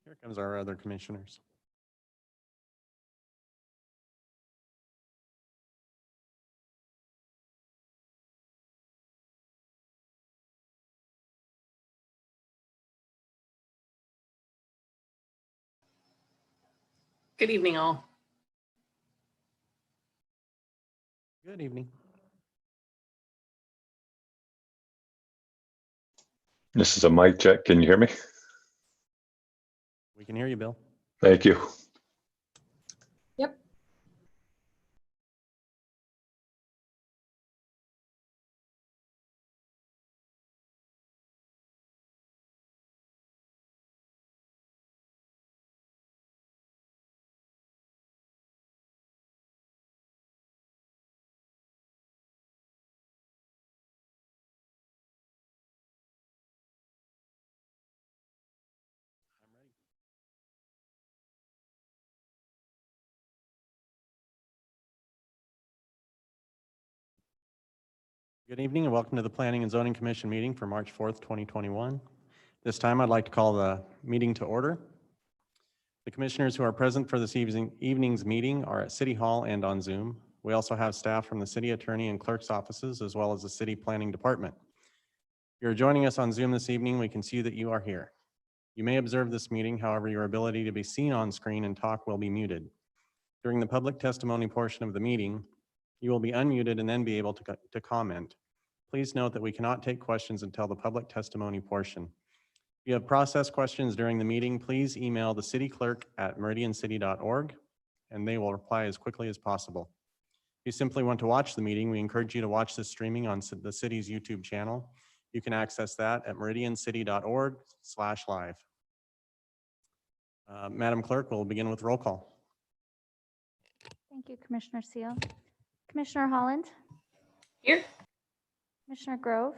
Here comes our other commissioners. Good evening, all. Good evening. This is a mic check. Can you hear me? We can hear you, Bill. Thank you. Yep. Good evening and welcome to the Planning and Zoning Commission meeting for March 4th, 2021. This time I'd like to call the meeting to order. The commissioners who are present for this evening's meeting are at City Hall and on Zoom. We also have staff from the city attorney and clerk's offices, as well as the city planning department. If you're joining us on Zoom this evening, we can see that you are here. You may observe this meeting, however, your ability to be seen on screen and talk will be muted. During the public testimony portion of the meeting, you will be unmuted and then be able to comment. Please note that we cannot take questions until the public testimony portion. If you have process questions during the meeting, please email the city clerk at meridiancity.org and they will reply as quickly as possible. If you simply want to watch the meeting, we encourage you to watch this streaming on the city's YouTube channel. You can access that at meridiancity.org/live. Madam Clerk, we'll begin with roll call. Thank you, Commissioner Seal. Commissioner Holland, Here. Commissioner Grove,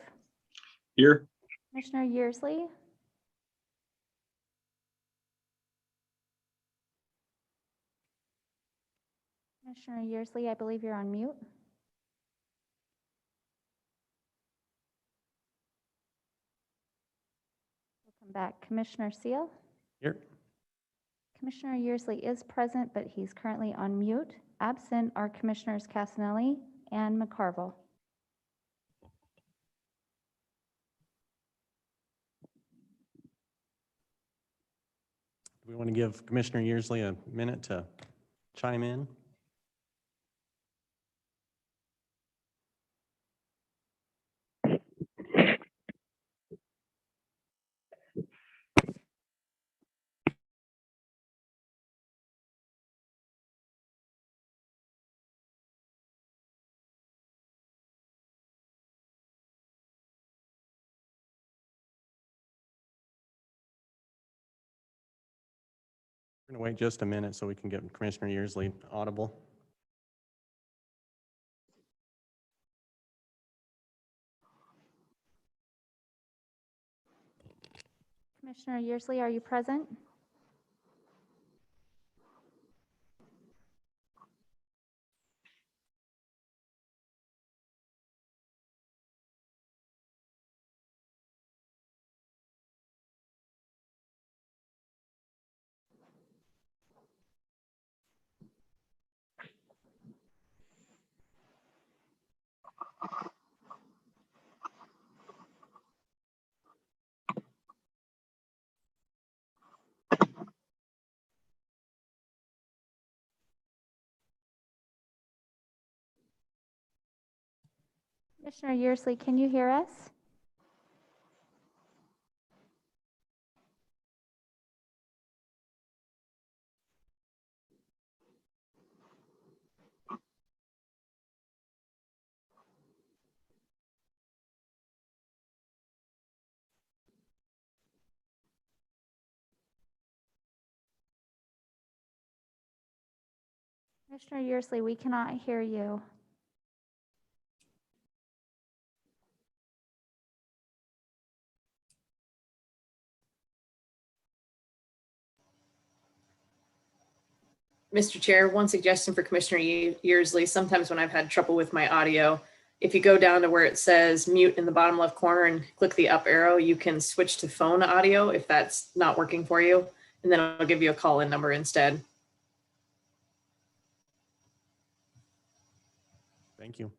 Here. Commissioner Yearsley, Commissioner Yearsley, I believe you're on mute. Welcome back. Commissioner Seal. Here. Commissioner Yearsley is present, but he's currently on mute. Absent are Commissioners Casanelli and McCarville. Do we want to give Commissioner Yearsley a minute to chime in? We're going to wait just a minute so we can get Commissioner Yearsley audible. Commissioner Yearsley, are you present? Commissioner Yearsley, can you hear us? Commissioner Yearsley, we cannot hear you. Mr. Chair, one suggestion for Commissioner Yearsley. Sometimes when I've had trouble with my audio, if you go down to where it says mute in the bottom left corner and click the up arrow, you can switch to phone audio if that's not working for you. and then I'll give you a call-in number instead. Thank you.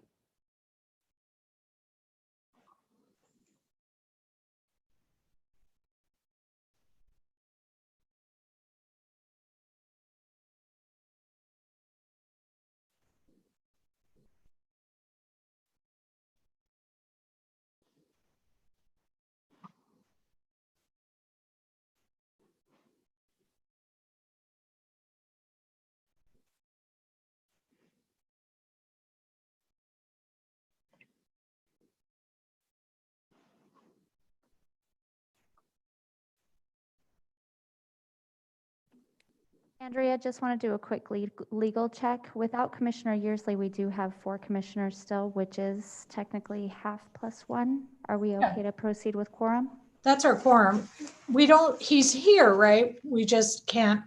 Andrea, just want to do a quick legal check. Without Commissioner Yearsley, we do have 4 commissioners still, which is technically half plus 1. Are we Yeah. okay to proceed with quorum? That's our quorum. We don't, he's here, right? We just can't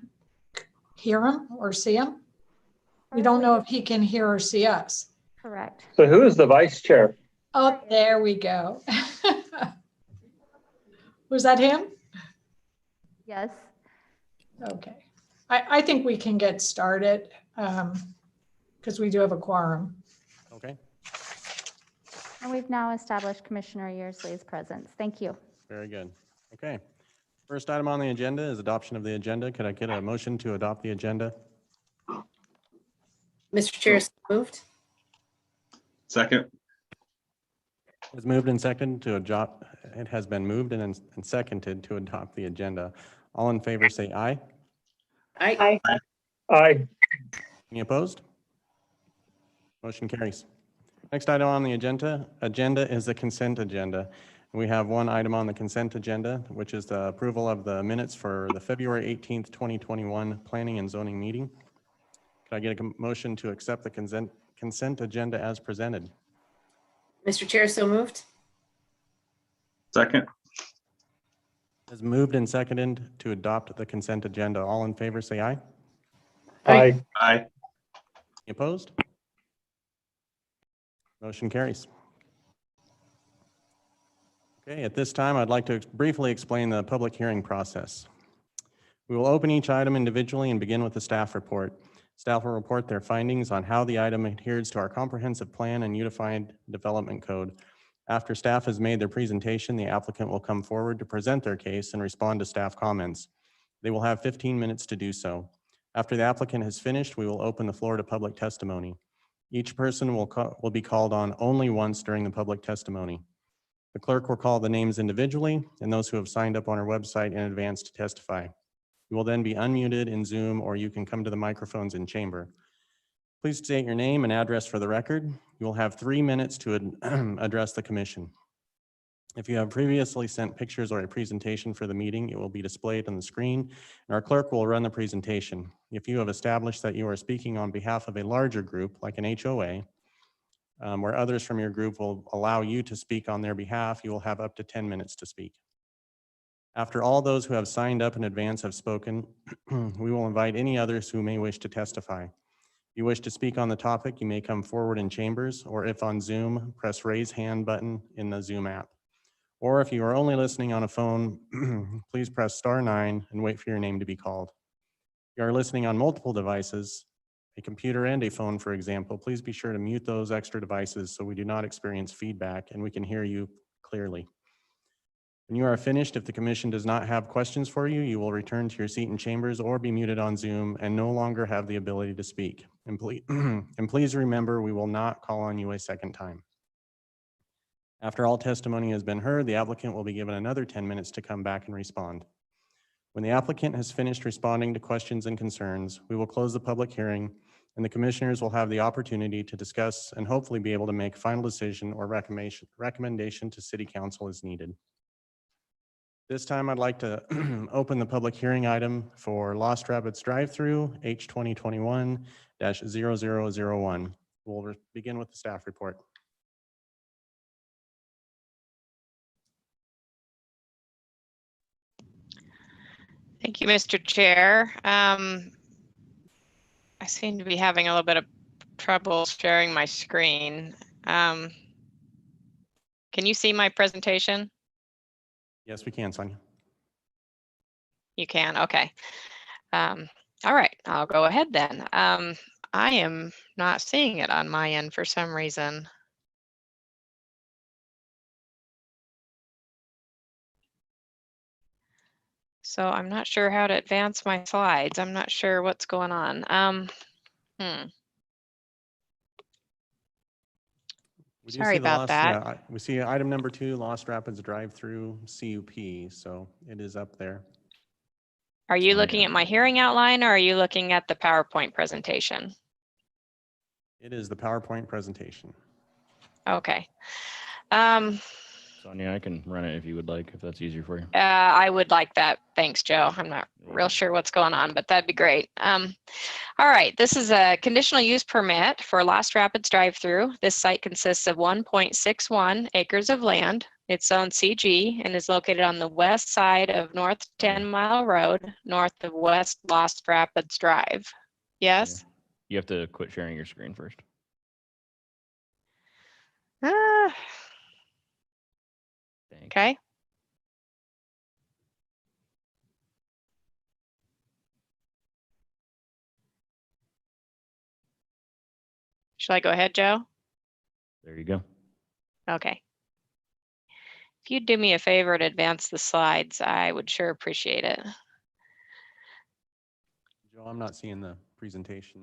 hear him or see him. We don't know if he can hear or see us. Correct. So who is the vice chair? Oh, there we go. Was that him? Yes. Okay. I think we can get started because we do have a quorum. Okay, And we've now established Commissioner Yearsley's presence. Thank you. very good. Okay. First item on the agenda is adoption of the agenda. Could I get a motion to adopt the agenda? Mr. Chair, so moved. Second. It's moved and seconded to adopt. It has been moved and seconded to adopt the agenda. All in favor say aye. Aye. Aye. Any opposed? Motion carries. Next item on the agenda is the consent agenda. We have one item on the consent agenda, which is the approval of the minutes for the February 18th, 2021 Planning and Zoning meeting. Could I get a motion to accept the consent agenda as presented? Mr. Chair, so moved. Second. It's moved and seconded to adopt the consent agenda. All in favor say aye. Aye. Aye. Any opposed? Motion carries. Okay, at this time, I'd like to briefly explain the public hearing process. We will open each item individually and begin with the staff report. Staff will report their findings on how the item adheres to our comprehensive plan and unified development code. After staff has made their presentation, the applicant will come forward to present their case and respond to staff comments. They will have 15 minutes to do so. After the applicant has finished, we will open the floor to public testimony. Each person will be called on only once during the public testimony. The clerk will call the names individually and those who have signed up on our website in advance to testify. You will then be unmuted in Zoom, or you can come to the microphones in chamber. Please state your name and address for the record. You will have 3 minutes to address the commission. If you have previously sent pictures or a presentation for the meeting, it will be displayed on the screen, and our clerk will run the presentation. If you have established that you are speaking on behalf of a larger group, like an HOA, where others from your group will allow you to speak on their behalf, you will have up to 10 minutes to speak. After all those who have signed up in advance have spoken, we will invite any others who may wish to testify. If you wish to speak on the topic, you may come forward in chambers, or if on Zoom, press raise hand button in the Zoom app. Or if you are only listening on a phone, please press *9 and wait for your name to be called. If you are listening on multiple devices, a computer and a phone, for example, please be sure to mute those extra devices so we do not experience feedback and we can hear you clearly. When you are finished, if the commission does not have questions for you, you will return to your seat in chambers or be muted on Zoom and no longer have the ability to speak. And please remember, we will not call on you a second time. After all testimony has been heard, the applicant will be given another 10 minutes to come back and respond. When the applicant has finished responding to questions and concerns, we will close the public hearing and the commissioners will have the opportunity to discuss and hopefully be able to make final decision or recommendation to City Council as needed. This time, I'd like to open the public hearing item for Lost Rapids Drive-Thru H2021-0001. We'll begin with the staff report. Thank you, Mr. Chair. I seem to be having a little bit of trouble sharing my screen. Can you see my presentation? Yes, we can, Sonia. You can, okay. All right, I'll go ahead then. I am not seeing it on my end for some reason. So I'm not sure how to advance my slides. I'm not sure what's going on. We do Sorry see the about Lost- that. Yeah, we see item number 2, Lost Rapids Drive-Through CUP, so it is up there. Are you Sorry, looking at my hearing outline or are you looking at the PowerPoint presentation? It is the PowerPoint presentation. Okay. Sonia, I can run it if you would like, if that's easier for you. I would like that. Thanks, Joe. I'm not real sure what's going on, but that'd be great. All right, this is a conditional use permit for Lost Rapids drive-through. This site consists of 1.61 acres of land. It's zoned CG and is located on the west side of North 10 Mile Road, north of West Lost Rapids Drive. Yes? You have to quit sharing your screen first. Ah, Thank you. okay. Shall I go ahead, Joe? There you go. Okay. If you'd do me a favor to advance the slides, I would sure appreciate it. Joe, I'm not seeing the presentation.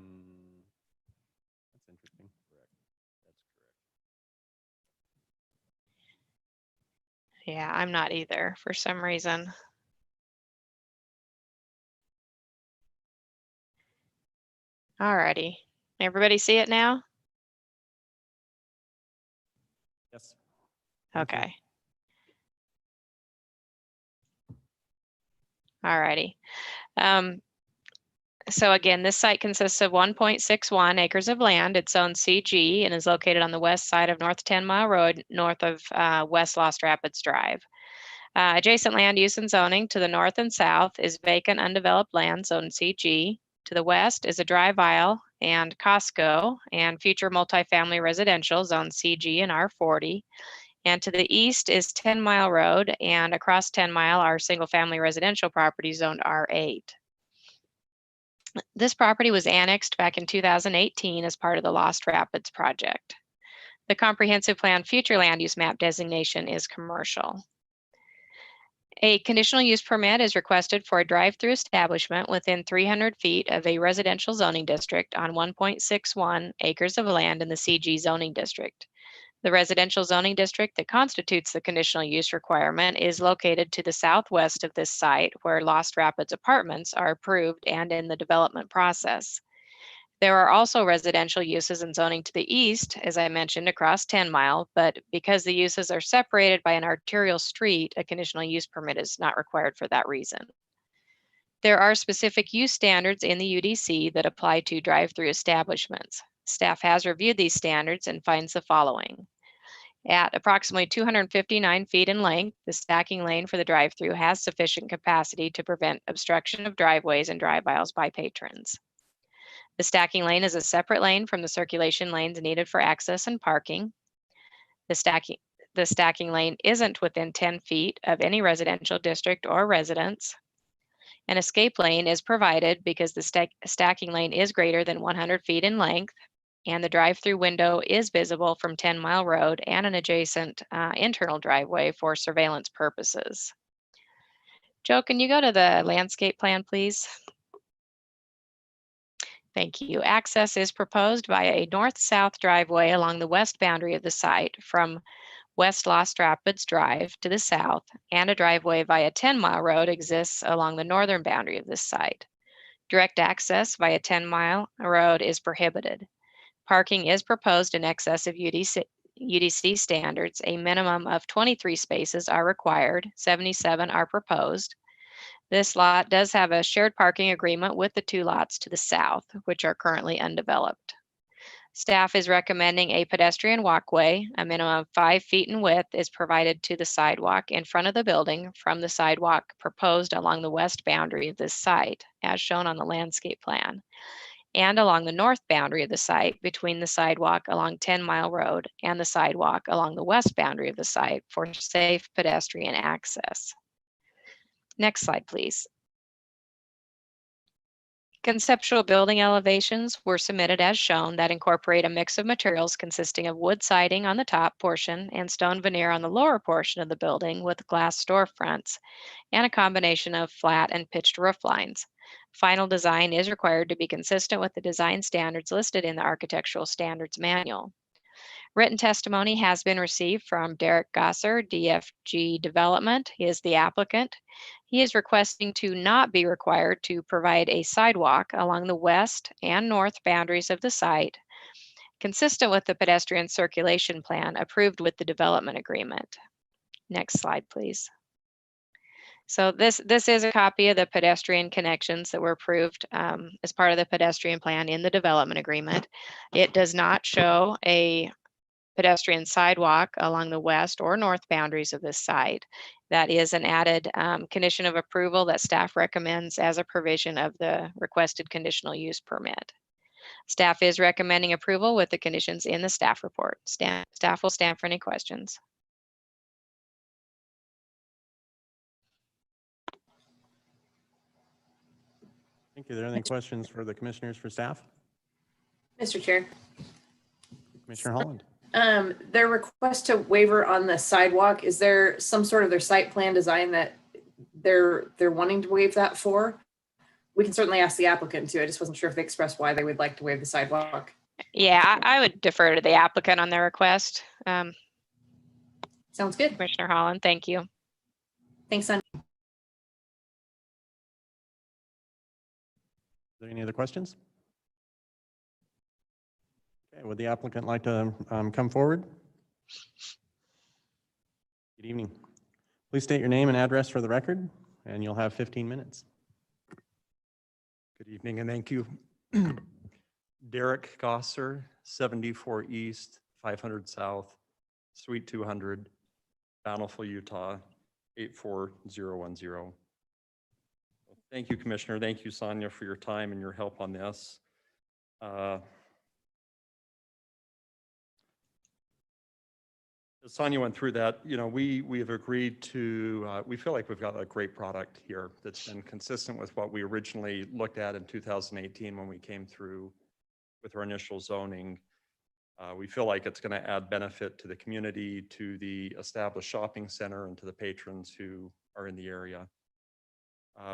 That's interesting. Yeah, I'm not either for some reason. Alrighty. Everybody see it now? Yes. Thank you. Okay. Alrighty. So again, this site consists of 1.61 acres of land. It's zoned CG and is located on the west side of North 10 Mile Road, north of West Lost Rapids Drive. Adjacent land use and zoning to the north and south is vacant undeveloped land zoned CG. To the west is a drive aisle and Costco and future multifamily residential zone CG and R40. And to the east is 10 Mile Road, and across 10 Mile are single family residential property zoned R8. This property was annexed back in 2018 as part of the Lost Rapids project. The comprehensive plan future land use map designation is commercial. A conditional use permit is requested for a drive-through establishment within 300 feet of a residential zoning district on 1.61 acres of land in the CG zoning district. The residential zoning district that constitutes the conditional use requirement is located to the southwest of this site, where Lost Rapids Apartments are approved and in the development process. There are also residential uses and zoning to the east, as I mentioned, across 10 Mile, but because the uses are separated by an arterial street, a conditional use permit is not required for that reason. There are specific use standards in the UDC that apply to drive-through establishments. Staff has reviewed these standards and finds the following. At approximately 259 feet in length, the stacking lane for the drive-through has sufficient capacity to prevent obstruction of driveways and drive aisles by patrons. The stacking lane is a separate lane from the circulation lanes needed for access and parking. The stacking lane isn't within 10 feet of any residential district or residence. An escape lane is provided because the stacking lane is greater than 100 feet in length, and the drive-through window is visible from 10 Mile Road and an adjacent internal driveway for surveillance purposes. Joe, can you go to the landscape plan, please? Thank you. Access is proposed via a north-south driveway along the west boundary of the site from West Lost Rapids Drive to the south, and a driveway via 10 Mile Road exists along the northern boundary of this site. Direct access via 10 Mile Road is prohibited. Parking is proposed in excess of UDC standards. A minimum of 23 spaces are required, 77 are proposed. This lot does have a shared parking agreement with the two lots to the south, which are currently undeveloped. Staff is recommending a pedestrian walkway. A minimum of 5 feet in width is provided to the sidewalk in front of the building from the sidewalk proposed along the west boundary of this site, as shown on the landscape plan, and along the north boundary of the site between the sidewalk along 10 Mile Road and the sidewalk along the west boundary of the site for safe pedestrian access. Next slide, please. Conceptual building elevations were submitted as shown that incorporate a mix of materials consisting of wood siding on the top portion and stone veneer on the lower portion of the building with glass storefronts and a combination of flat and pitched roof lines. Final design is required to be consistent with the design standards listed in the Architectural Standards Manual. Written testimony has been received from Derek Gosser, DFG Development. He is the applicant. He is requesting to not be required to provide a sidewalk along the west and north boundaries of the site, consistent with the pedestrian circulation plan approved with the development agreement. Next slide, please. So this is a copy of the pedestrian connections that were approved as part of the pedestrian plan in the development agreement. It does not show a pedestrian sidewalk along the west or north boundaries of this site. That is an added condition of approval that staff recommends as a provision of the requested conditional use permit. Staff is recommending approval with the conditions in the staff report. Staff will stand for any questions. Thank you. Are there any questions for the commissioners for staff? Mr. Chair, Commissioner Holland? their request to waiver on the sidewalk, is there some sort of their site plan design that they're wanting to waive that for? We can certainly ask the applicant too. I just wasn't sure if they expressed why they would like to waive the sidewalk. Yeah, I would defer to the applicant on their request. Sounds good. Commissioner Holland, thank you. Thanks, Sonia. Are there any other questions? Okay, would the applicant like to come forward? Good evening. Please state your name and address for the record, and you'll have 15 minutes. Good evening and thank you. Derek Gosser, 74 East, 500 South, Suite 200, Bountiful, Utah, 84010. Thank you, Commissioner. Thank you, Sonia, for your time and your help on this. As Sonia went through that, you know, we have agreed to, we feel like we've got a great product here that's been consistent with what we originally looked at in 2018 when we came through with our initial zoning. We feel like it's going to add benefit to the community, to the established shopping center, and to the patrons who are in the area.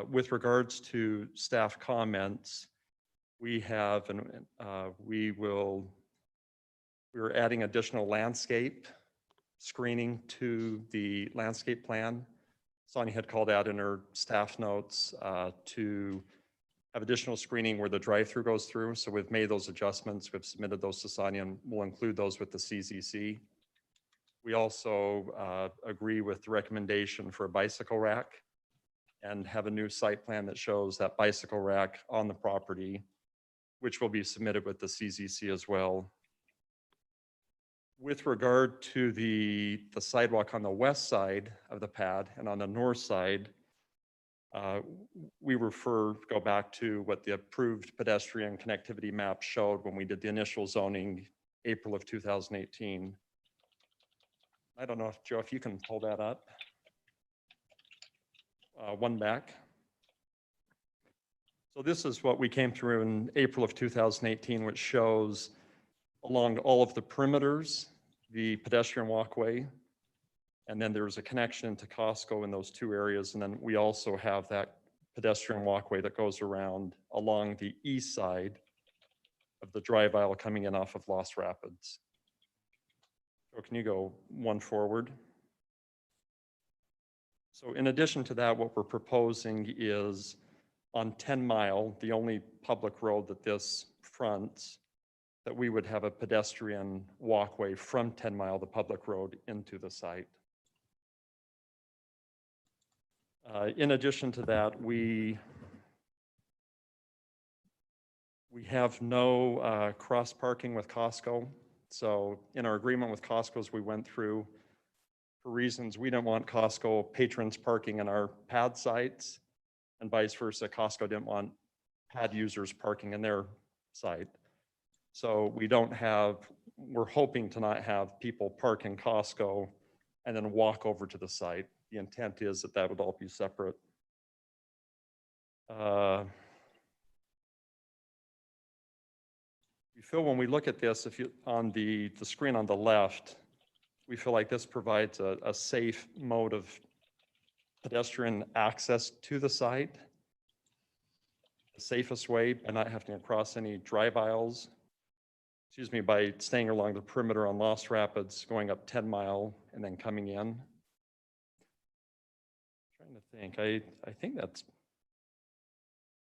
With regards to staff comments, we have, we're adding additional landscape screening to the landscape plan. Sonia had called out in her staff notes to have additional screening where the drive-through goes through. So we've made those adjustments. We've submitted those to Sonia and we'll include those with the CZC. We also agree with the recommendation for a bicycle rack and have a new site plan that shows that bicycle rack on the property, which will be submitted with the CZC as well. With regard to the sidewalk on the west side of the pad and on the north side, we go back to what the approved pedestrian connectivity map showed when we did the initial zoning, April of 2018. I don't know if, Joe, if you can pull that up. One back. So this is what we came through in April of 2018, which shows along all of the perimeters, the pedestrian walkway, and then there's a connection to Costco in those two areas. And then we also have that pedestrian walkway that goes around along the east side of the drive aisle coming in off of Lost Rapids. So can you go one forward? So in addition to that, what we're proposing is on 10 Mile, the only public road that this fronts, that we would have a pedestrian walkway from 10 Mile, the public road, into the site. In addition to that, we have no cross parking with Costco. So in our agreement with Costco's, we went through, for reasons we didn't want Costco patrons parking in our pad sites, and vice versa. Costco didn't want pad users parking in their site. So we're hoping to not have people park in Costco and then walk over to the site. The intent is that that would all be separate. feel when we look at this, if you, on the screen on the left, we feel like this provides a safe mode of pedestrian access to the site. The safest way by not having to cross any drive aisles, by staying along the perimeter on Lost Rapids, going up 10 Mile and then coming in. Trying to think, I think that's,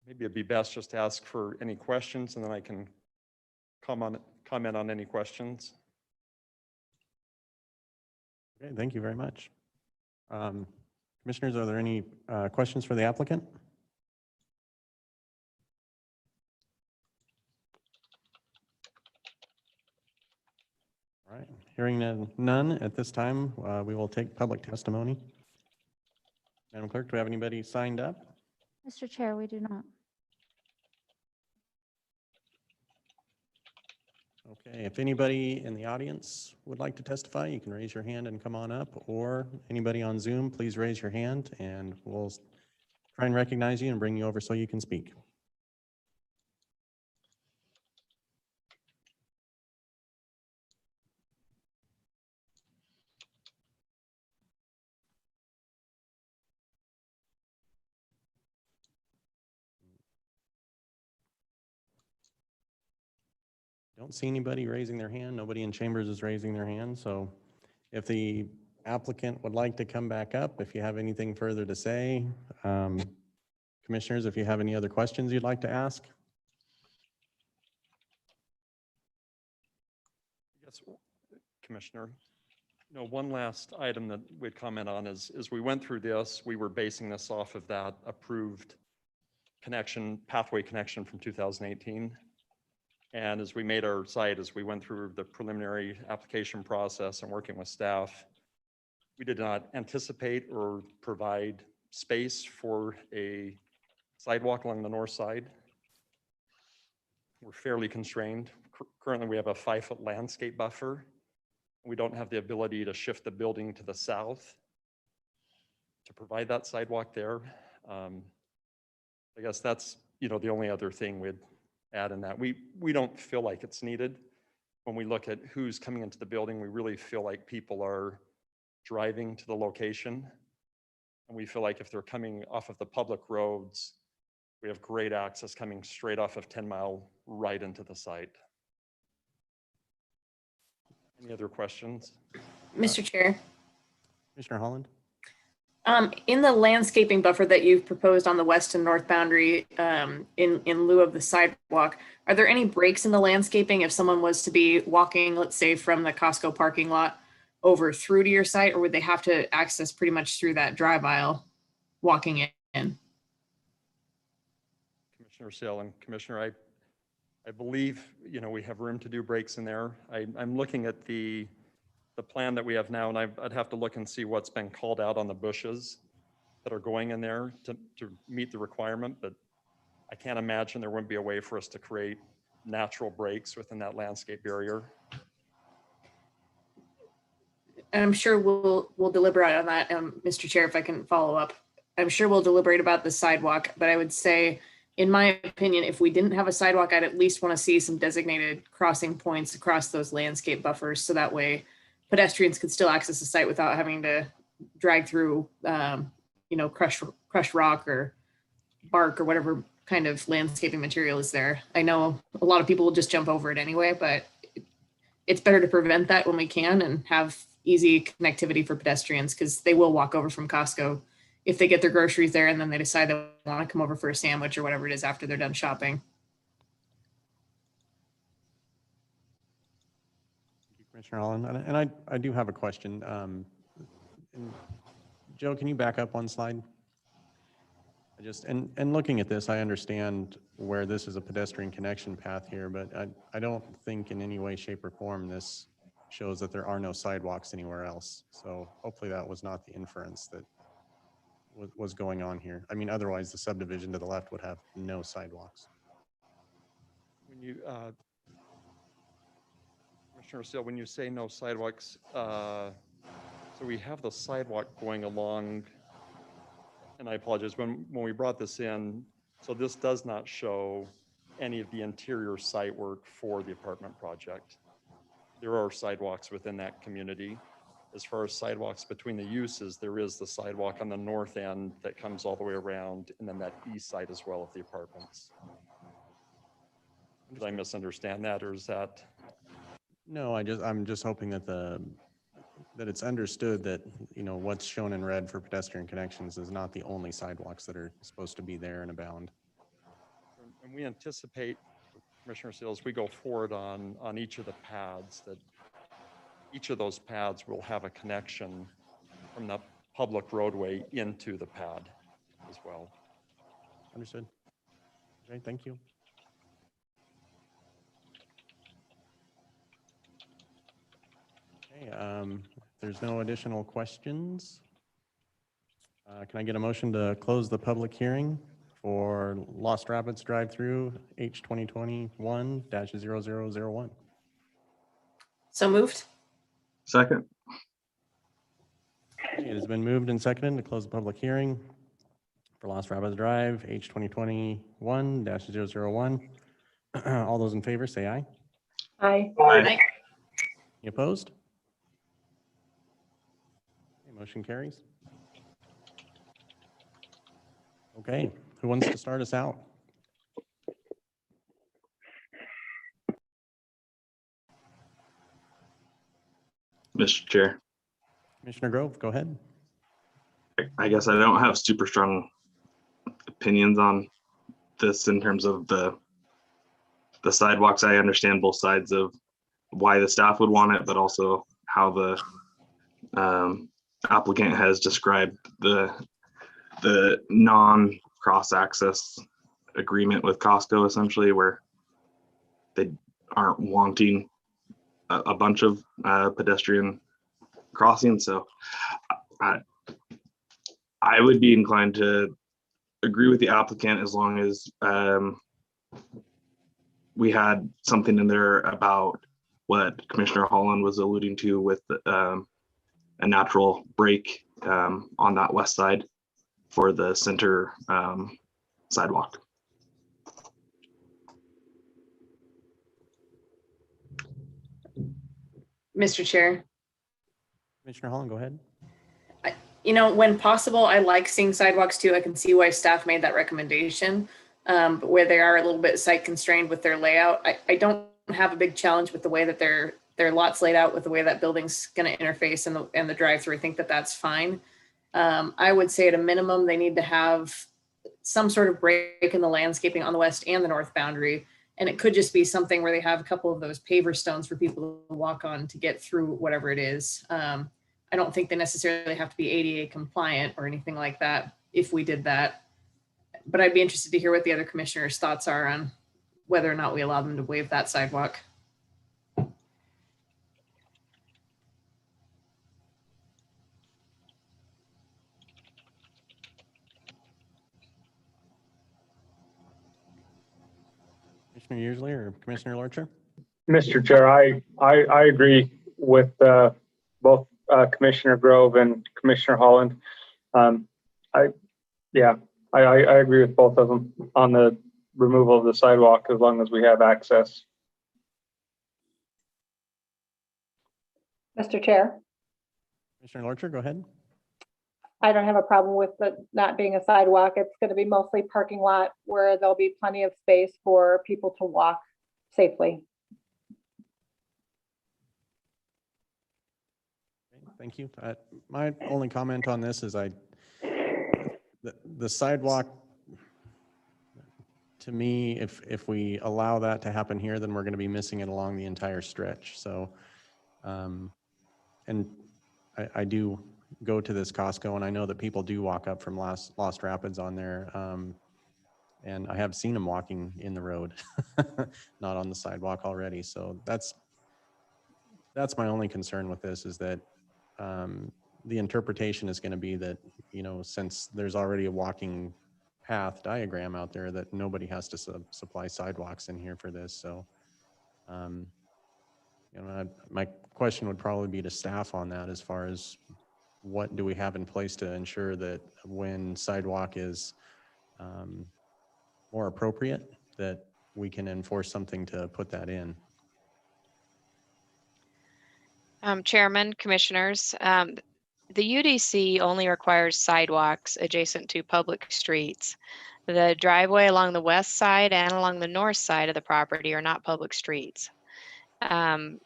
maybe it'd be best just to ask for any questions and then I can comment on any questions. Okay, thank you very much. Commissioners, are there any questions for the applicant? All right, hearing none at this time, we will take public testimony. Madam Clerk, do we have anybody signed up? Mr. Chair, we do not. Okay, if anybody in the audience would like to testify, you can raise your hand and come on up, or anybody on Zoom, please raise your hand and we'll try and recognize you and bring you over so you can speak. Don't see anybody raising their hand. Nobody in chambers is raising their hand. So if the applicant would like to come back up, if you have anything further to say, commissioners, if you have any other questions you'd like to ask. Yes, Commissioner. One last item that we'd comment on is, as we went through this, we were basing this off of that approved pathway connection from 2018. And as we made our site, as we went through the preliminary application process and working with staff, we did not anticipate or provide space for a sidewalk along the north side. We're fairly constrained. Currently, we have a 5-foot landscape buffer. We don't have the ability to shift the building to the south to provide that sidewalk there. I guess that's, the only other thing we'd add in that. We don't feel like it's needed. When we look at who's coming into the building, we really feel like people are driving to the location. And we feel like if they're coming off of the public roads, we have great access coming straight off of 10 Mile right into the site. Any other questions? Mr. Chair, Commissioner Holland? in the landscaping buffer that you've proposed on the west and north boundary, in lieu of the sidewalk, are there any breaks in the landscaping if someone was to be walking, let's say, from the Costco parking lot over through to your site, or would they have to access pretty much through that drive aisle walking in? Commissioner Sale and Commissioner, I believe, we have room to do breaks in there. I'm looking at the plan that we have now, and I'd have to look and see what's been called out on the bushes that are going in there to meet the requirement, but I can't imagine there wouldn't be a way for us to create natural breaks within that landscape barrier. And I'm sure we'll deliberate on that, Mr. Chair, if I can follow up. I'm sure we'll deliberate about the sidewalk, but I would say, in my opinion, if we didn't have a sidewalk, I'd at least want to see some designated crossing points across those landscape buffers, so that way pedestrians could still access the site without having to drag through, crushed rock or bark or whatever kind of landscaping material is there. I know a lot of people will just jump over it anyway, but it's better to prevent that when we can and have easy connectivity for pedestrians, because they will walk over from Costco if they get their groceries there and then they decide they want to come over for a sandwich or whatever it is after they're done shopping. Commissioner Holland, and I do have a question. Joe, can you back up one slide? And looking at this, I understand where this is a pedestrian connection path here, but I don't think in any way, shape, or form this shows that there are no sidewalks anywhere else. So hopefully that was not the inference that was going on here. I mean, otherwise the subdivision to the left would have no sidewalks. When you, Commissioner Steele, when you say no sidewalks, so we have the sidewalk going along, and I apologize, when we brought this in, so this does not show any of the interior site work for the apartment project. There are sidewalks within that community. As far as sidewalks between the uses, there is the sidewalk on the north end that comes all the way around, and then that east side as well of the apartments. Did I misunderstand that, or is that? No, I'm just hoping that that it's understood that, you know, what's shown in red for pedestrian connections is not the only sidewalks that are supposed to be there and abound. And we anticipate, Commissioner Seals, we go forward on each of the paths, that each of those paths will have a connection from the public roadway into the pad as well. Understood. Okay, thank you. Okay, if there's no additional questions, can I get a motion to close the public hearing for Lost Rapids drive-through H 2021-0001? So moved. Second. Okay, it has been moved and seconded to close the public hearing for Lost Rapids Drive H 2021-001. All those in favor say aye. Aye. Aye. Any opposed? Okay, motion carries. Okay, who wants to start us out? Mr. Chair, Commissioner Grove, go ahead. I guess I don't have super strong opinions on this in terms of the sidewalks. I understand both sides of why the staff would want it, but also how the applicant has described the non-cross access agreement with Costco, essentially, where they aren't wanting a bunch of pedestrian crossings. So I would be inclined to agree with the applicant as long as we had something in there about what Commissioner Holland was alluding to with a natural break on that west side for the center sidewalk. Mr. Chair, Commissioner Holland, go ahead. you know, when possible, I like seeing sidewalks too. I can see why staff made that recommendation. But where they are a little bit site constrained with their layout, I don't have a big challenge with the way that their lot's laid out, with the way that building's going to interface and the drive-through. I think that that's fine. I would say at a minimum, they need to have some sort of break in the landscaping on the west and the north boundary. And it could just be something where they have a couple of those paver stones for people to walk on to get through whatever it is. I don't think they necessarily have to be ADA compliant or anything like that if we did that. But I'd be interested to hear what the other commissioners' thoughts are on whether or not we allow them to waive that sidewalk. Commissioner Yearsley or Commissioner Larcher? Mr. Chair, I agree with both Commissioner Grove and Commissioner Holland. I agree with both of them on the removal of the sidewalk as long as we have access. Mr. Chair, Commissioner Larcher, go ahead. I don't have a problem with it not being a sidewalk. It's going to be mostly parking lot where there'll be plenty of space for people to walk safely. Thank you. My only comment on this is the sidewalk, to me, if we allow that to happen here, then we're going to be missing it along the entire stretch. So, and I do go to this Costco, and I know that people do walk up from Lost Rapids on there. And I have seen them walking in the road, not on the sidewalk already. So that's my only concern with this, is that the interpretation is going to be that, you know, since there's already a walking path diagram out there, that nobody has to supply sidewalks in here for this. So, you know, my question would probably be to staff on that, as far as what do we have in place to ensure that when sidewalk is more appropriate, that we can enforce something to put that in. Chairman, Commissioners, the UDC only requires sidewalks adjacent to public streets. The driveway along the west side and along the north side of the property are not public streets. There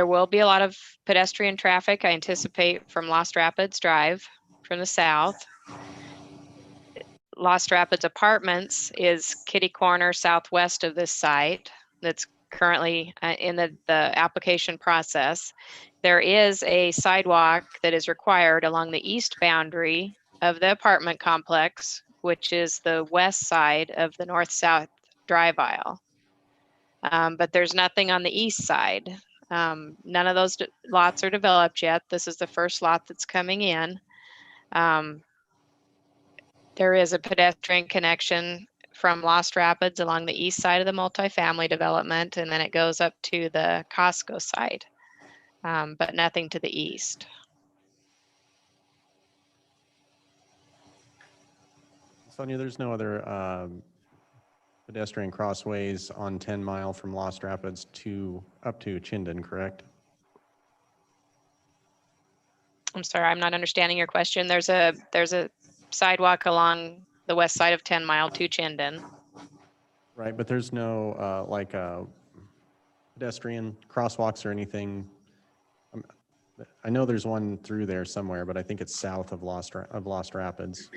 will be a lot of pedestrian traffic, I anticipate, from Lost Rapids Drive from the south. Lost Rapids Apartments is kitty corner southwest of this site that's currently in the application process. There is a sidewalk that is required along the east boundary of the apartment complex, which is the west side of the north-south drive aisle. But there's nothing on the east side. None of those lots are developed yet. This is the first lot that's coming in. There is a pedestrian connection from Lost Rapids along the east side of the multifamily development, and then it goes up to the Costco site, but nothing to the east. Sonia, there's no other pedestrian crossways on 10 Mile from Lost Rapids up to Chinden, correct? I'm sorry, I'm not understanding your question. There's a sidewalk along the west side of 10 Mile to Chinden. Right, but there's no pedestrian crosswalks or anything. I know there's one through there somewhere, but I think it's south of Lost Rapids.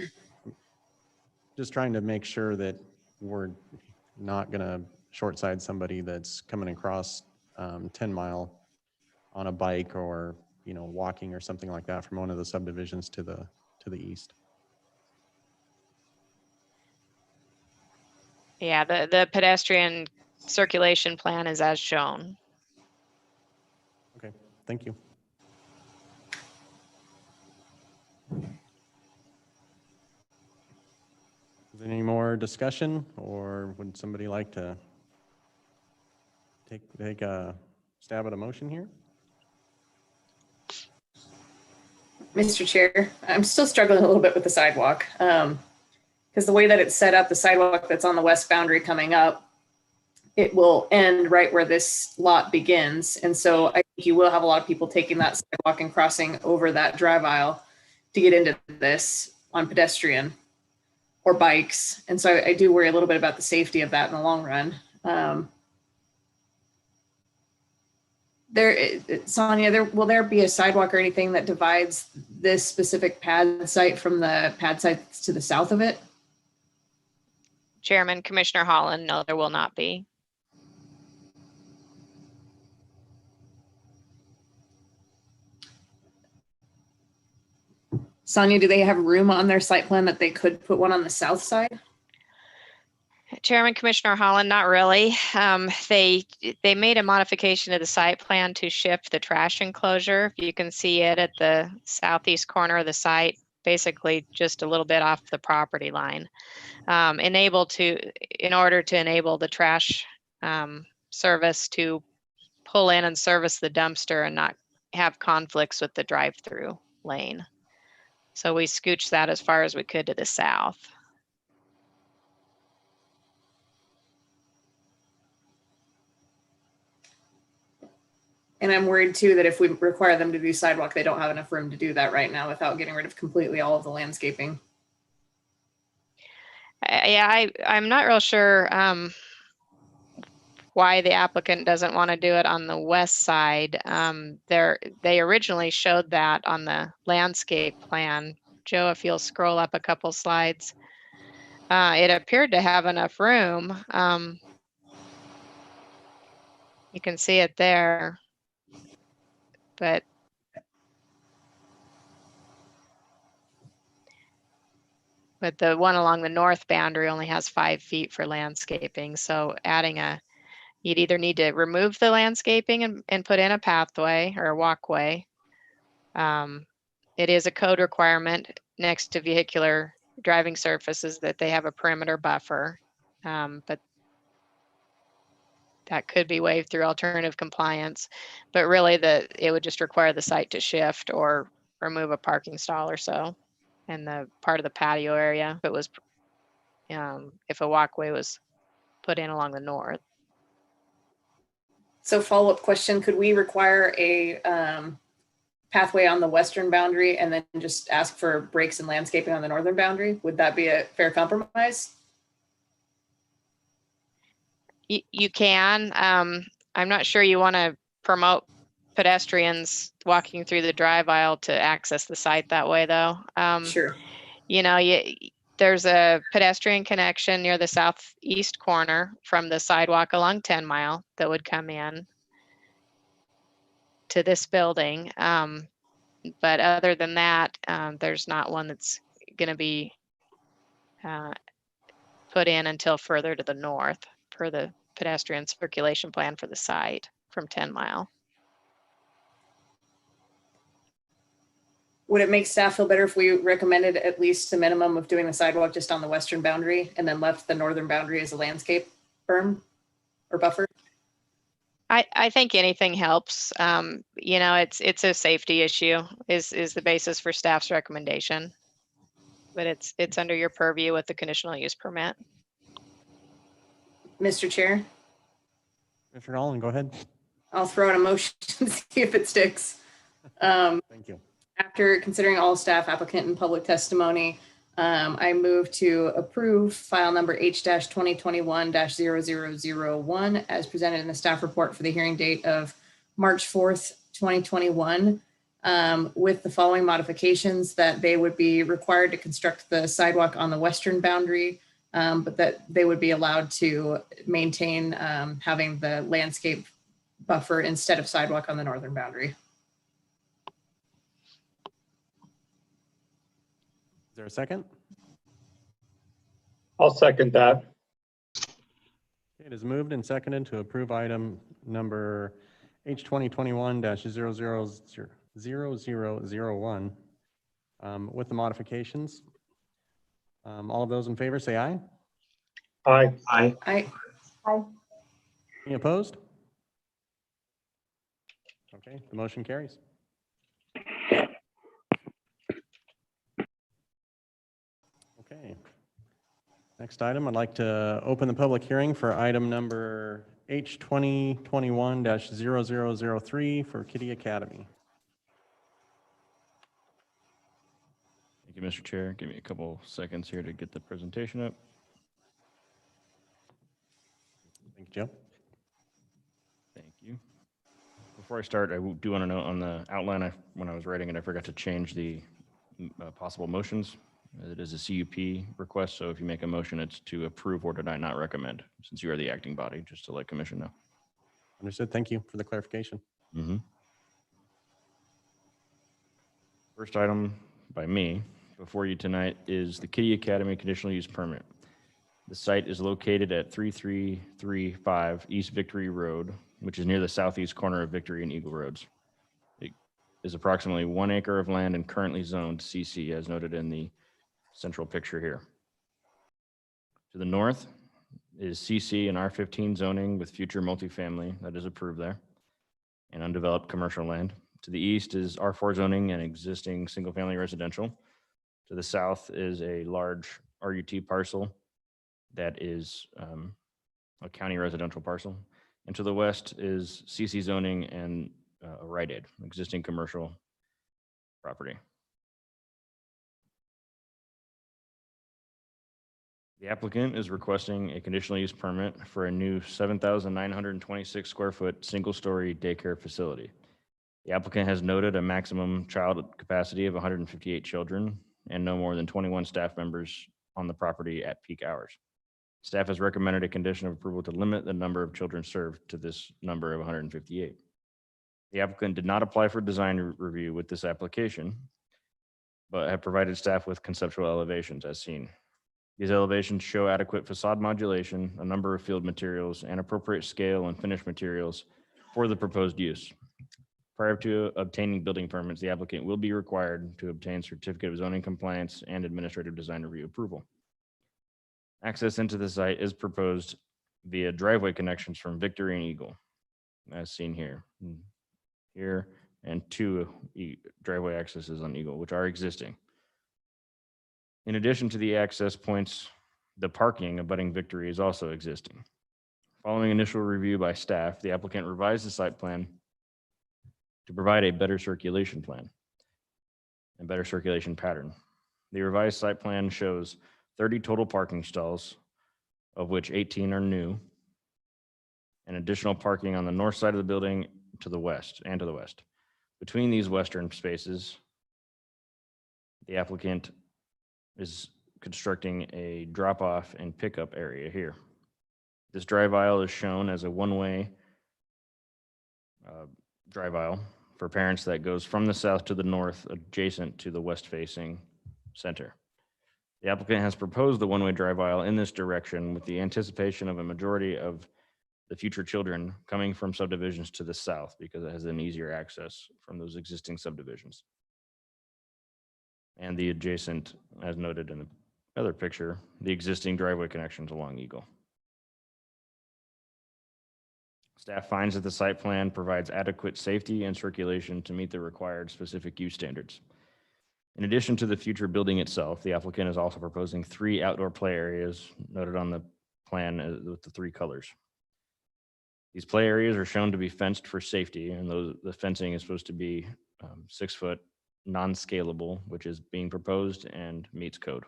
Just trying to make sure that we're not going to short side somebody that's coming across 10 Mile on a bike or, walking or something like that from one of the subdivisions to the east. Yeah, the pedestrian circulation plan is as shown. Okay, thank you. Is there any more discussion, or would somebody like to take a stab at a motion here? Mr. Chair, I'm still struggling a little bit with the sidewalk. Because the way that it's set up, the sidewalk that's on the west boundary coming up, it will end right where this lot begins. And so I think you will have a lot of people taking that sidewalk and crossing over that drive aisle to get into this on pedestrian or bikes. And so I do worry a little bit about the safety of that in the long run. Sonia, will there be a sidewalk or anything that divides this specific pad site from the pad sites to the south of it? Chairman, Commissioner Holland, no, there will not be. Sonia, do they have room on their site plan that they could put one on the south side? Chairman, Commissioner Holland, not really. They made a modification to the site plan to shift the trash enclosure. You can see it at the southeast corner of the site, basically just a little bit off the property line. In order to enable the trash service to pull in and service the dumpster and not have conflicts with the drive-through lane. So we scooched that as far as we could to the south. And I'm worried too that if we require them to do sidewalk, they don't have enough room to do that right now without getting rid of completely all of the landscaping. Yeah, I'm not real sure why the applicant doesn't want to do it on the west side. They originally showed that on the landscape plan. Joe, if you'll scroll up a couple slides, it appeared to have enough room. You can see it there, but the one along the north boundary only has 5 feet for landscaping. So you'd either need to remove the landscaping and put in a pathway or a walkway. It is a code requirement next to vehicular driving surfaces that they have a perimeter buffer, but that could be waived through alternative compliance. But really it would just require the site to shift or remove a parking stall or so in the part of the patio area. If a walkway was put in along the north. So follow-up question, could we require a pathway on the western boundary and then just ask for breaks and landscaping on the northern boundary? Would that be a fair compromise? You can. I'm not sure you want to promote pedestrians walking through the drive aisle to access the site that way, though. Sure. You know, there's a pedestrian connection near the southeast corner from the sidewalk along 10 Mile that would come in to this building. But other than that, there's not one that's going to be put in until further to the north per the pedestrian circulation plan for the site from 10 Mile. Would it make staff feel better if we recommended at least a minimum of doing the sidewalk just on the western boundary and then left the northern boundary as a landscape berm or buffer? I think anything helps. You know, it's a safety issue is the basis for staff's recommendation, but it's under your purview with the conditional use permit. Mr. Chair, Commissioner Holland, go ahead. I'll throw out a motion and see if it sticks. Thank you. After considering all staff, applicant, and public testimony, I move to approve file number H-2021-0001 as presented in the staff report for the hearing date of March 4th, 2021, with the following modifications: that they would be required to construct the sidewalk on the western boundary, but that they would be allowed to maintain having the landscape buffer instead of sidewalk on the northern boundary. Is there a second? I'll second that. It is moved and seconded to approve item number H-2021-0001 with the modifications. All of those in favor say aye. Aye. Aye. Any opposed? Okay, the motion carries. Okay. Next item, I'd like to open the public hearing for item number H-2021-0003 for Kitty Academy. Thank you, Mr. Chair. Give me a couple seconds here to get the presentation up. Thank you, Joe. Thank you. Before I start, I do want to note on the outline, when I was writing it, I forgot to change the possible motions. It is a CUP request, so if you make a motion, it's to approve or deny, not recommend, since you are the acting body, just to let commission know. Understood. Thank you for the clarification. First item by me before you tonight is the Kitty Academy conditional use permit. The site is located at 3335 East Victory Road, which is near the southeast corner of Victory and Eagle Roads. It is approximately 1 acre of land and currently zoned CC, as noted in the central picture here. To the north is CC and R15 zoning with future multifamily that is approved there and undeveloped commercial land. To the east is R4 zoning and existing single-family residential. To the south is a large RUT parcel that is a county residential parcel. And to the west is CC zoning and a Rite Aid, existing commercial property. The applicant is requesting a conditional use permit for a new 7,926 square foot single-story daycare facility. The applicant has noted a maximum child capacity of 158 children and no more than 21 staff members on the property at peak hours. Staff has recommended a condition of approval to limit the number of children served to this number of 158. The applicant did not apply for design review with this application, but have provided staff with conceptual elevations as seen. These elevations show adequate facade modulation, a number of field materials, and appropriate scale and finish materials for the proposed use. Prior to obtaining building permits, the applicant will be required to obtain certificate of zoning compliance and administrative design review approval. Access into the site is proposed via driveway connections from Victory and Eagle, as seen here, and two driveway accesses on Eagle, which are existing. In addition to the access points, the parking abutting Victory is also existing. Following initial review by staff, the applicant revised the site plan to provide a better circulation plan and better circulation pattern. The revised site plan shows 30 total parking stalls, of which 18 are new, and additional parking on the north side of the building to the west and to the west. Between these western spaces, the applicant is constructing a drop-off and pickup area here. This drive aisle is shown as a one-way drive aisle for parents that goes from the south to the north adjacent to the west-facing center. The applicant has proposed the one-way drive aisle in this direction with the anticipation of a majority of the future children coming from subdivisions to the south because it has an easier access from those existing subdivisions. And the adjacent, as noted in the other picture, the existing driveway connections along Eagle. Staff finds that the site plan provides adequate safety and circulation to meet the required specific use standards. In addition to the future building itself, the applicant is also proposing 3 outdoor play areas noted on the plan with the 3 colors. These play areas are shown to be fenced for safety, and the fencing is supposed to be 6 foot, non-scalable, which is being proposed and meets code.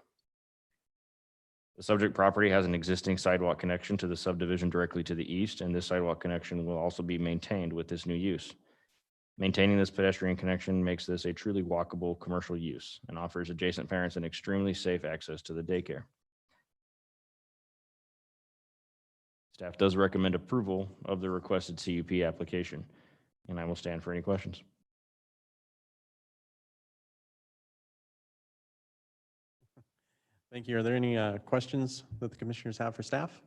The subject property has an existing sidewalk connection to the subdivision directly to the east, and this sidewalk connection will also be maintained with this new use. Maintaining this pedestrian connection makes this a truly walkable commercial use and offers adjacent parents an extremely safe access to the daycare. Staff does recommend approval of the requested CUP application, and I will stand for any questions. Thank you. Are there any questions that the commissioners have for staff?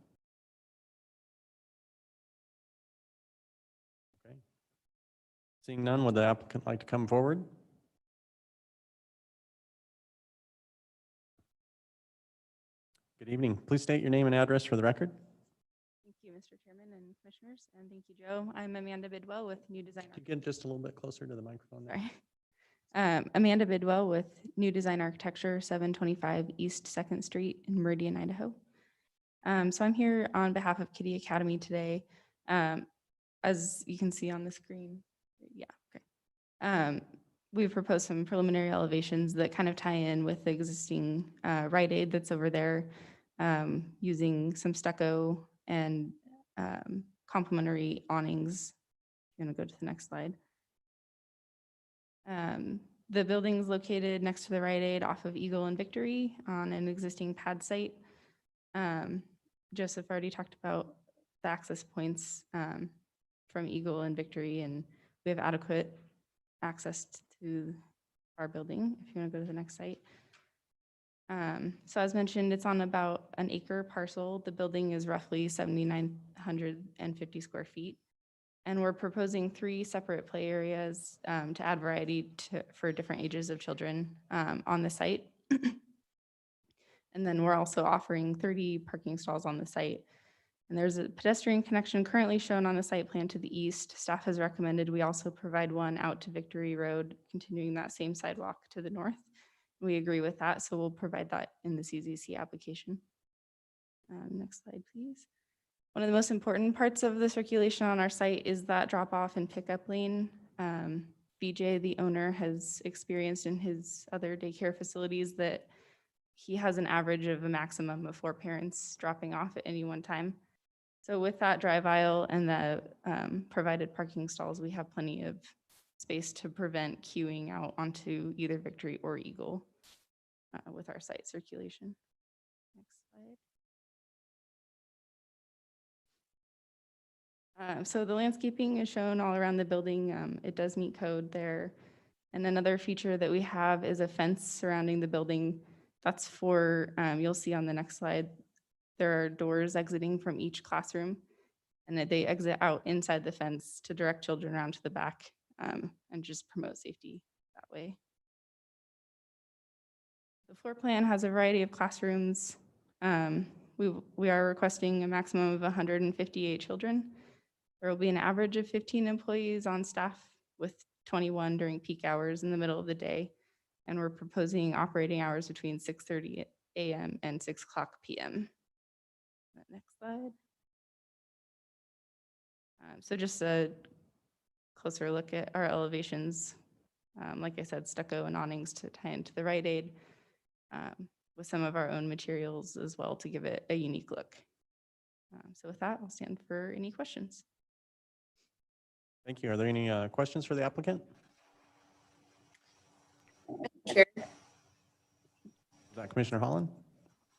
Okay. Seeing none, would the applicant like to come forward? Good evening. Please state your name and address for the record. Thank you, Mr. Chairman and Commissioners, and thank you, Joe. I'm Amanda Bidwell with New Design. Could you get just a little bit closer to the microphone there? Sorry. Amanda Bidwell with New Design Architecture, 725 East 2nd Street in Meridian, Idaho. So I'm here on behalf of Kitty Academy today. As you can see on the screen, yeah, okay. We've proposed some preliminary elevations that kind of tie in with the existing Rite Aid that's over there, using some stucco and complementary awnings. I'm going to go to the next slide. The building's located next to the Rite Aid off of Eagle and Victory on an existing pad site. Joseph already talked about the access points from Eagle and Victory, and we have adequate access to our building. If you want to go to the next site. So as mentioned, it's on about an acre parcel. The building is roughly 7,950 square feet. And we're proposing 3 separate play areas to add variety for different ages of children on the site. And then we're also offering 30 parking stalls on the site. And there's a pedestrian connection currently shown on the site plan to the east. Staff has recommended we also provide one out to Victory Road, continuing that same sidewalk to the north. We agree with that, so we'll provide that in the CZC application. Next slide, please. One of the most important parts of the circulation on our site is that drop-off and pickup lane. BJ, the owner, has experienced in his other daycare facilities that he has an average of a maximum of 4 parents dropping off at any one time. So with that drive aisle and the provided parking stalls, we have plenty of space to prevent queuing out onto either Victory or Eagle with our site circulation. Next slide. So the landscaping is shown all around the building. It does meet code there. And another feature that we have is a fence surrounding the building. That's for, you'll see on the next slide, there are doors exiting from each classroom, and that they exit out inside the fence to direct children around to the back and just promote safety that way. The floor plan has a variety of classrooms. We are requesting a maximum of 158 children. There will be an average of 15 employees on staff with 21 during peak hours in the middle of the day. And we're proposing operating hours between 6:30 a.m. and 6 o'clock p.m. Next slide. So just a closer look at our elevations. Like I said, stucco and awnings to tie into the Rite Aid, with some of our own materials as well to give it a unique look. So with that, I'll stand for any questions. Thank you. Are there any questions for the applicant? Chair. Is that Commissioner Holland?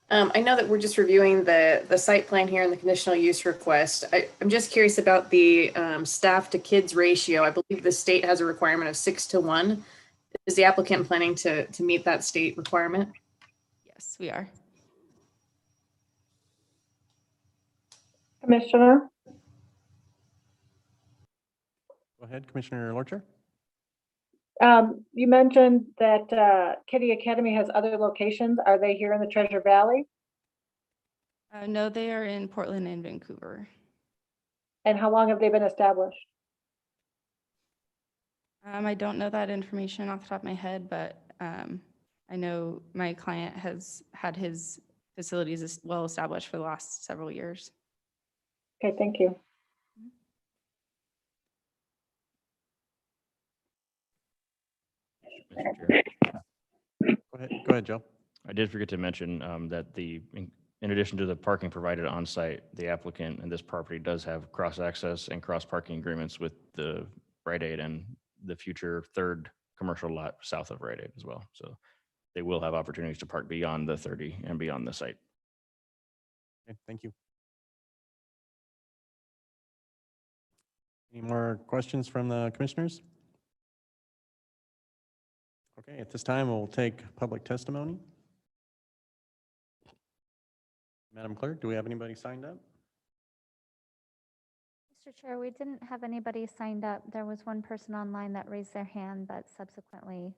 I know that we're just reviewing the site plan here and the conditional use request. I'm just curious about the staff to kids ratio. I believe the state has a requirement of 6:1. Is the applicant planning to meet that state requirement? Yes, we are. Commissioner, Go ahead, Commissioner Lorcher. you mentioned that Kitty Academy has other locations. Are they here in the Treasure Valley? No, they are in Portland and Vancouver. And how long have they been established? I don't know that information off the top of my head, but I know my client has had his facilities well established for the last several years. Okay, thank you. Mr. Chair. Go ahead, Joe. I did forget to mention that in addition to the parking provided on site, the applicant and this property does have cross access and cross parking agreements with the Rite Aid and the future third commercial lot south of Rite Aid as well. So they will have opportunities to park beyond the 30 and beyond the site. Okay, thank you. Any more questions from the commissioners? Okay, at this time, we'll take public testimony. Madam Clerk, do we have anybody signed up? Mr. Chair, we didn't have anybody signed up. There was one person online that raised their hand, but subsequently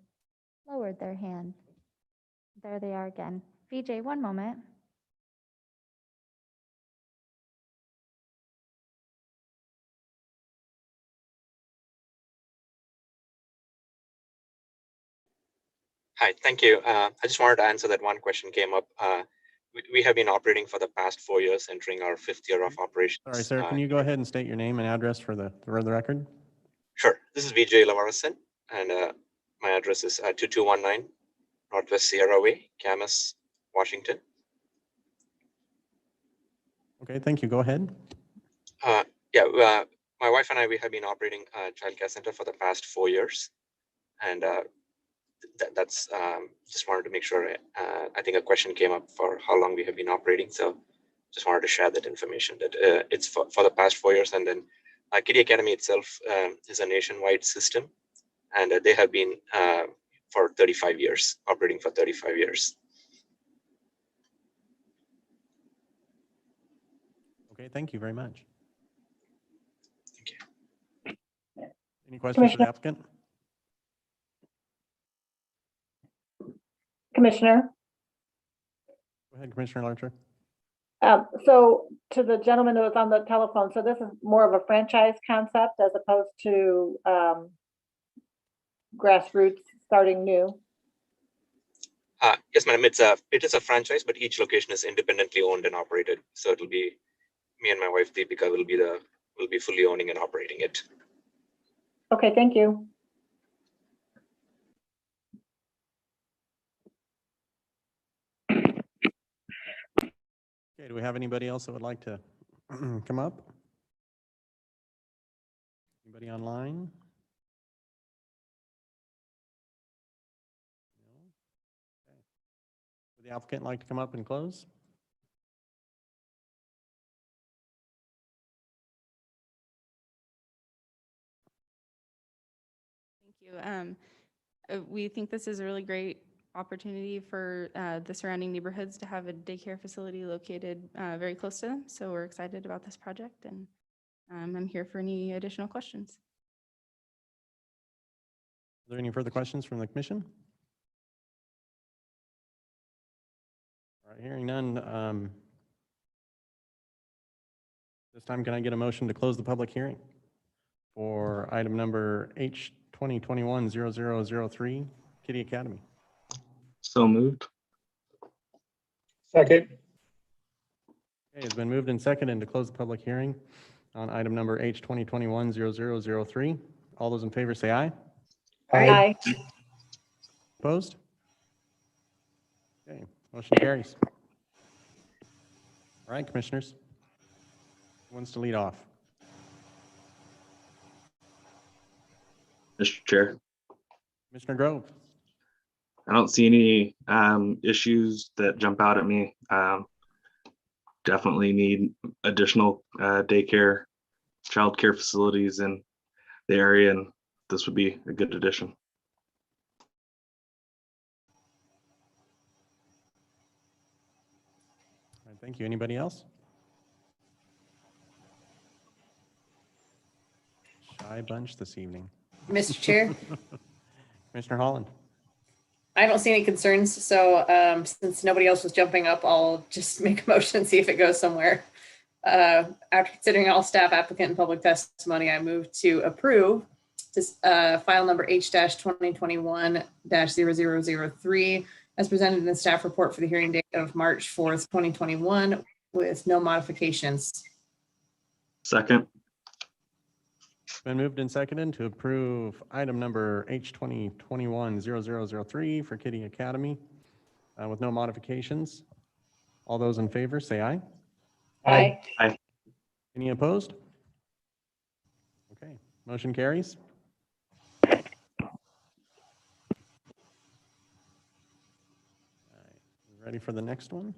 lowered their hand. There they are again. VJ, one moment. Hi, thank you. I just wanted to answer that one question came up. We have been operating for the past 4 years, entering our 5th year of operations. Sorry, sir, can you go ahead and state your name and address for the record? Sure. This is Vijay Lavarasan, and my address is 2219 Northwest Sierra Way, Camas, Washington. Okay, thank you. Go ahead. My wife and I, we have been operating a childcare center for the past 4 years, and that's just wanted to make sure. I think a question came up for how long we have been operating, so just wanted to share that information that it's for the past 4 years. And then Kitty Academy itself is a nationwide system, and they have been for 35 years, operating for 35 years. Okay, thank you very much. Thank you. Any questions for the applicant? Commissioner? Go ahead, Commissioner Larcher. So to the gentleman who was on the telephone, so this is more of a franchise concept as opposed to grassroots starting new? Yes, madam. It is a franchise, but each location is independently owned and operated. So it'll be me and my wife, Deepika, will be fully owning and operating it. Okay, thank you. Okay, do we have anybody else that would like to come up? Anybody online? No? Okay. Would the applicant like to come up and close? Thank you. We think this is a really great opportunity for the surrounding neighborhoods to have a daycare facility located very close to them. So we're excited about this project, and I'm here for any additional questions. Are there any further questions from the commission? All right, hearing none. This time, can I get a motion to close the public hearing for item number H 2021-0003, Kitty Academy? So moved. Second. Okay, it's been moved and seconded to close the public hearing on item number H 2021-0003. All those in favor say aye. Aye. Opposed? Okay, motion carries. All right, commissioners. Who wants to lead off? Mr. Chair, Commissioner Grove. I don't see any issues that jump out at me. Definitely need additional daycare, childcare facilities in the area, and this would be a good addition. All right, thank you. Anybody else? Shy bunch this evening. Mr. Chair, Commissioner Holland. I don't see any concerns. So since nobody else was jumping up, I'll just make a motion and see if it goes somewhere. After considering all staff, applicant, and public testimony, I move to approve this file number H-2021-0003 as presented in the staff report for the hearing date of March 4th, 2021 with no modifications. Second. Been moved and seconded to approve item number H 2021-0003 for Kitty Academy with no modifications. All those in favor say aye. Aye. Aye. Any opposed? Okay, motion carries. Ready for the next one?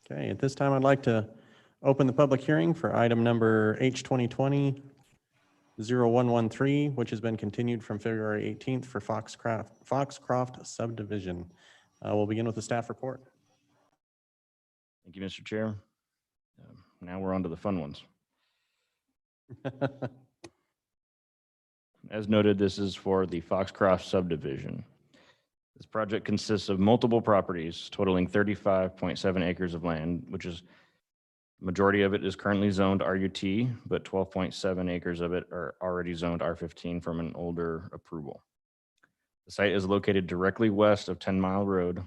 Okay, at this time, I'd like to open the public hearing for item number H 2020-0113, which has been continued from February 18th for Foxcroft subdivision. We'll begin with the staff report. Thank you, Mr. Chair. Now we're on to the fun ones. As noted, this is for the Foxcroft subdivision. This project consists of multiple properties totaling 35.7 acres of land, which is majority of it is currently zoned RUT, but 12.7 acres of it are already zoned R15 from an older approval. The site is located directly west of 10 Mile Road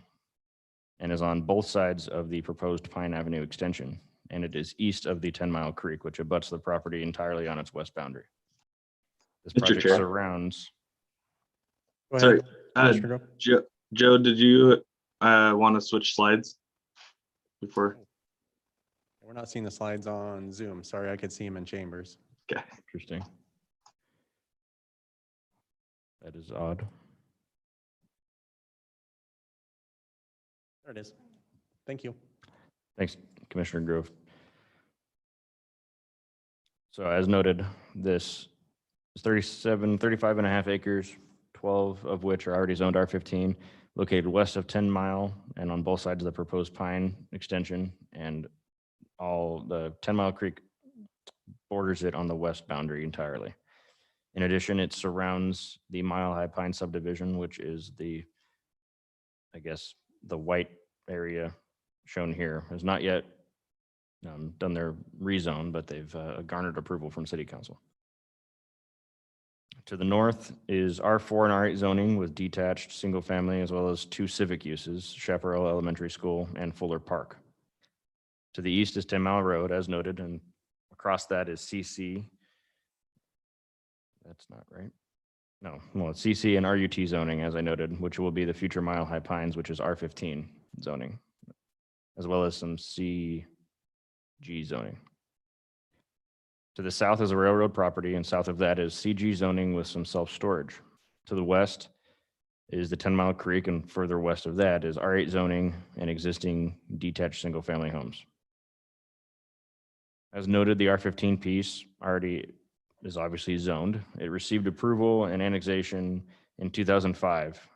and is on both sides of the proposed Pine Avenue extension, and it is east of the 10 Mile Creek, which abuts the property entirely on its west boundary. This Mr. project Chair. surrounds. Go ahead, Sorry, Commissioner Grove. Joe, did you want to switch slides before? We're not seeing the slides on Zoom. Sorry, I could see them in chambers. Okay. Interesting. That is odd. There it is. Thank you. Thanks, Commissioner Grove. So as noted, this is 35 and a half acres, 12 of which are already zoned R15, located west of 10 Mile and on both sides of the proposed Pine extension, and all the 10 Mile Creek borders it on the west boundary entirely. In addition, it surrounds the Mile High Pine subdivision, which is the, I guess, the white area shown here. Has not yet done their rezone, but they've garnered approval from City Council. To the north is R4 and R8 zoning with detached single family, as well as 2 civic uses, Chaparral Elementary School and Fuller Park. To the east is 10 Mile Road, as noted, and across that is CC. That's not right. No, well, it's CC and RUT zoning, as I noted, which will be the future Mile High Pines, which is R15 zoning, as well as some CG zoning. To the south is a railroad property, and south of that is CG zoning with some self-storage. To the west is the 10 Mile Creek, and further west of that is R8 zoning and existing detached single-family homes. As noted, the R15 piece already is obviously zoned. It received approval and annexation in 2005.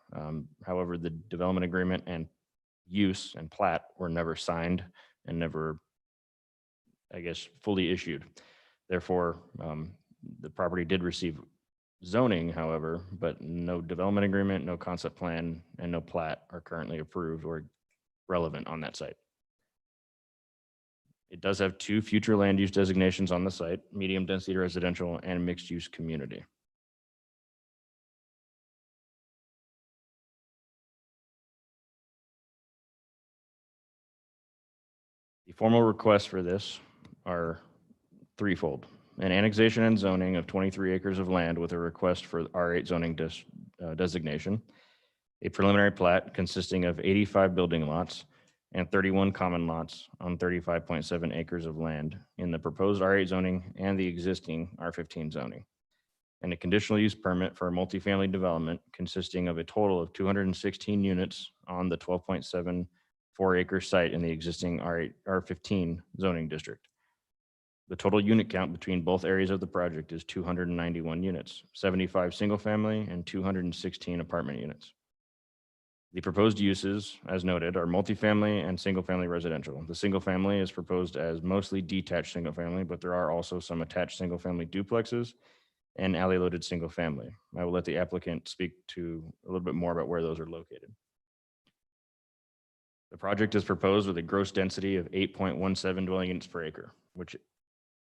However, the development agreement and use and plat were never signed and never, I guess, fully issued. Therefore, the property did receive zoning, however, but no development agreement, no concept plan, and no plat are currently approved or relevant on that site. It does have 2 future land use designations on the site, medium density residential and mixed use community. The formal requests for this are threefold. an annexation and zoning of 23 acres of land with a request for R8 zoning designation, a preliminary plat consisting of 85 building lots and 31 common lots on 35.7 acres of land in the proposed R8 zoning and the existing R15 zoning, and a conditional use permit for a multifamily development consisting of a total of 216 units on the 12.74 acre site in the existing R15 zoning district. The total unit count between both areas of the project is 291 units, 75 single family and 216 apartment units. The proposed uses, as noted, are multifamily and single family residential. The single family is proposed as mostly detached single family, but there are also some attached single family duplexes and alley loaded single family. I will let the applicant speak to a little bit more about where those are located. The project is proposed with a gross density of 8.17 dwelling units per acre, which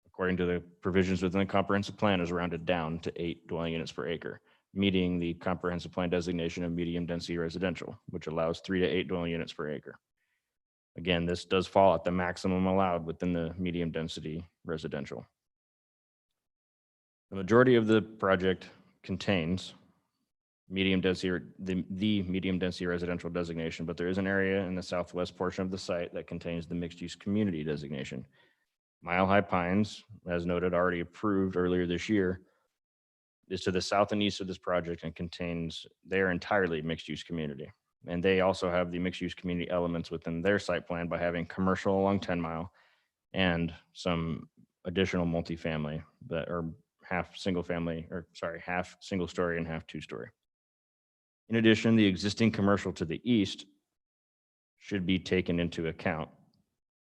according to the provisions within the comprehensive plan is rounded down to 8 dwelling units per acre, meeting the comprehensive plan designation of medium density residential, which allows 3 to 8 dwelling units per acre. Again, this does fall at the maximum allowed within the medium density residential. The majority of the project contains medium density, the medium density residential designation, but there is an area in the southwest portion of the site that contains the mixed use community designation. Mile High Pines, as noted, already approved earlier this year, is to the south and east of this project and contains, they are entirely mixed use community. And they also have the mixed use community elements within their site plan by having commercial along 10 Mile and some additional multifamily that are half single family, or sorry, half single story and half 2-story. In addition, the existing commercial to the east should be taken into account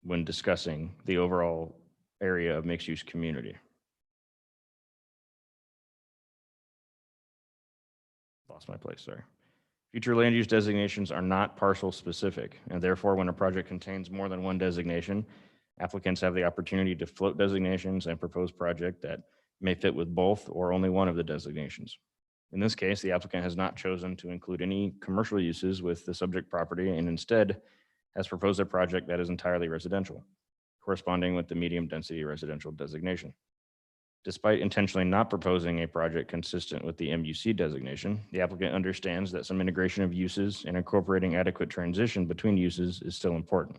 when discussing the overall area of mixed use community. Lost my place, sorry. Future land use designations are not parcel specific, and therefore when a project contains more than one designation, applicants have the opportunity to float designations and propose project that may fit with both or only one of the designations. In this case, the applicant has not chosen to include any commercial uses with the subject property and instead has proposed a project that is entirely residential, corresponding with the medium density residential designation. Despite intentionally not proposing a project consistent with the MUC designation, the applicant understands that some integration of uses and incorporating adequate transition between uses is still important.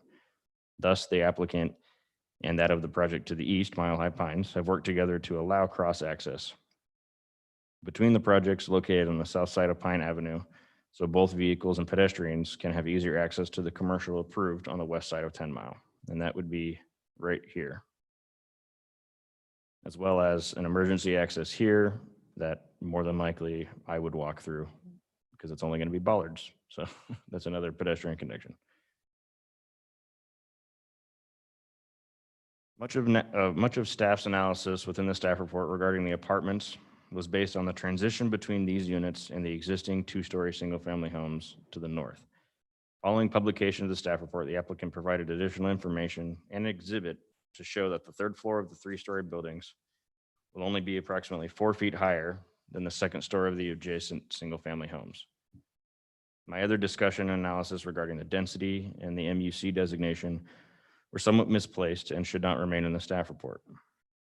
Thus, the applicant and that of the project to the east, Mile High Pines, have worked together to allow cross access between the projects located on the south side of Pine Avenue, so both vehicles and pedestrians can have easier access to the commercial approved on the west side of 10 Mile, and that would be right here, as well as an emergency access here that more than likely I would walk through because it's only going to be bollards, so that's another pedestrian connection. Much of staff's analysis within the staff report regarding the apartments was based on the transition between these units and the existing 2-story single-family homes to the north. Following publication of the staff report, the applicant provided additional information and an exhibit to show that the 3rd floor of the 3-story buildings will only be approximately 4 feet higher than the 2nd story of the adjacent single-family homes. My other discussion and analysis regarding the density and the MUC designation were somewhat misplaced and should not remain in the staff report.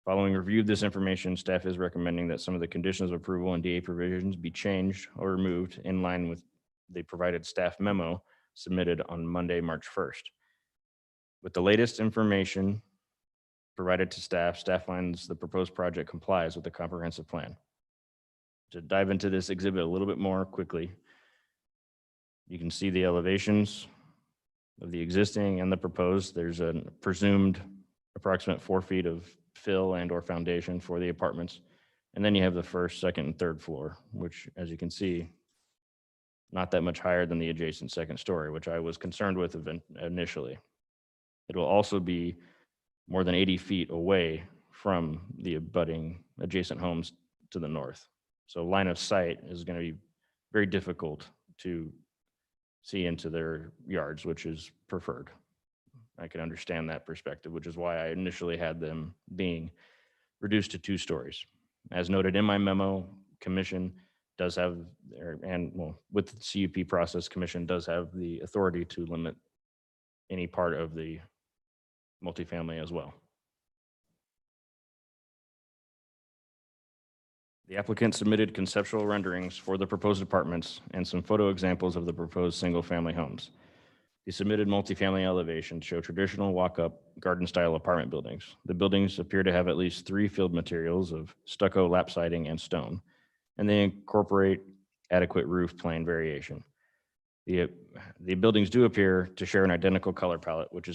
Following review of this information, staff is recommending that some of the conditions of approval and DA provisions be changed or removed in line with the provided staff memo submitted on Monday, March 1st. With the latest information provided to staff finds the proposed project complies with the comprehensive plan. To dive into this exhibit a little bit more quickly, you can see the elevations of the existing and the proposed. There's a presumed approximate 4 feet of fill and or foundation for the apartments. And then you have the 1st, 2nd, and 3rd floor, which, as you can see, not that much higher than the adjacent 2nd story, which I was concerned with initially. It will also be more than 80 feet away from the abutting adjacent homes to the north. So line of sight is going to be very difficult to see into their yards, which is preferred. I can understand that perspective, which is why I initially had them being reduced to 2 stories. As noted in my memo, commission does have, with the CUP process, commission does have the authority to limit any part of the multifamily as well. The applicant submitted conceptual renderings for the proposed apartments and some photo examples of the proposed single-family homes. The submitted multifamily elevations show traditional walk-up garden-style apartment buildings. The buildings appear to have at least 3 field materials of stucco, lap siding, and stone, and they incorporate adequate roof plane variation. The buildings do appear to share an identical color palette, which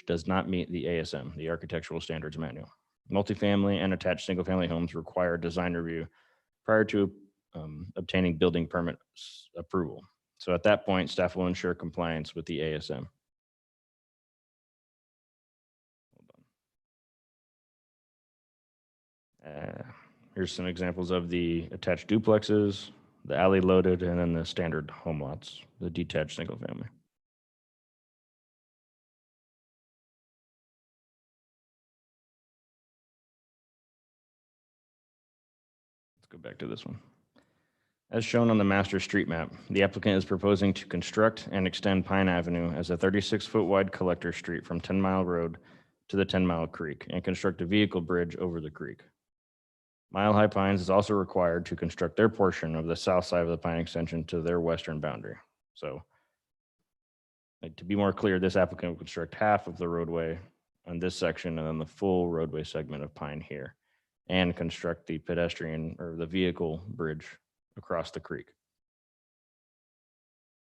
does not meet the ASM, the Architectural Standards Manual. Multifamily and attached single-family homes require design review prior to obtaining building permit approval. So at that point, staff will ensure compliance with the ASM. Here's some examples of the attached duplexes, the alley loaded, and then the standard home lots, the detached single family. Let's go back to this one. As shown on the master street map, the applicant is proposing to construct and extend Pine Avenue as a 36-foot wide collector street from 10 Mile Road to the 10 Mile Creek and construct a vehicle bridge over the creek. Mile High Pines is also required to construct their portion of the south side of the Pine extension to their western boundary. So, to be more clear, this applicant will construct half of the roadway on this section and then the full roadway segment of Pine here, and construct the pedestrian or the vehicle bridge across the creek.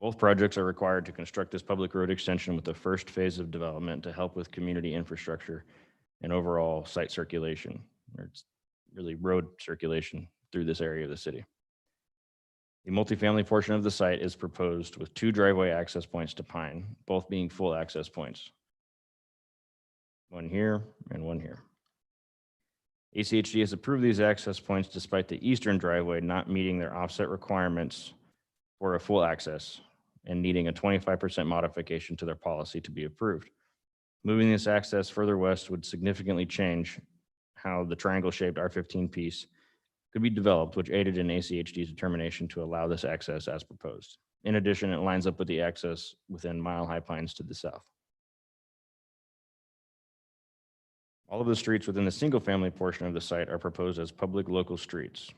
Both projects are required to construct this public road extension with the first phase of development to help with community infrastructure and overall site circulation, or it's really road circulation through this area of the city. The multifamily portion of the site is proposed with 2 driveway access points to Pine, both being full access points. One here and one here. ACHD has approved these access points despite the eastern driveway not meeting their offset requirements for a full access and needing a 25% modification to their policy to be approved. Moving this access further west would significantly change how the triangle-shaped R15 piece could be developed, which aided in ACHD's determination to allow this access as proposed. In addition, it lines up with the access within Mile High Pines to the south. All of the streets within the single-family portion of the site are proposed as public local streets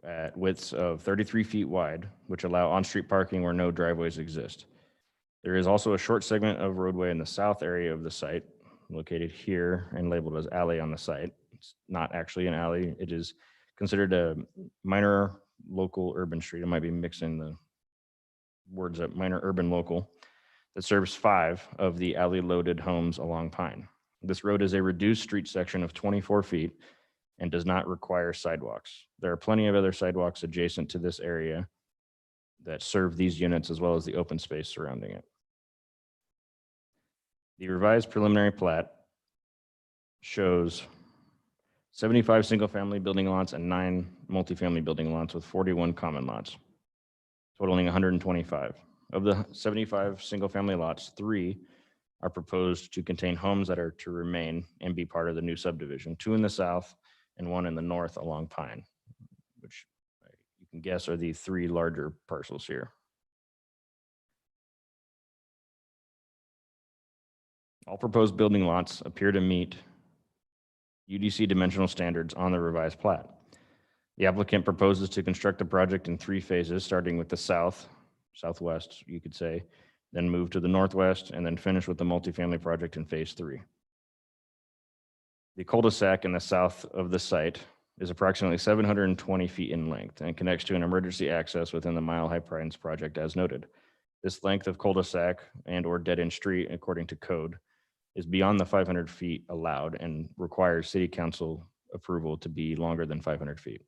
at widths of 33 feet wide, which allow on-street parking where no driveways exist. There is also a short segment of roadway in the south area of the site, located here and labeled as alley on the site. It's not actually an alley. It is considered a minor local urban street. I might be mixing the words up, minor urban local, that serves 5 of the alley-loaded homes along Pine. This road is a reduced street section of 24 feet and does not require sidewalks. There are plenty of other sidewalks adjacent to this area that serve these units as well as the open space surrounding it. The revised preliminary plat shows 75 single-family building lots and 9 multifamily building lots with 41 common lots, totaling 125. Of the 75 single-family lots, 3 are proposed to contain homes that are to remain and be part of the new subdivision, 2 in the south and 1 in the north along Pine, which you can guess are the 3 larger parcels here. All proposed building lots appear to meet UDC dimensional standards on the revised plat. The applicant proposes to construct the project in 3 phases, starting with the southwest, you could say, then move to the northwest, and then finish with the multifamily project in phase 3. The cul-de-sac in the south of the site is approximately 720 feet in length and connects to an emergency access within the Mile High Pines project as noted. This length of cul-de-sac and or dead-end street, according to code, is beyond the 500 feet allowed and requires city council approval to be longer than 500 feet.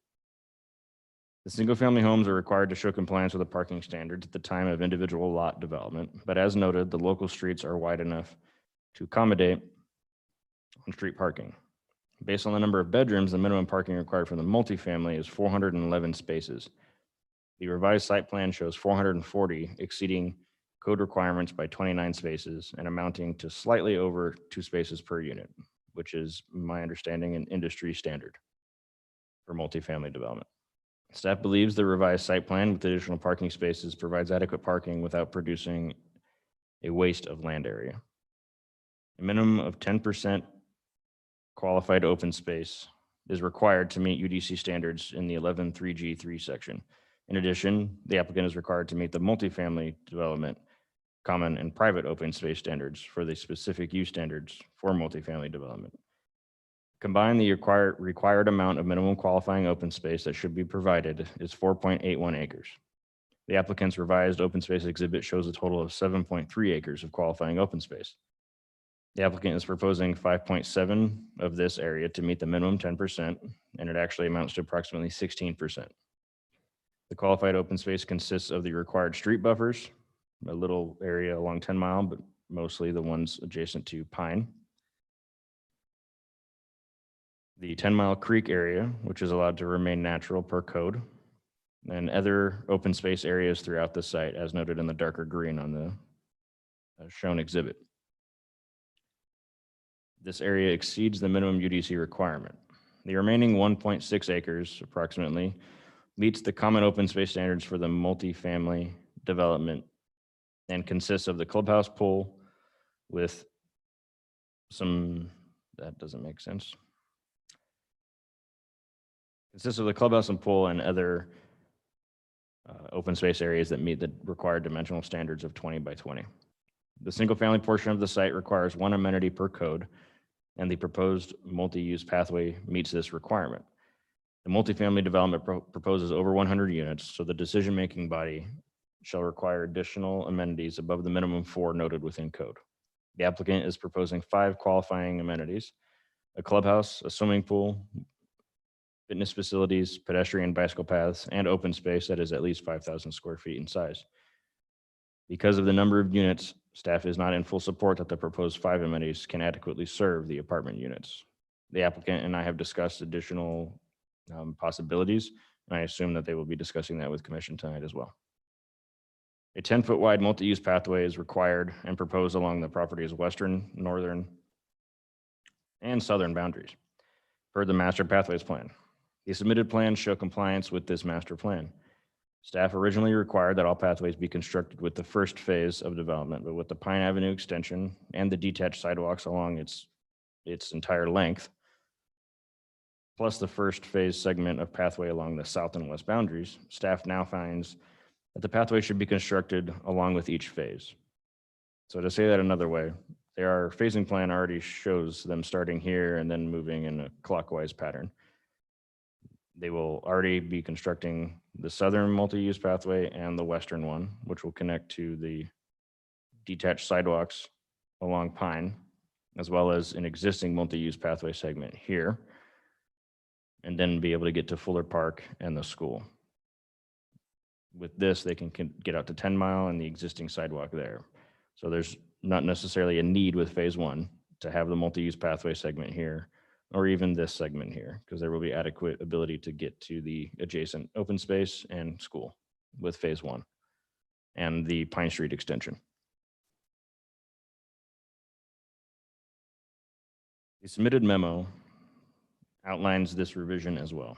The single-family homes are required to show compliance with the parking standards at the time of individual lot development, but as noted, the local streets are wide enough to accommodate on-street parking. Based on the number of bedrooms, the minimum parking required for the multifamily is 411 spaces. The revised site plan shows 440, exceeding code requirements by 29 spaces and amounting to slightly over 2 spaces per unit, which is my understanding an industry standard for multifamily development. Staff believes the revised site plan with additional parking spaces provides adequate parking without producing a waste of land area. A minimum of 10% qualified open space is required to meet UDC standards in the 11.3G3 section. In addition, the applicant is required to meet the multifamily development common and private open space standards for the specific use standards for multifamily development. Combined, the required amount of minimum qualifying open space that should be provided is 4.81 acres. The applicant's revised open space exhibit shows a total of 7.3 acres of qualifying open space. The applicant is proposing 5.7 of this area to meet the minimum 10%, and it actually amounts to approximately 16%. The qualified open space consists of the required street buffers, a little area along 10 Mile, but mostly the ones adjacent to Pine. The 10 Mile Creek area, which is allowed to remain natural per code, and other open space areas throughout the site, as noted in the darker green on the shown exhibit. This area exceeds the minimum UDC requirement. The remaining 1.6 acres approximately meets the common open space standards for the multifamily development and consists of the clubhouse pool with some, that doesn't make sense. Consists of the clubhouse and pool and other open space areas that meet the required dimensional standards of 20 by 20. The single family portion of the site requires one amenity per code, and the proposed multi-use pathway meets this requirement. The multifamily development proposes over 100 units, so the decision-making body shall require additional amenities above the minimum 4 noted within code. The applicant is proposing 5 qualifying amenities: a clubhouse, a swimming pool, fitness facilities, pedestrian bicycle paths, and open space that is at least 5,000 square feet in size. Because of the number of units, staff is not in full support that the proposed 5 amenities can adequately serve the apartment units. The applicant and I have discussed additional possibilities, and I assume that they will be discussing that with commission tonight as well. A 10-foot wide multi-use pathway is required and proposed along the property's western, northern, and southern boundaries per the master pathways plan. The submitted plans show compliance with this master plan. Staff originally required that all pathways be constructed with the first phase of development, but with the Pine Avenue extension and the detached sidewalks along its entire length, plus the first phase segment of pathway along the south and west boundaries, staff now finds that the pathway should be constructed along with each phase. So to say that another way, their phasing plan already shows them starting here and then moving in a clockwise pattern. They will already be constructing the southern multi-use pathway and the western one, which will connect to the detached sidewalks along Pine, as well as an existing multi-use pathway segment here, and then be able to get to Fuller Park and the school. With this, they can get out to 10 Mile and the existing sidewalk there. So there's not necessarily a need with phase 1 to have the multi-use pathway segment here, or even this segment here, because there will be adequate ability to get to the adjacent open space and school with phase 1 and the Pine Street extension. The submitted memo outlines this revision as well.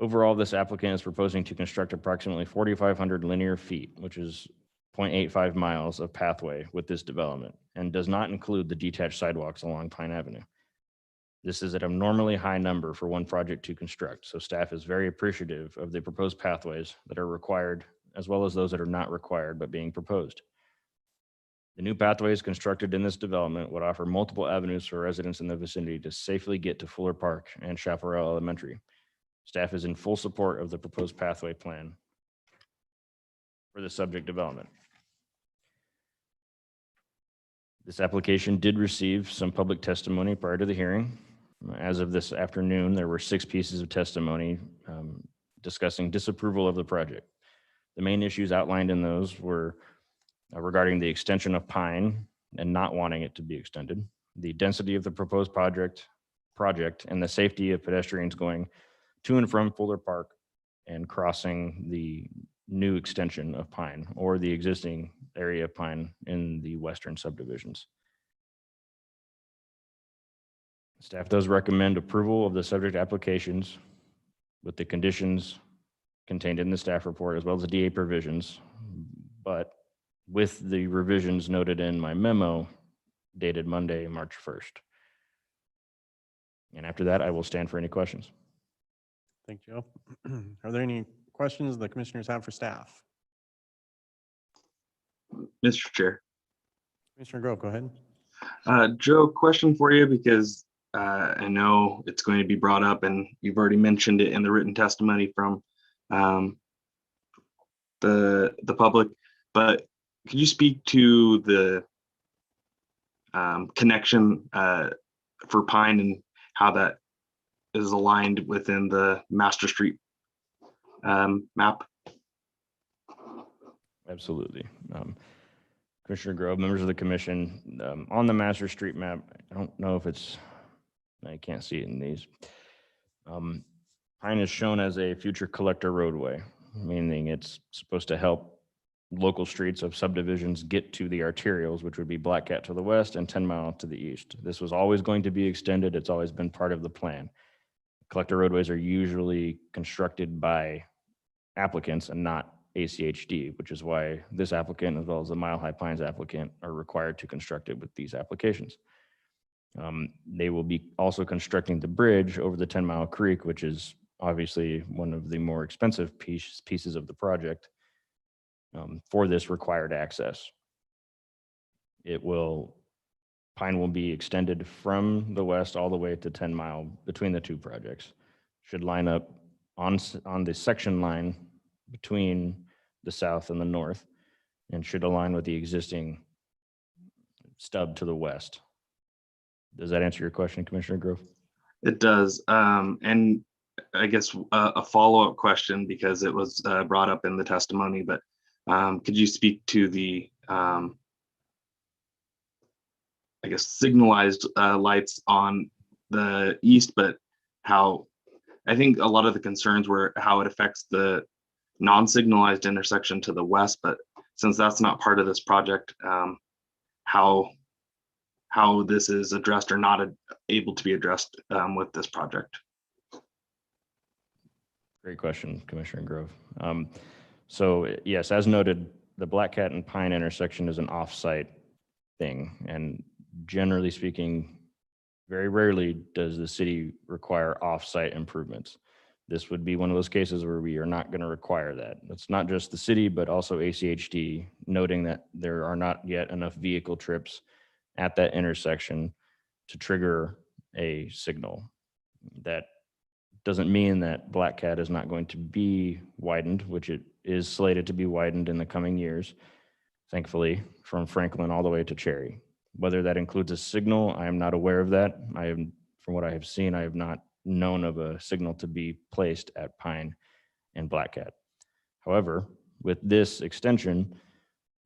Overall, this applicant is proposing to construct approximately 4,500 linear feet, which is 0.85 miles of pathway with this development, and does not include the detached sidewalks along Pine Avenue. This is an abnormally high number for one project to construct, so staff is very appreciative of the proposed pathways that are required, as well as those that are not required but being proposed. The new pathways constructed in this development would offer multiple avenues for residents in the vicinity to safely get to Fuller Park and Chaparral Elementary. Staff is in full support of the proposed pathway plan for the subject development. This application did receive some public testimony prior to the hearing. As of this afternoon, there were 6 pieces of testimony discussing disapproval of the project. The main issues outlined in those were regarding the extension of Pine and not wanting it to be extended, the density of the proposed project, and the safety of pedestrians going to and from Fuller Park and crossing the new extension of Pine or the existing area of Pine in the western subdivisions. Staff does recommend approval of the subject applications with the conditions contained in the staff report, as well as the DA provisions, but with the revisions noted in my memo dated Monday, March 1st. And after that, I will stand for any questions. Thank you, Joe. Are there any questions the commissioners have for staff? Mr. Chair. Commissioner Grove, go ahead. Joe, question for you, because I know it's going to be brought up and you've already mentioned it in the written testimony from the public, but could you speak to the connection for Pine and how that is aligned within the master street map? Absolutely. Commissioner Grove, members of the commission, on the master street map, I don't know if it's, I can't see it in these. Pine is shown as a future collector roadway, meaning it's supposed to help local streets of subdivisions get to the arterials, which would be Black Cat to the west and 10 Mile to the east. This was always going to be extended. It's always been part of the plan. Collector roadways are usually constructed by applicants and not ACHD, which is why this applicant, as well as the Mile High Pines applicant, are required to construct it with these applications. They will be also constructing the bridge over the 10 Mile Creek, which is obviously one of the more expensive pieces of the project for this required access. Pine will be extended from the west all the way to 10 Mile between the two projects. Should line up on the section line between the south and the north, and should align with the existing stub to the west. Does that answer your question, Commissioner Grove? It does. And I guess a follow-up question, because it was brought up in the testimony, but could you speak to the, I guess, signalized lights on the east, but how, I think a lot of the concerns were how it affects the non-signalized intersection to the west, but since that's not part of this project, how this is addressed or not able to be addressed with this project? Great question, Commissioner Grove. So yes, as noted, the Black Cat and Pine intersection is an off-site thing, and generally speaking, very rarely does the city require off-site improvements. This would be one of those cases where we are not going to require that. It's not just the city, but also ACHD, noting that there are not yet enough vehicle trips at that intersection to trigger a signal. That doesn't mean that Black Cat is not going to be widened, which it is slated to be widened in the coming years, thankfully, from Franklin all the way to Cherry. Whether that includes a signal, I am not aware of that. From what I have seen, I have not known of a signal to be placed at Pine and Black Cat. However, with this extension,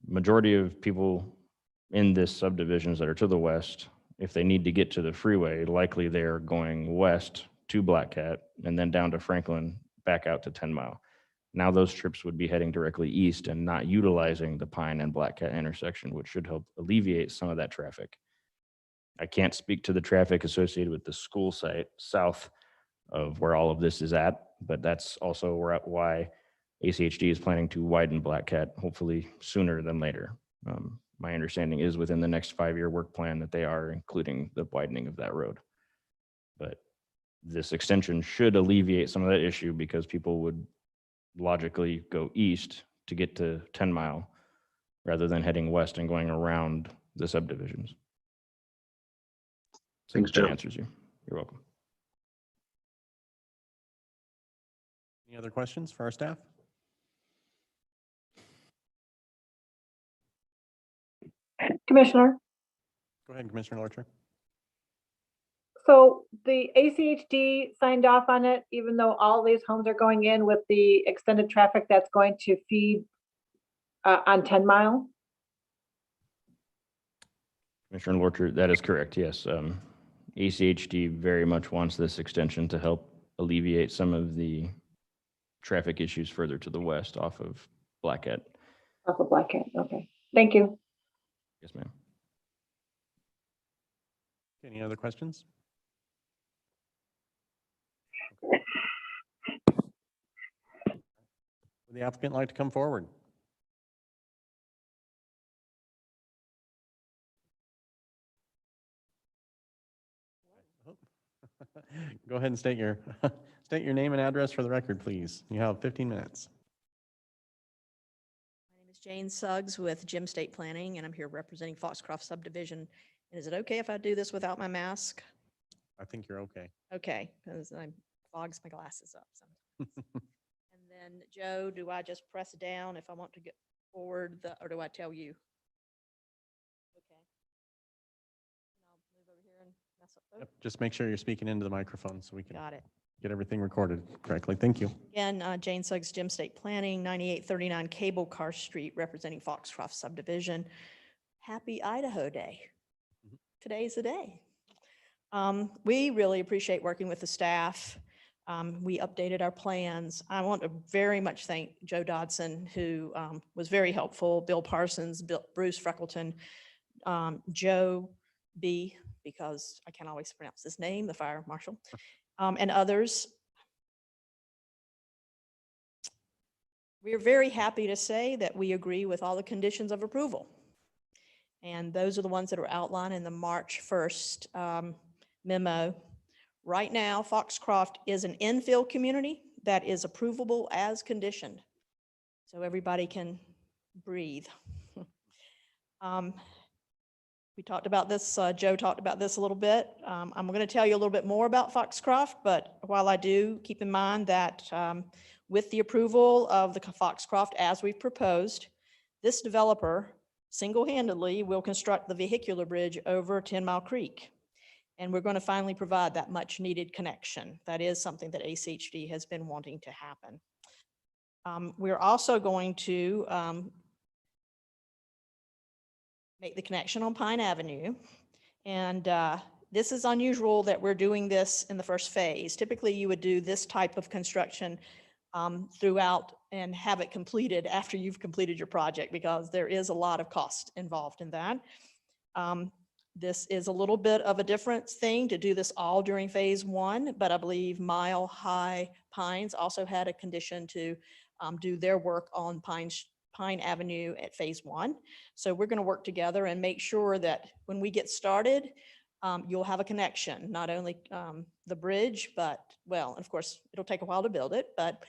majority of people in this subdivisions that are to the west, if they need to get to the freeway, likely they're going west to Black Cat and then down to Franklin, back out to 10 Mile. Now those trips would be heading directly east and not utilizing the Pine and Black Cat intersection, which should help alleviate some of that traffic. I can't speak to the traffic associated with the school site south of where all of this is at, but that's also why ACHD is planning to widen Black Cat, hopefully sooner than later. My understanding is within the next 5-year work plan that they are including the widening of that road. But this extension should alleviate some of that issue because people would logically go east to get to 10 Mile rather than heading west and going around the subdivisions. Thanks, That Joe. answers you. You're welcome. Any other questions for our staff? Commissioner, Go ahead, Commissioner Lorcher. so the ACHD signed off on it, even though all these homes are going in with the extended traffic that's going to feed on 10 Mile? Commissioner Lorcher, that is correct, yes. ACHD very much wants this extension to help alleviate some of the traffic issues further to the west off of Black Cat. Off of Black Cat, okay. Thank you. Yes, ma'am. Any other questions? Would the applicant like to come forward? Go ahead and state your, state your name and address for the record, please. You have 15 minutes. My name is Jane Suggs with Gem State Planning, and I'm here representing Foxcroft subdivision. And is it okay if I do this without my mask? I think you're okay. Okay, because I fogs my glasses up sometimes. And then, Joe, do I just press down if I want to get forward, or do I tell you? Okay. And I'll move over here and mess up. Oh, Yep, just make sure you're speaking into the microphone so we can got it. get everything recorded correctly. Thank you. Again, Jane Suggs, Gem State Planning, 9839 Cable Car Street, representing Foxcroft subdivision. Happy Idaho Day. Today's the day. We really appreciate working with the staff. We updated our plans. I want to very much thank Joe Dodson, who was very helpful, Bill Parsons, Bruce Freckleton, Joe B, because I can't always pronounce his name, the fire marshal, and others. We're very happy to say that we agree with all the conditions of approval. And those are the ones that are outlined in the March 1st memo. Right now, Foxcroft is an infill community that is approvable as conditioned. So everybody can breathe. We talked about this, Joe talked about this a little bit. I'm going to tell you a little bit more about Foxcroft, but while I do, keep in mind that with the approval of the Foxcroft as we've proposed, this developer single-handedly will construct the vehicular bridge over 10 Mile Creek. And we're going to finally provide that much needed connection. That is something that ACHD has been wanting to happen. We're also going to make the connection on Pine Avenue. And this is unusual that we're doing this in the first phase. Typically, you would do this type of construction throughout and have it completed after you've completed your project, because there is a lot of cost involved in that. This is a little bit of a different thing to do this all during phase one, but I believe Mile High Pines also had a condition to do their work on Pine Avenue at phase one. So we're going to work together and make sure that when we get started, you'll have a connection, not only the bridge, but, well, of course, it'll take a while to build it, but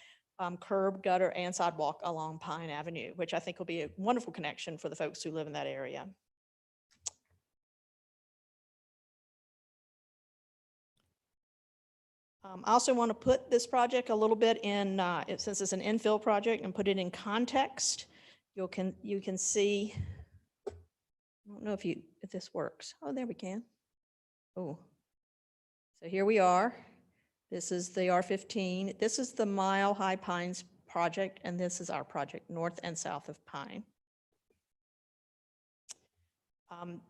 curb, gutter, and sidewalk along Pine Avenue, which I think will be a wonderful connection for the folks who live in that area. I also want to put this project a little bit in, since it's an infill project, and put it in context. You can see, I don't know if this works. Oh, there we can. Oh, so here we are. This is the R15. This is the Mile High Pines project, and this is our project, north and south of Pine.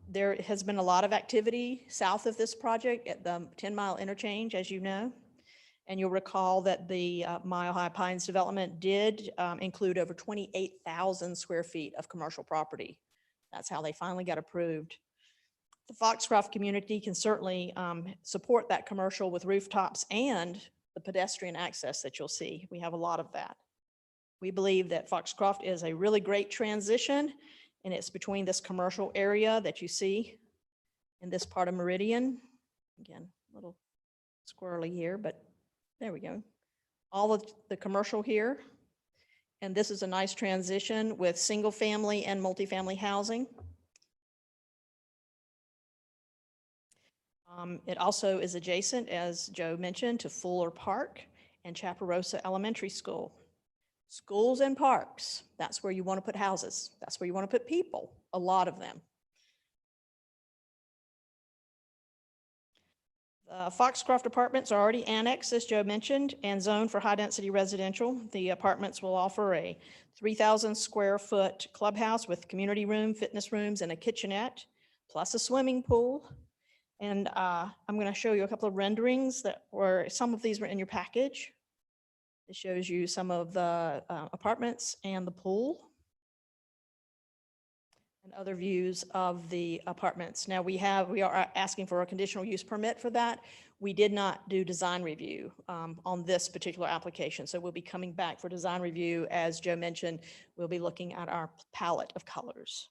There has been a lot of activity south of this project at the 10 Mile interchange, as you know. And you'll recall that the Mile High Pines development did include over 28,000 square feet of commercial property. That's how they finally got approved. The Foxcroft community can certainly support that commercial with rooftops and the pedestrian access that you'll see. We have a lot of that. We believe that Foxcroft is a really great transition, and it's between this commercial area that you see in this part of Meridian. Again, a little squirrely here, but there we go. All of the commercial here. And this is a nice transition with single family and multifamily housing. It also is adjacent, as Joe mentioned, to Fuller Park and Chaparosa Elementary School. Schools and parks, that's where you want to put houses. That's where you want to put people, a lot of them. Foxcroft Apartments are already annexed, as Joe mentioned, and zoned for high-density residential. The apartments will offer a 3,000 square foot clubhouse with community room, fitness rooms, and a kitchenette, plus a swimming pool. And I'm going to show you a couple of renderings that were, some of these were in your package. It shows you some of the apartments and the pool and other views of the apartments. Now we are asking for a conditional use permit for that. We did not do design review on this particular application. So we'll be coming back for design review. As Joe mentioned, we'll be looking at our palette of colors.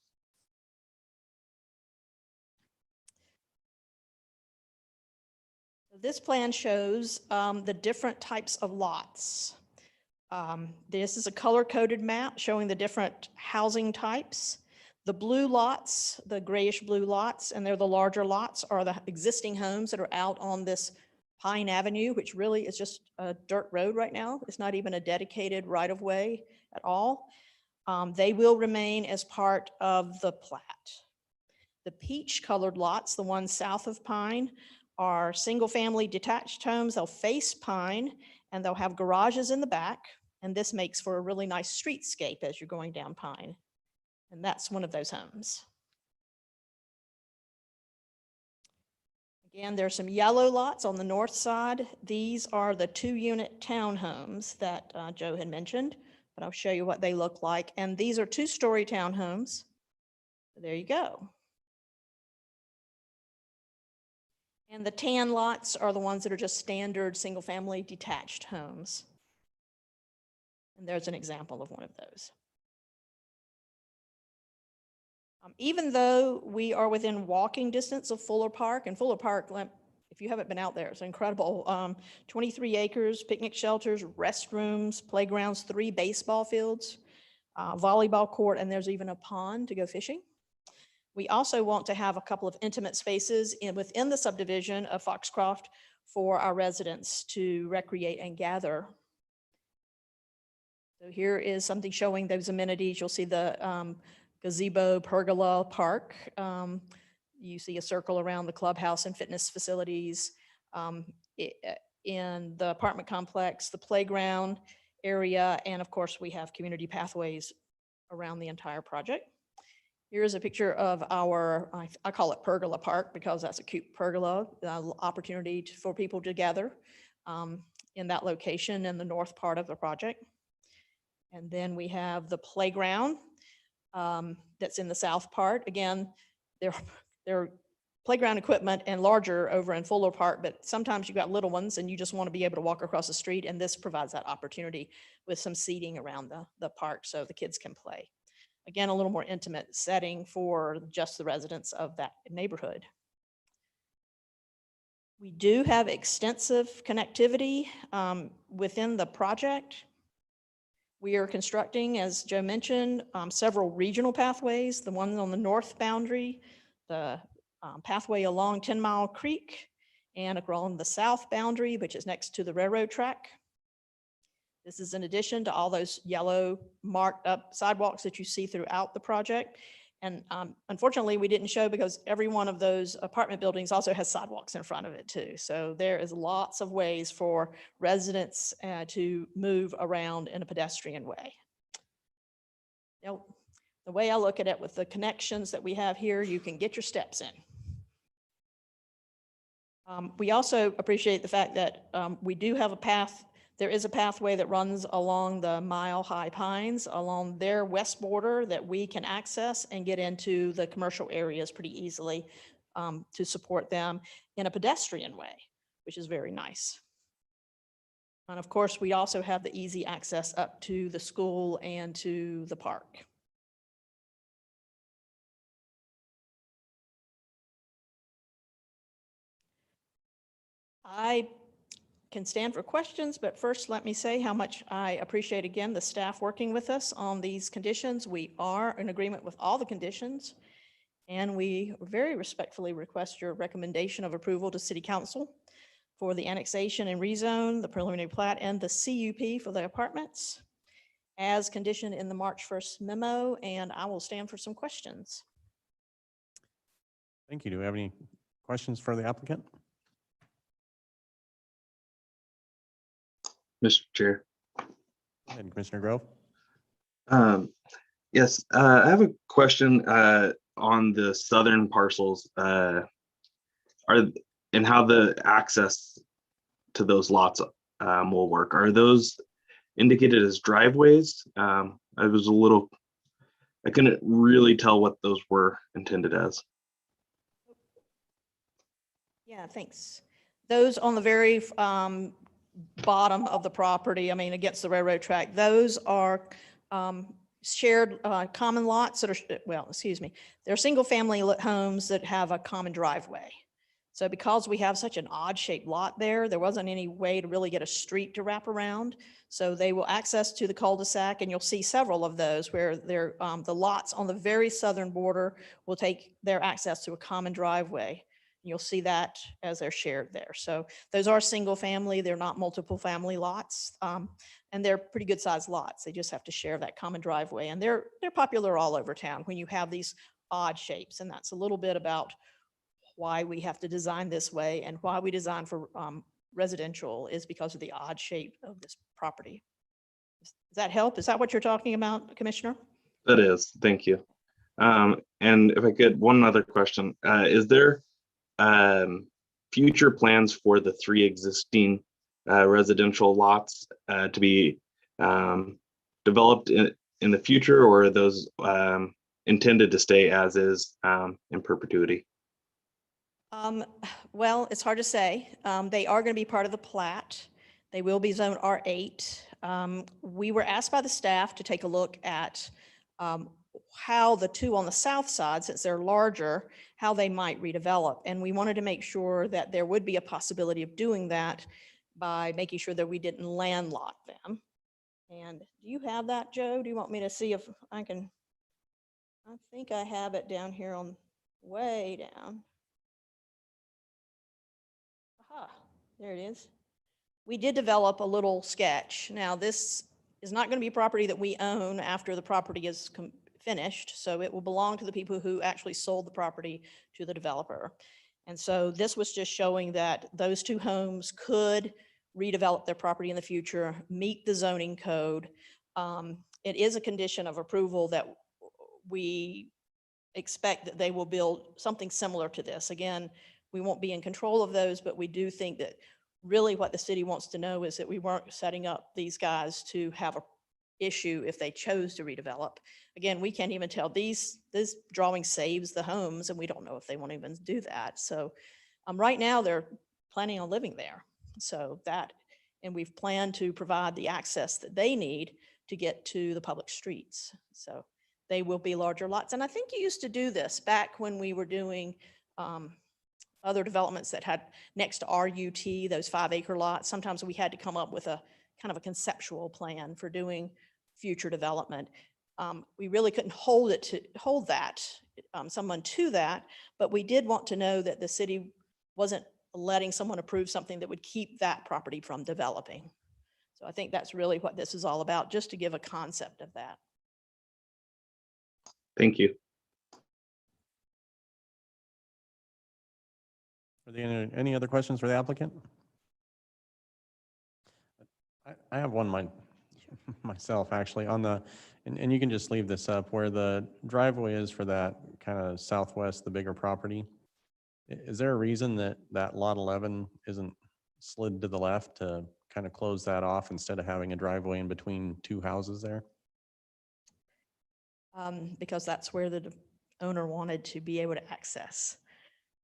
This plan shows the different types of lots. This is a color-coded map showing the different housing types. The blue lots, the grayish blue lots, and they're the larger lots, are the existing homes that are out on this Pine Avenue, which really is just a dirt road right now. It's not even a dedicated right-of-way at all. They will remain as part of the plat. The peach-colored lots, the ones south of Pine, are single-family detached homes. They'll face Pine, and they'll have garages in the back. And this makes for a really nice streetscape as you're going down Pine. And that's one of those homes. Again, there's some yellow lots on the north side. These are the 2-unit townhomes that Joe had mentioned, but I'll show you what they look like. And these are 2-story townhomes. There you go. And the tan lots are the ones that are just standard single-family detached homes. And there's an example of one of those. Even though we are within walking distance of Fuller Park, and Fuller Park, if you haven't been out there, it's incredible. 23 acres, picnic shelters, restrooms, playgrounds, 3 baseball fields, volleyball court, and there's even a pond to go fishing. We also want to have a couple of intimate spaces within the subdivision of Foxcroft for our residents to recreate and gather. So here is something showing those amenities. You'll see the gazebo, pergola, park. You see a circle around the clubhouse and fitness facilities. In the apartment complex, the playground area, and of course we have community pathways around the entire project. Here's a picture of our, I call it pergola park because that's a cute pergola, opportunity for people to gather in that location in the north part of the project. And then we have the playground that's in the south part. Again, they're playground equipment and larger over in Fuller Park, but sometimes you've got little ones and you just want to be able to walk across the street, and this provides that opportunity with some seating around the park so the kids can play. Again, a little more intimate setting for just the residents of that neighborhood. We do have extensive connectivity within the project. We are constructing, as Joe mentioned, several regional pathways, the one on the north boundary, the pathway along 10 Mile Creek, and along the south boundary, which is next to the railroad track. This is in addition to all those yellow marked up sidewalks that you see throughout the project. And unfortunately, we didn't show because every one of those apartment buildings also has sidewalks in front of it too. So there is lots of ways for residents to move around in a pedestrian way. Now, the way I look at it with the connections that we have here, you can get your steps in. We also appreciate the fact that we do have a path. There is a pathway that runs along the Mile High Pines along their west border that we can access and get into the commercial areas pretty easily to support them in a pedestrian way, which is very nice. And of course, we also have the easy access up to the school and to the park. I can stand for questions, but first let me say how much I appreciate again the staff working with us on these conditions. We are in agreement with all the conditions, and we very respectfully request your recommendation of approval to City Council for the annexation and rezone, the preliminary plat, and the CUP for the apartments as conditioned in the March 1st memo, and I will stand for some questions. Thank you. Do we have any questions for the applicant? Mr. Chair. Go ahead, Commissioner Grove. Yes, I have a question on the southern parcels and how the access to those lots will work. Are those indicated as driveways? I couldn't really tell what those were intended as. Yeah, thanks. Those on the very bottom of the property, I mean, against the railroad track, those are shared common lots that are, well, excuse me, they're single family homes that have a common driveway. So because we have such an odd shaped lot there wasn't any way to really get a street to wrap around. So they will access to the cul-de-sac, and you'll see several of those where they're, the lots on the very southern border will take their access to a common driveway. You'll see that as they're shared there. So those are single family, they're not multiple family lots. And they're pretty good sized lots. They just have to share that common driveway. And they're popular all over town when you have these odd shapes. And that's a little bit about why we have to design this way, and why we design for residential is because of the odd shape of this property. Does that help? Is that what you're talking about, Commissioner? That is, thank you. And if I could, one other question, is there future plans for the 3 existing residential lots to be developed in the future, or are those intended to stay as is in perpetuity? Well, it's hard to say. They are going to be part of the plat. They will be zone R8. We were asked by the staff to take a look at how the 2 on the south side, since they're larger, how they might redevelop. And we wanted to make sure that there would be a possibility of doing that by making sure that we didn't landlock them. And do you have that, Joe? Do you want me to see if I can? I think I have it down here on way down. Aha, there it is. We did develop a little sketch. Now, this is not going to be property that we own after the property is finished, so it will belong to the people who actually sold the property to the developer. And so this was just showing that those 2 homes could redevelop their property in the future, meet the zoning code. It is a condition of approval that we expect that they will build something similar to this. Again, we won't be in control of those, but we do think that really what the city wants to know is that we weren't setting up these guys to have a issue if they chose to redevelop. Again, we can't even tell this drawing saves the homes, and we don't know if they won't even do that. So right now they're planning on living there. So that, and we've planned to provide the access that they need to get to the public streets. So they will be larger lots. And I think you used to do this back when we were doing other developments that had next to RUT, those 5-acre lots. Sometimes we had to come up with a kind of a conceptual plan for doing future development. We really couldn't hold someone to that, but we did want to know that the city wasn't letting someone approve something that would keep that property from developing. So I think that's really what this is all about, just to give a concept of that. Thank you. Are there any other questions for the applicant? I have one myself, actually, on the, and you can just leave this up, where the driveway is for that kind of southwest, the bigger property. Is there a reason that lot 11 isn't slid to the left to kind of close that off instead of having a driveway in between 2 houses there? Because that's where the owner wanted to be able to access.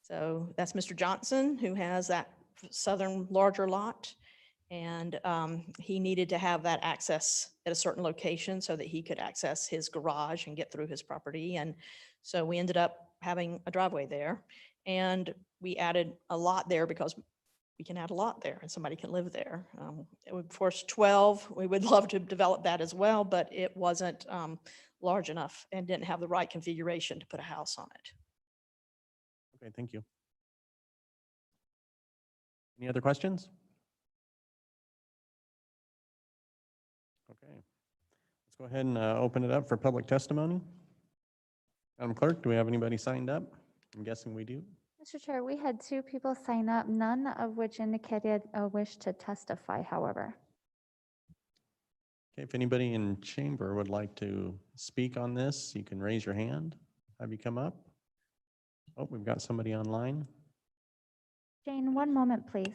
So that's Mr. Johnson, who has that southern larger lot. And he needed to have that access at a certain location so that he could access his garage and get through his property. And so we ended up having a driveway there. And we added a lot there because we can add a lot there and somebody can live there. Of course, 12, we would love to develop that as well, but it wasn't large enough and didn't have the right configuration to put a house on it. Okay, thank you. Any other questions? Okay, let's go ahead and open it up for public testimony. Madam Clerk, do we have anybody signed up? I'm guessing we do. Mr. Chair, we had 2 people sign up, none of which indicated a wish to testify, however. Okay, if anybody in chamber would like to speak on this, you can raise your hand, have you come up. Oh, we've got somebody online. Jane, one moment, please.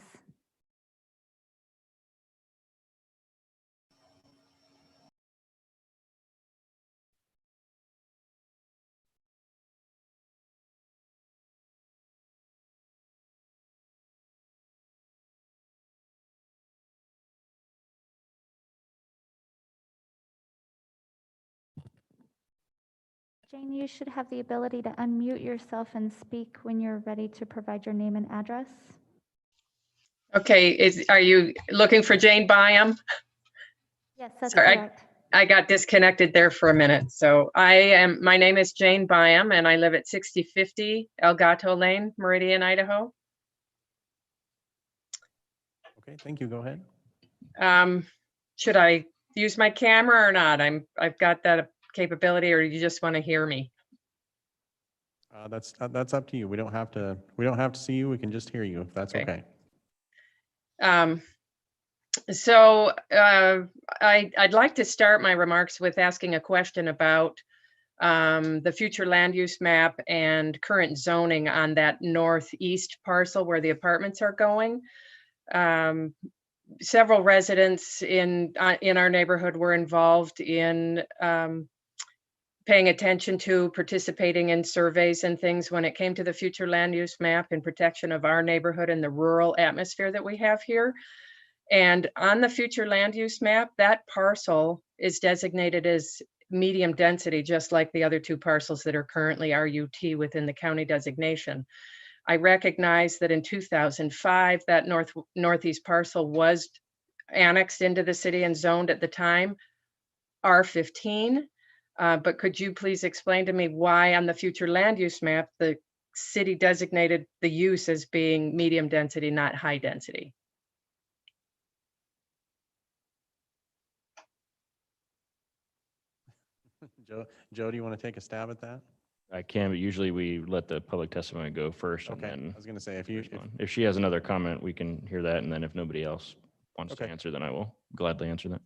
Jane, you should have the ability to unmute yourself and speak when you're ready to provide your name and address. Okay, are you looking for Jane Byam? Yes, that's Sorry, correct. I got disconnected there for a minute. So my name is Jane Byam and I live at 6050 Elgato Lane, Meridian, Idaho. Okay, thank you. Go ahead. Should I use my camera or not? I've got that capability, or you just want to hear me? That's up to you. We don't have to see you. We can just hear you if that's okay. So I'd like to start my remarks with asking a question about the future land use map and current zoning on that northeast parcel where the apartments are going. Several residents in our neighborhood were involved in paying attention to, participating in surveys and things when it came to the future land use map and protection of our neighborhood and the rural atmosphere that we have here. And on the future land use map, that parcel is designated as medium density, just like the other two parcels that are currently RUT within the county designation. I recognize that in 2005, that northeast parcel was annexed into the city and zoned at the time R15. But could you please explain to me why on the future land use map, the city designated the use as being medium density, not high density? Joe, do you want to take a stab at that? I can, but usually we let the public testimony go first. Okay, And then I was going to say, if she has another comment, we can hear that. And then if nobody else wants to Okay. answer, then I will gladly answer that.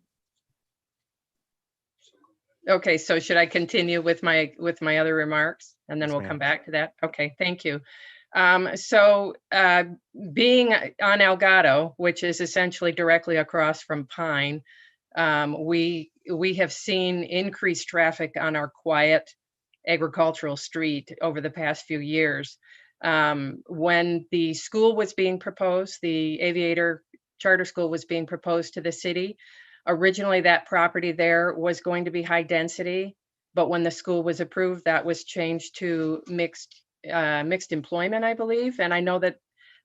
Okay, so should I continue with my other remarks and then Yes, we'll ma'am. come back to that? Okay, thank you. Being on Elgato, which is essentially directly across from Pine, we have seen increased traffic on our quiet agricultural street over the past few years. When the school was being proposed, the Aviator Charter School was being proposed to the city. Originally, that property there was going to be high density, but when the school was approved, that was changed to mixed employment, I believe. And I know that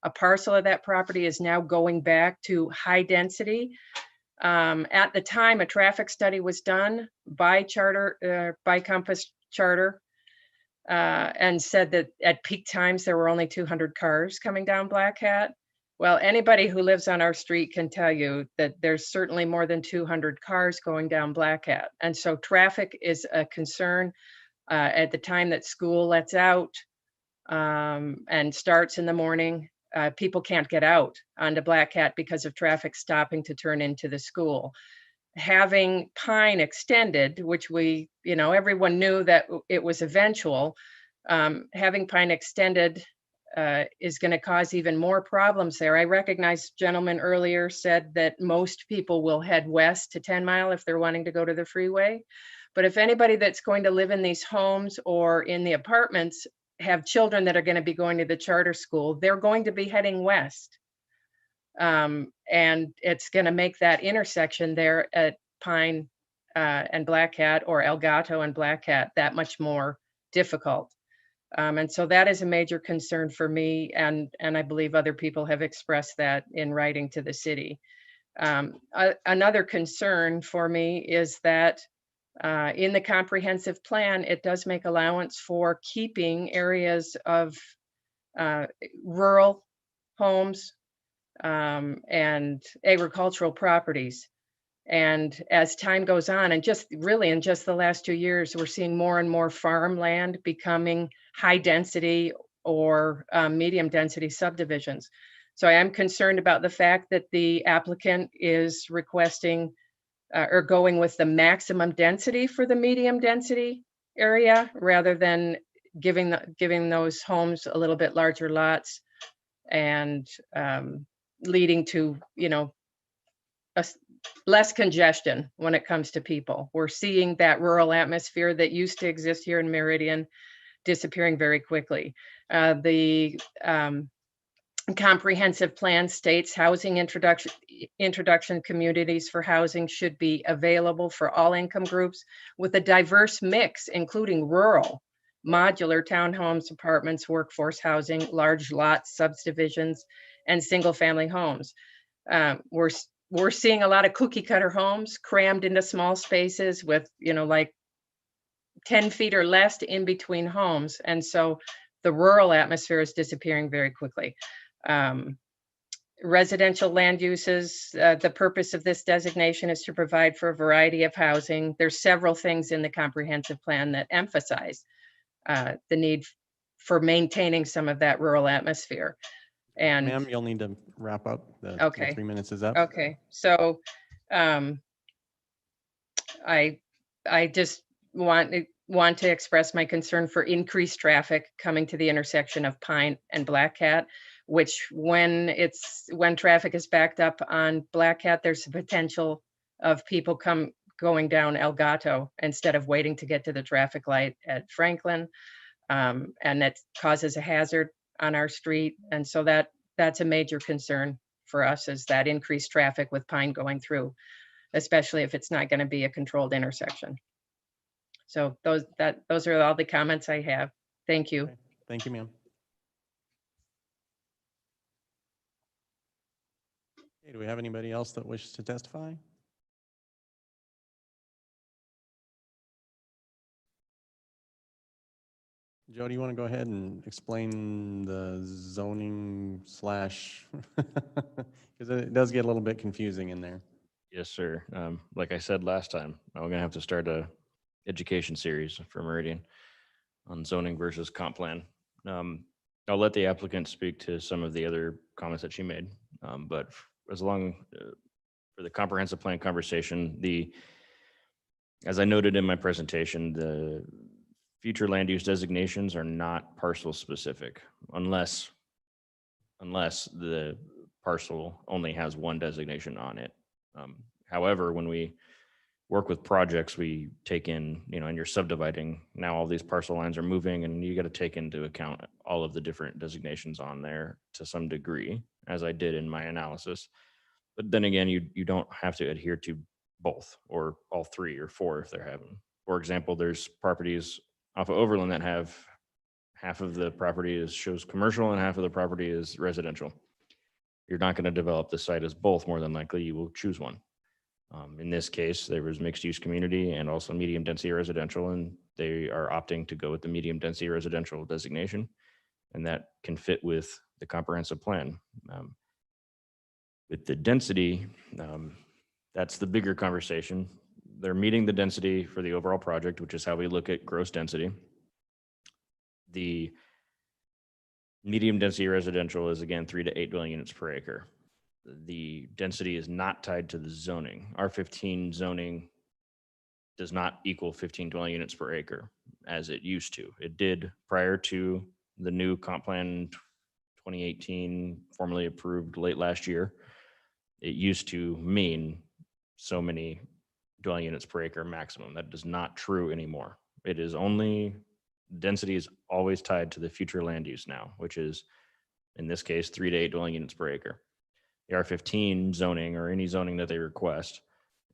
a parcel of that property is now going back to high density. At the time, a traffic study was done by Compass Charter and said that at peak times, there were only 200 cars coming down Black Hat. Well, anybody who lives on our street can tell you that there's certainly more than 200 cars going down Black Hat. And so traffic is a concern at the time that school lets out and starts in the morning. People can't get out onto Black Hat because of traffic stopping to turn into the school. Having Pine extended, which everyone knew that it was eventual, having Pine extended is going to cause even more problems there. I recognize gentleman earlier said that most people will head west to 10 Mile if they're wanting to go to the freeway. But if anybody that's going to live in these homes or in the apartments have children that are going to be going to the charter school, they're going to be heading west. And it's going to make that intersection there at Pine and Black Hat, or Elgato and Black Hat, that much more difficult. And so that is a major concern for me, and I believe other people have expressed that in writing to the city. Another concern for me is that in the comprehensive plan, it does make allowance for keeping areas of rural homes and agricultural properties. And as time goes on, and just really in just the last 2 years, we're seeing more and more farmland becoming high density or medium density subdivisions. So I am concerned about the fact that the applicant is requesting or going with the maximum density for the medium density area rather than giving those homes a little bit larger lots and leading to, less congestion when it comes to people. We're seeing that rural atmosphere that used to exist here in Meridian disappearing very quickly. The comprehensive plan states housing introduction communities for housing should be available for all income groups with a diverse mix, including rural, modular townhomes, apartments, workforce housing, large lots, subdivisions, and single-family homes. We're seeing a lot of cookie cutter homes crammed into small spaces with, like 10 feet or less in between homes. And so the rural atmosphere is disappearing very quickly. Residential land uses, the purpose of this designation is to provide for a variety of housing. There's several things in the comprehensive plan that emphasize the need for maintaining some of that rural atmosphere. And Ma'am, you'll need to wrap up. The okay. 3 minutes is up. Okay, so I just want to express my concern for increased traffic coming to the intersection of Pine and Black Cat, which when traffic is backed up on Black Cat, there's the potential of people going down El Gato instead of waiting to get to the traffic light at Franklin. And that causes a hazard on our street. And so that's a major concern for us, is that increased traffic with Pine going through, especially if it's not going to be a controlled intersection. So those are all the comments I have. Thank you. Okay. Thank you, ma'am. Okay, do we have anybody else that wishes to testify? Joe, do you want to go ahead and explain the zoning slash, because it does get a little bit confusing in there. Yes, sir. Like I said last time, I'm going to have to start a education series for Meridian on zoning versus comp plan. I'll let the applicant speak to some of the other comments that she made, but as long for the comprehensive plan conversation, as I noted in my presentation, the future land use designations are not parcel specific unless the parcel only has one designation on it. However, when we work with projects, we take in, and you're subdividing, now all these parcel lines are moving, and you got to take into account all of the different designations on there to some degree, as I did in my analysis. But then again, you don't have to adhere to both or all three or four if they're having. For example, there's properties off of Overland that have half of the property shows commercial and half of the property is residential. You're not going to develop the site as both. More than likely, you will choose one. In this case, there was mixed use community and also medium density residential, and they are opting to go with the medium density residential designation, and that can fit with the comprehensive plan. With the density, that's the bigger conversation. They're meeting the density for the overall project, which is how we look at gross density. The medium density residential is again 3 to 8 dwelling units per acre. The density is not tied to the zoning. R15 zoning does not equal 15 dwelling units per acre as it used to. It did prior to the new comp plan 2018, formally approved late last year. It used to mean so many dwelling units per acre maximum. That is not true anymore. It is only, density is always tied to the future land use now, which is in this case 3 to 8 dwelling units per acre. The R15 zoning, or any zoning that they request,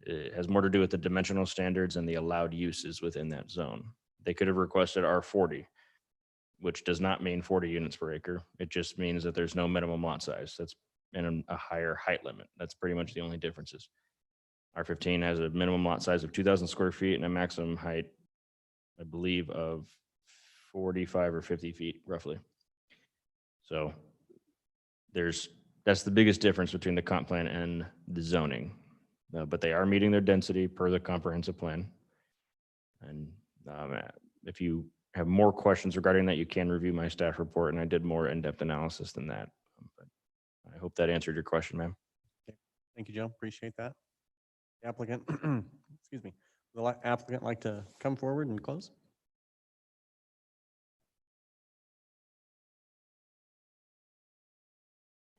it has more to do with the dimensional standards and the allowed uses within that zone. They could have requested R40, which does not mean 40 units per acre. It just means that there's no minimum lot size. That's in a higher height limit. That's pretty much the only differences. R15 has a minimum lot size of 2,000 square feet and a maximum height, I believe, of 45 or 50 feet roughly. So that's the biggest difference between the comp plan and the zoning. But they are meeting their density per the comprehensive plan. And if you have more questions regarding that, you can review my staff report, and I did more in-depth analysis than that. But I hope that answered your question, ma'am. Okay. Thank you, Joe. Appreciate that. The applicant, excuse me, the applicant like to come forward and close?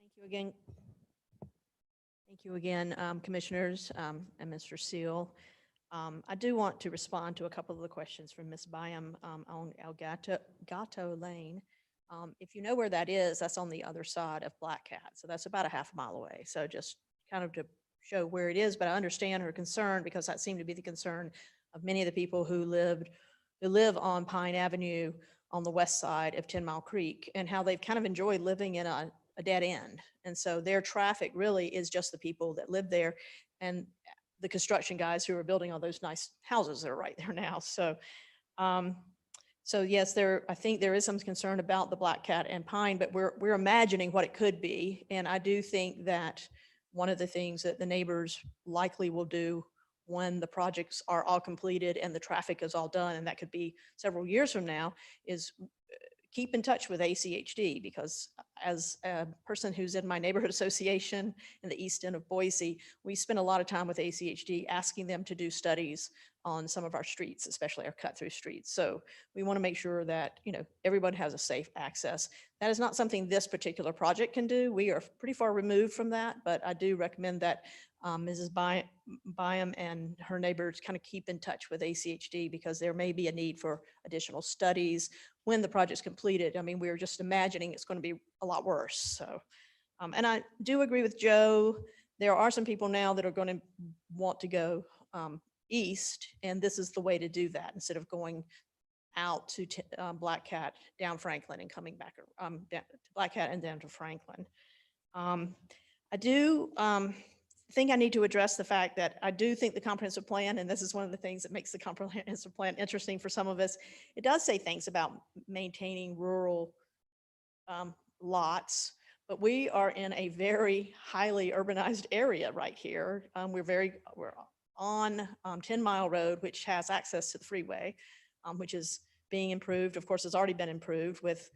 Thank you again. Thank you again, commissioners and Mr. Seal. I do want to respond to a couple of the questions from Ms. Byam on El Gato Lane. If you know where that is, that's on the other side of Black Cat. So that's about a half mile away. So just kind of to show where it is, but I understand her concern because that seemed to be the concern of many of the people who live on Pine Avenue on the west side of 10 Mile Creek, and how they've kind of enjoyed living in a dead end. And so their traffic really is just the people that live there and the construction guys who are building all those nice houses that are right there now. So, so yes, I think there is some concern about the Black Cat and Pine, but we're imagining what it could be. And I do think that one of the things that the neighbors likely will do when the projects are all completed and the traffic is all done, and that could be several years from now, is keep in touch with ACHD, because as a person who's in my neighborhood association in the east end of Boise, we spend a lot of time with ACHD asking them to do studies on some of our streets, especially our cut through streets. So we want to make sure that, you know, everybody has a safe access. That is not something this particular project can do. We are pretty far removed from that, but I do recommend that Mrs. Byam and her neighbors kind of keep in touch with ACHD, because there may be a need for additional studies when the project's completed. I mean, we're just imagining it's going to be a lot worse. So, and I do agree with Joe. There are some people now that are going to want to go east, and this is the way to do that instead of going out to Black Cat, down Franklin, and coming back down to Black Cat and down to Franklin. I do think I need to address the fact that I do think the comprehensive plan, and this is one of the things that makes the comprehensive plan interesting for some of us, it does say things about maintaining rural lots, but we are in a very highly urbanized area right here. We're on 10 Mile Road, which has access to the freeway, which is being improved. Of course, it's already been improved with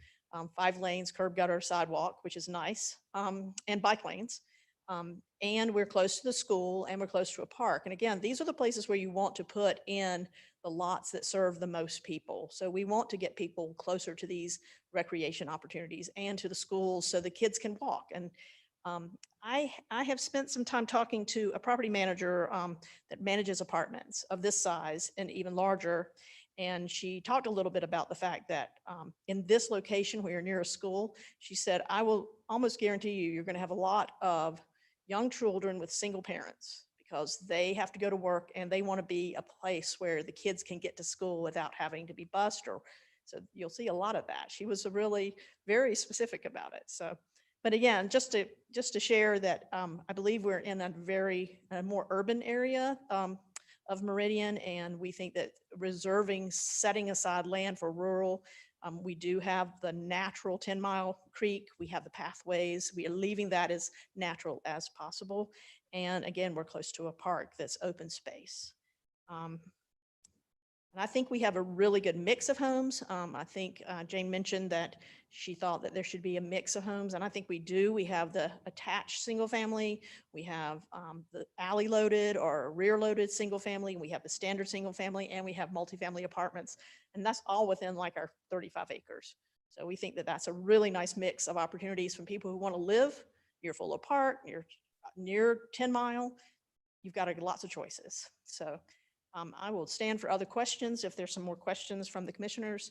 5 lanes, curb gutter, sidewalk, which is nice, and bike lanes. And we're close to the school, and we're close to a park. And again, these are the places where you want to put in the lots that serve the most people. So we want to get people closer to these recreation opportunities and to the schools so the kids can walk. And I have spent some time talking to a property manager that manages apartments of this size and even larger. And she talked a little bit about the fact that in this location where you're near a school, she said, I will almost guarantee you're going to have a lot of young children with single parents, because they have to go to work and they want to be a place where the kids can get to school without having to be bused. Or so you'll see a lot of that. She was really very specific about it. So, but again, just to share that I believe we're in a more urban area of Meridian, and we think that setting aside land for rural. We do have the natural 10 Mile Creek. We have the pathways. We are leaving that as natural as possible. And again, we're close to a park that's open space. And I think we have a really good mix of homes. I think Jane mentioned that she thought that there should be a mix of homes, and I think we do. We have the attached single family, we have the alley loaded or rear loaded single family, we have the standard single family, and we have multifamily apartments, and that's all within like our 35 acres. So we think that that's a really nice mix of opportunities from people who want to live near Fuller Park, near 10 Mile. You've got lots of choices. So I will stand for other questions if there's some more questions from the commissioners.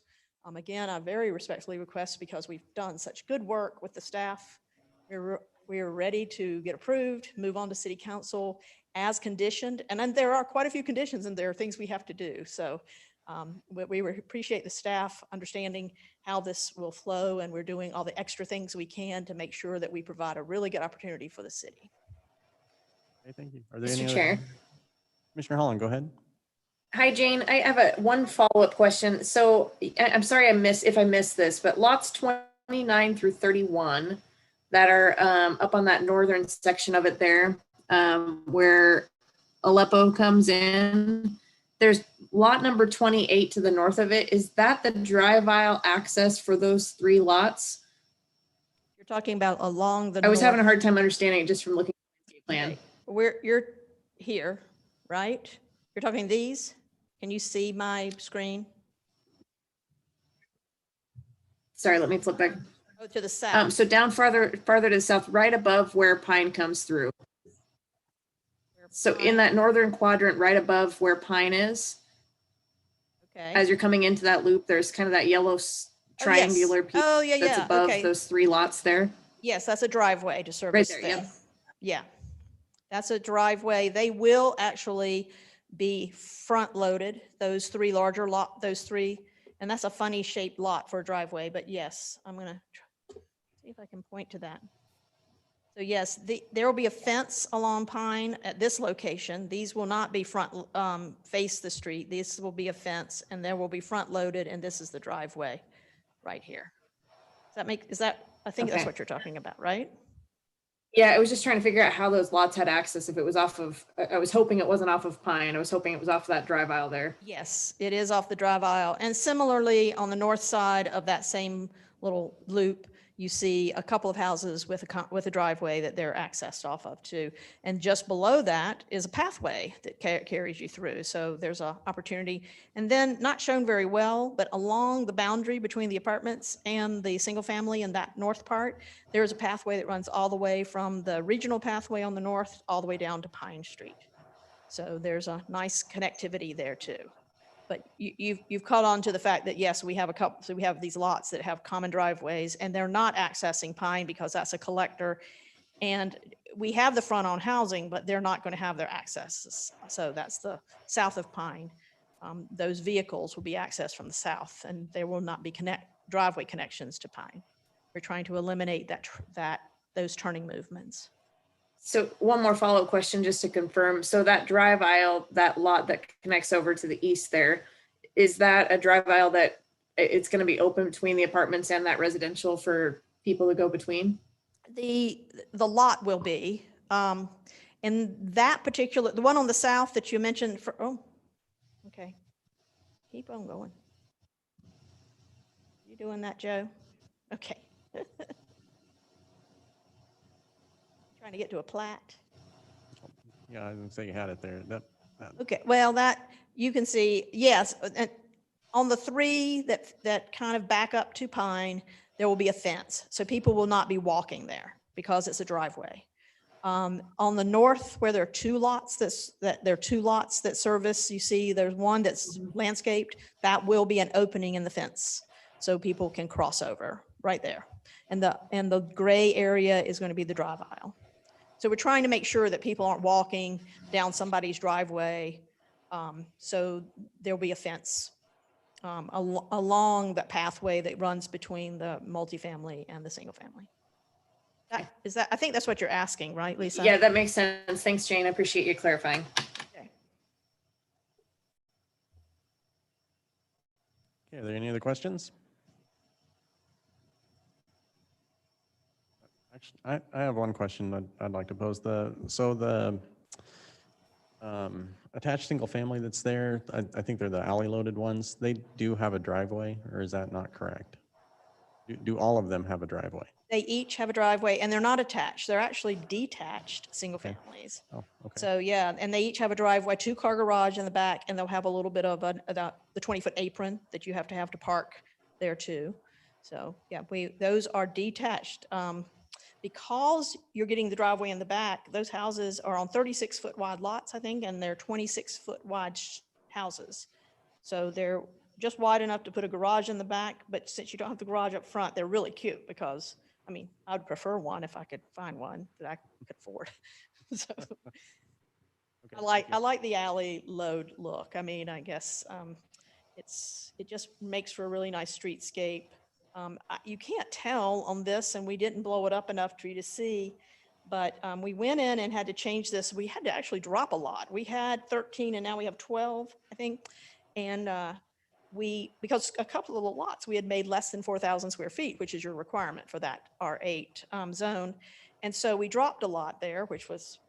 Again, I very respectfully request, because we've done such good work with the staff, we're ready to get approved, move on to city council as conditioned. And then there are quite a few conditions, and there are things we have to do. So we appreciate the staff understanding how this will flow, and we're doing all the extra things we can to make sure that we provide a really good opportunity for the city. Okay, thank you. Are there any Mr. other? Chair. Commissioner Holland, go ahead. Hi, Jane. I have one follow-up question. So I'm sorry if I missed this, but lots 29 through 31 that are up on that northern section of it there, where Aleppo comes in, there's lot number 28 to the north of it. Is that the drive aisle access for those 3 lots? You're talking about along the I was having a hard time understanding it just from looking at the plan. Okay. You're here, right? You're talking these? Can you see my screen? Sorry, let me flip back. Go to the south. So down farther to the south, right above where Pine comes through. So in that northern quadrant, right above where Pine is, Okay. as you're coming into that loop, there's kind of that yellow triangular piece that's above Okay. those 3 lots there. Yes, that's a driveway to service there, them. yep. Yeah. That's a driveway. They will actually be front loaded, those three larger lot, those three. And that's a funny shaped lot for a driveway, but yes, I'm gonna see if I can point to that. So yes, there will be a fence along Pine at this location. These will not be front, face the street. This will be a fence and there will be front loaded and this is the driveway right here. Does that make, I think that's Okay. what you're talking about, right? Yeah, I was just trying to figure out how those lots had access, if it was off of, I was hoping it wasn't off of Pine. I was hoping it was off that drive aisle there. Yes, it is off the drive aisle. And similarly, on the north side of that same little loop, you see a couple of houses with a driveway that they're accessed off of too. And just below that is a pathway that carries you through. So there's an opportunity. And then not shown very well, but along the boundary between the apartments and the single family in that north part, there's a pathway that runs all the way from the regional pathway on the north, all the way down to Pine Street. So there's a nice connectivity there too. But you've caught on to the fact that, yes, we have so we have these lots that have common driveways and they're not accessing Pine because that's a collector. And we have the front on housing, but they're not going to have their access. So that's the south of Pine. Those vehicles will be accessed from the south and there will not be driveway connections to Pine. We're trying to eliminate those turning movements. So one more follow-up question, just to confirm. So that drive aisle, that lot that connects over to the east there, is that a drive aisle that it's going to be open between the apartments and that residential for people to go between? The lot will be, in that particular, the one on the south that you mentioned for, oh, okay. Keep on going. You doing that, Joe? Okay. Trying to get to a plat. Yeah, I didn't say you had it there. That. Okay, well, that you can see, yes, and on the three that kind of back up to Pine, there will be a fence. So people will not be walking there because it's a driveway. On the north, where there are two lots that service, you see there's one that's landscaped, that will be an opening in the fence. So people can cross over right there. And the gray area is going to be the drive aisle. So we're trying to make sure that people aren't walking down somebody's driveway. So there'll be a fence along that pathway that runs between the multifamily and the single family. I think that's what you're asking, right, Lisa? Yeah, that makes sense. Thanks, Jane. I appreciate you clarifying. Okay. Okay, are there any other questions? Actually, I have one question I'd like to pose. So the attached single family that's there, I think they're the alley loaded ones. They do have a driveway, or is that not correct? Do all of them have a driveway? They each have a driveway and they're not attached. They're actually detached single Okay. families. Oh, okay. So yeah, and they each have a driveway, 2-car garage in the back, and they'll have a little bit of the 20-foot apron that you have to park there too. So yeah, those are detached. Because you're getting the driveway in the back, those houses are on 36-foot wide lots, I think, and they're 26-foot wide houses. So they're just wide enough to put a garage in the back, but since you don't have the garage up front, they're really cute because, I mean, I'd prefer one if I could find one that I could afford. So Okay, I like the alley load look. I mean, I guess it just makes for a really nice streetscape. You can't tell on this, and we didn't blow it up enough for you to see, but we went in and had to change this. We had to actually drop a lot. We had 13 and now we have 12, I think. And because a couple of the lots we had made less than 4,000 square feet, which is your requirement for that R8 zone. And so we dropped a lot there, which was,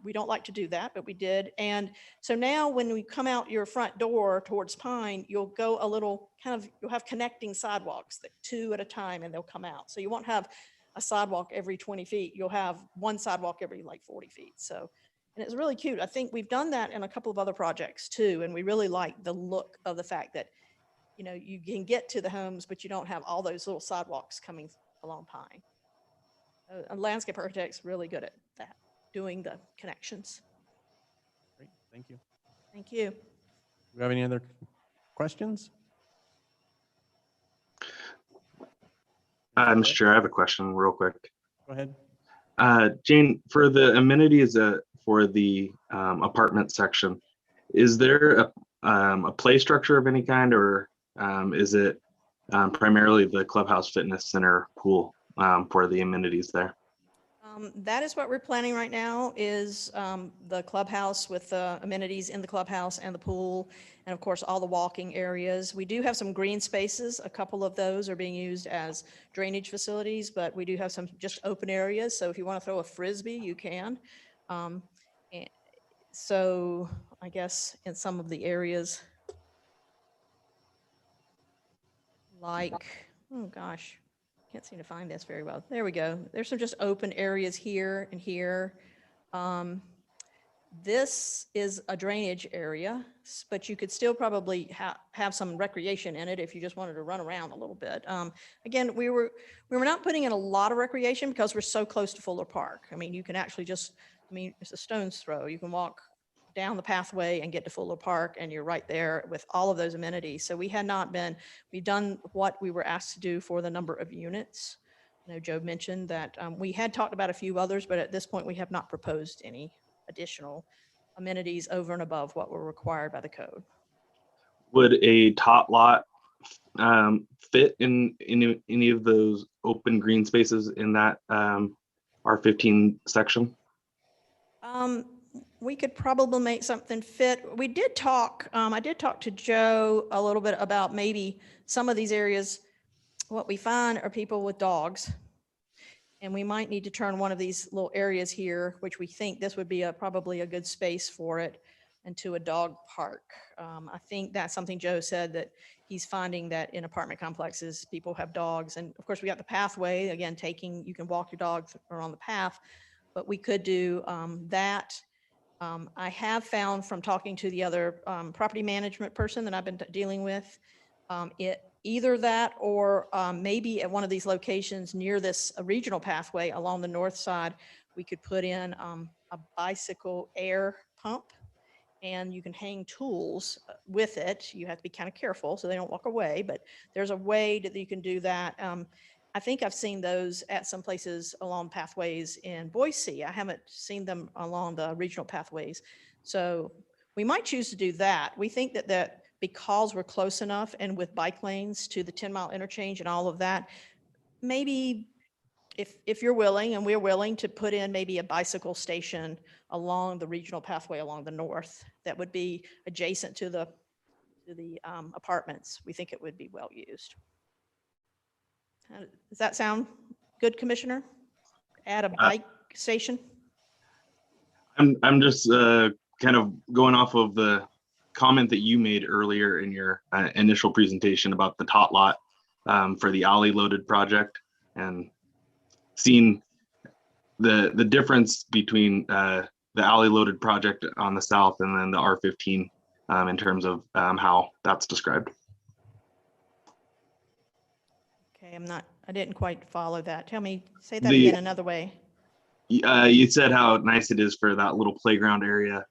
we don't like to do that, but we did. And so now when we come out your front door towards Pine, you'll go a little you'll have connecting sidewalks, that 2 at a time, and they'll come out. So you won't have a sidewalk every 20 feet. You'll have one sidewalk every like 40 feet. So, and it's really cute. I think we've done that in a couple of other projects too. And we really like the look of the fact that, you can get to the homes, but you don't have all those little sidewalks coming along Pine. Landscape architect's really good at that, doing the connections. Great, thank you. Thank you. Do we have any other questions? Mr. Chair, I have a question real quick. Go ahead. Jane, for the amenities for the apartment section, is there a play structure of any kind, or is it primarily the clubhouse, fitness center, pool for the amenities there? That is what we're planning right now, is the clubhouse with the amenities in the clubhouse and the pool, and of course, all the walking areas. We do have some green spaces. A couple of those are being used as drainage facilities, but we do have some just open areas. So if you want to throw a Frisbee, you can. And so I guess in some of the areas like, oh gosh, can't seem to find this very well. There we go. There's some just open areas here and here. This is a drainage area, but you could still probably have some recreation in it if you just wanted to run around a little bit. Again, we were not putting in a lot of recreation because we're so close to Fuller Park. I mean, you can actually just, I mean, it's a stone's throw. You can walk down the pathway and get to Fuller Park, and you're right there with all of those amenities. So we had not been, we've done what we were asked to do for the number of units. I know Joe mentioned that we had talked about a few others, but at this point we have not proposed any additional amenities over and above what were required by the code. Would a tot lot fit in any of those open green spaces in that R15 section? We could probably make something fit. We did talk, I did talk to Joe a little bit about maybe some of these areas. What we find are people with dogs, and we might need to turn one of these little areas here, which we think this would be probably a good space for it, into a dog park. I think that's something Joe said, that he's finding that in apartment complexes, people have dogs. And of course we got the pathway, again, you can walk your dogs around the path, but we could do that. I have found from talking to the other property management person that I've been dealing with, either that or maybe at one of these locations near this regional pathway along the north side, we could put in a bicycle air pump, and you can hang tools with it. You have to be kind of careful so they don't walk away, but there's a way that you can do that. I think I've seen those at some places along pathways in Boise. I haven't seen them along the regional pathways. So we might choose to do that. We think that because we're close enough and with bike lanes to the 10-mile interchange and all of that, maybe if you're willing and we're willing to put in maybe a bicycle station along the regional pathway along the north, that would be adjacent to the apartments, we think it would be well used. Does that sound good, Commissioner? Add a bike station? I'm just kind of going off of the comment that you made earlier in your initial presentation about the tot lot for the alley loaded project, and seeing the difference between the alley loaded project on the south and then the R15 in terms of how that's described. Okay, I didn't quite follow that. Say that again another way. You said how nice it is for that little playground area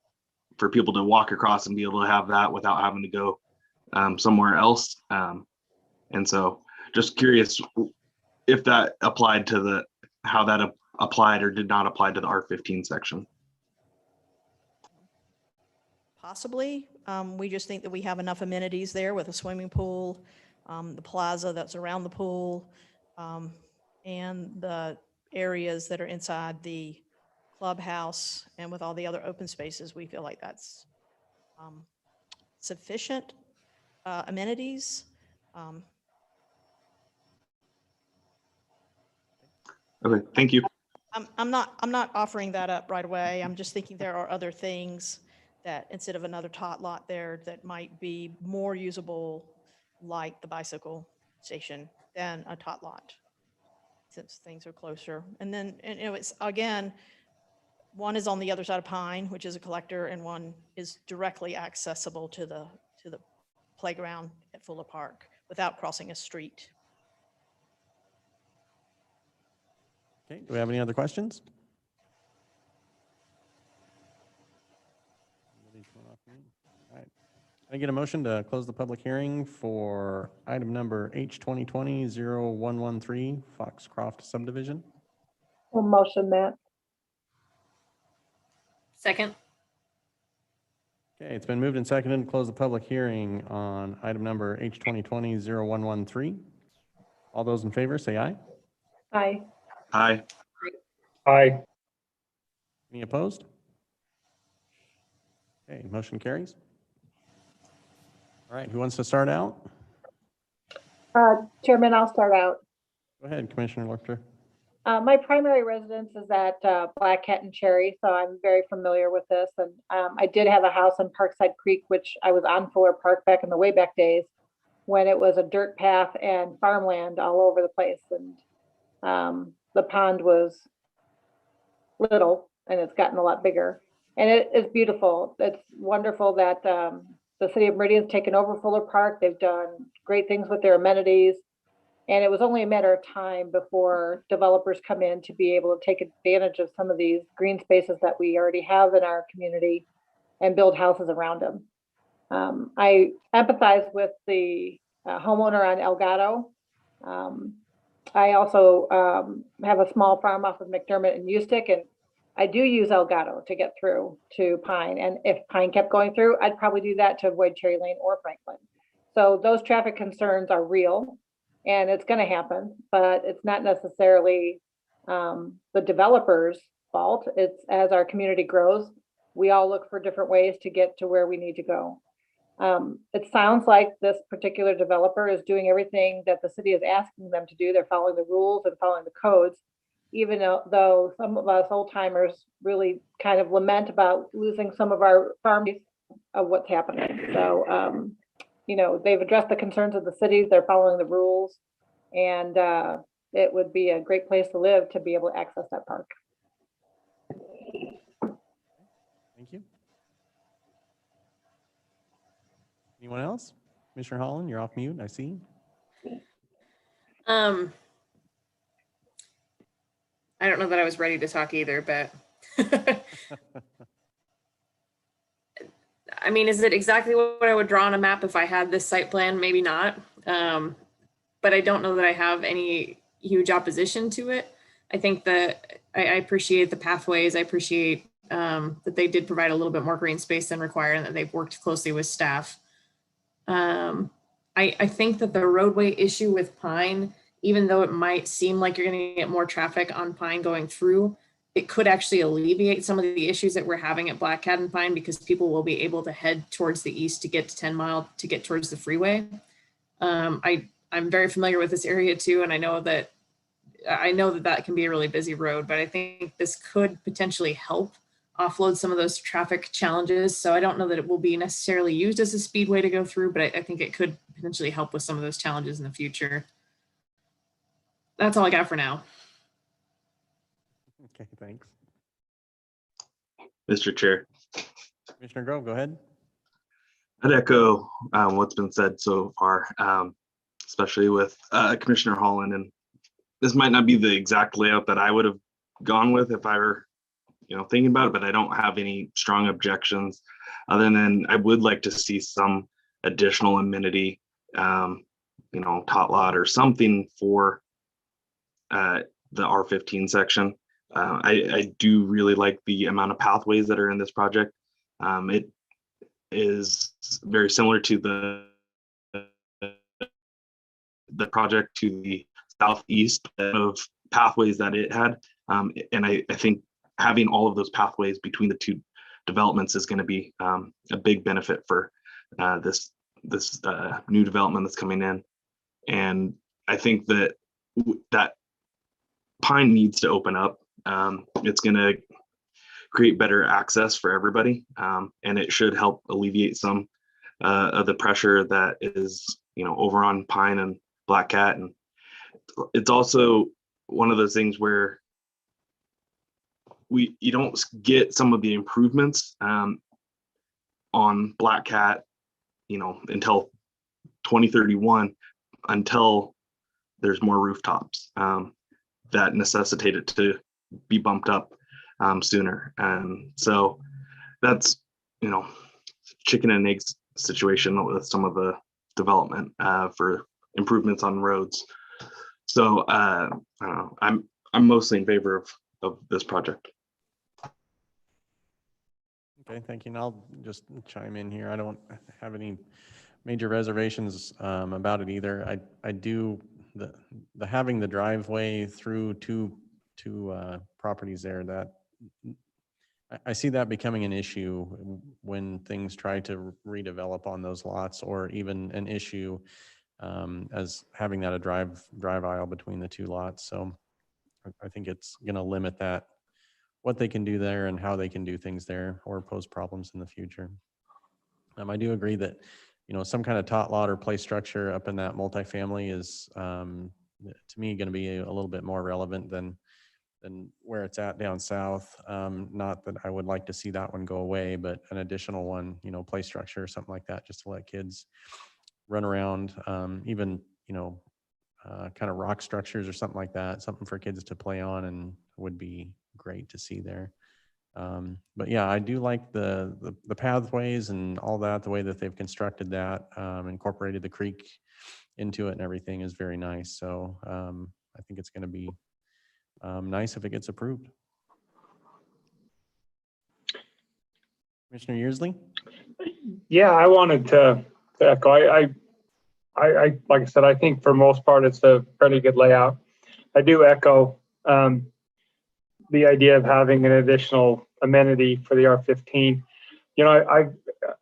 for people to walk across and be able to have that without having to go somewhere else. And so just curious if that applied to how that applied or did not apply to the R15 section. Possibly. We just think that we have enough amenities there with a swimming pool, the plaza that's around the pool, and the areas that are inside the clubhouse, and with all the other open spaces, we feel like that's sufficient amenities. Okay, thank you. I'm not offering that up right away. I'm just thinking there are other things that instead of another tot lot there that might be more usable, like the bicycle station, than a tot lot, since things are closer. And then, it's again, one is on the other side of Pine, which is a collector, and one is directly accessible to the playground at Fuller Park without crossing a street. Okay, do we have any other questions? All right. Can I get a motion to close the public hearing for item number H2020-0113, Foxcroft subdivision? We'll motion that. Second. Okay, it's been moved and seconded to close the public hearing on item number H 2020-0113. All those in favor, say aye. Aye. Aye. Aye. Any opposed? Okay, motion carries. All right, who wants to start out? Chairman, I'll start out. Go ahead, Commissioner Lichter. My primary residence is at Black Cat and Cherry, so I'm very familiar with this. And I did have a house on Parkside Creek, which I was on Fuller Park back in the way back days when it was a dirt path and farmland all over the place. And the pond was little and it's gotten a lot bigger. And it is beautiful. It's wonderful that the city of Meridian's taken over Fuller Park. They've done great things with their amenities. And it was only a matter of time before developers come in to be able to take advantage of some of these green spaces that we already have in our community and build houses around them. I empathize with the homeowner on Elgato. I also have a small farm off of McDermott and Ustick, and I do use Elgato to get through to Pine. And if Pine kept going through, I'd probably do that to avoid Cherry Lane or Franklin. So those traffic concerns are real. And it's going to happen, but it's not necessarily the developer's fault. It's as our community grows, we all look for different ways to get to where we need to go. It sounds like this particular developer is doing everything that the city is asking them to do. They're following the rules and following the codes, even though some of us old timers really kind of lament about losing some of our farm of what's happening. So, you know, they've addressed the concerns of the cities, they're following the rules, and it would be a great place to live to be able to access that park. Thank you. Anyone else? Commissioner Holland, you're off mute, I see. I don't know that I was ready to talk either, but I mean, is it exactly what I would draw on a map if I had this site plan? Maybe not. But I don't know that I have any huge opposition to it. I think that I appreciate the pathways. I appreciate that they did provide a little bit more green space than required and that they've worked closely with staff. I think that the roadway issue with Pine, even though it might seem like you're going to get more traffic on Pine going through, it could actually alleviate some of the issues that we're having at Black Cat and Pine because people will be able to head towards the east to get to 10 Mile to get towards the freeway. I'm very familiar with this area too, and I know that that can be a really busy road, but I think this could potentially help offload some of those traffic challenges. So I don't know that it will be necessarily used as a speedway to go through, but I think it could potentially help with some of those challenges in the future. That's all I got for now. Okay, thanks. Mr. Chair, Commissioner Grove, go ahead. I'd echo what's been said so far, especially with Commissioner Holland. And this might not be the exact layout that I would have gone with if I were, thinking about it, but I don't have any strong objections other than I would like to see some additional amenity, tot lot or something for the R15 section. I do really like the amount of pathways that are in this project. It is very similar to the project to the southeast of pathways that it had. And I think having all of those pathways between the two developments is going to be a big benefit for this new development that's coming in. And I think that Pine needs to open up. It's going to create better access for everybody, and it should help alleviate some of the pressure that is, over on Pine and Black Cat. And it's also one of those things where you don't get some of the improvements on Black Cat, until 2031, until there's more rooftops that necessitate it to be bumped up sooner. And so that's, chicken and eggs situation with some of the development for improvements on roads. So I don't know, I'm mostly in favor of this project. Okay, thank you. And I'll just chime in here. I don't have any major reservations about it either. I do, the having the driveway through two properties there, that I see that becoming an issue when things try to redevelop on those lots, or even an issue as having that a drive aisle between the two lots. So I think it's going to limit that, what they can do there and how they can do things there, or pose problems in the future. I do agree that, some kind of tot lot or play structure up in that multifamily is, to me, going to be a little bit more relevant than where it's at down south. Not that I would like to see that one go away, but an additional one, play structure or something like that, just to let kids run around, even, kind of rock structures or something like that, something for kids to play on, and would be great to see there. But yeah, I do like the pathways and all that, the way that they've constructed that, incorporated the creek into it and everything is very nice. So I think it's going to be nice if it gets approved. Commissioner Yearsley? Yeah, I wanted to echo. I like I said, I think for most part it's a pretty good layout. I do echo the idea of having an additional amenity for the R15. I've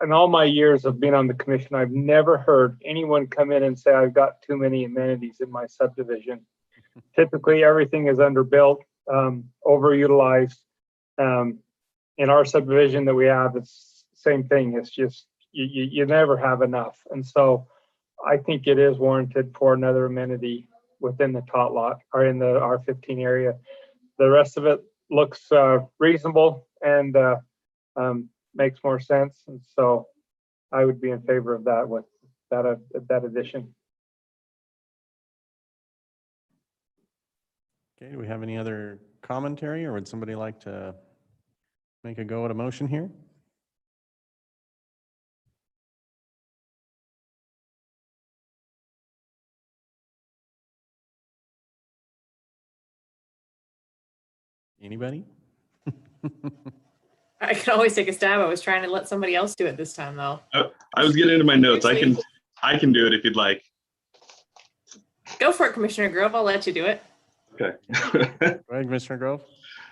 in all my years of being on the commission, I've never heard anyone come in and say I've got too many amenities in my subdivision. Typically, everything is underbuilt, overutilized. In our subdivision that we have, it's the same thing. It's just you never have enough, and so I think it is warranted for another amenity within the tot lot or in the R15 area. The rest of it looks reasonable and makes more sense, and so I would be in favor of that with that addition. Okay, do we have any other commentary, or would somebody like to make a go at a motion here? Anybody? I can always take a stab. I was trying to let somebody else do it this time, though. I was getting into my notes. I can do it if you'd like. Go for it, Commissioner Grove. I'll let you do it. Okay. Go ahead, Commissioner Grove.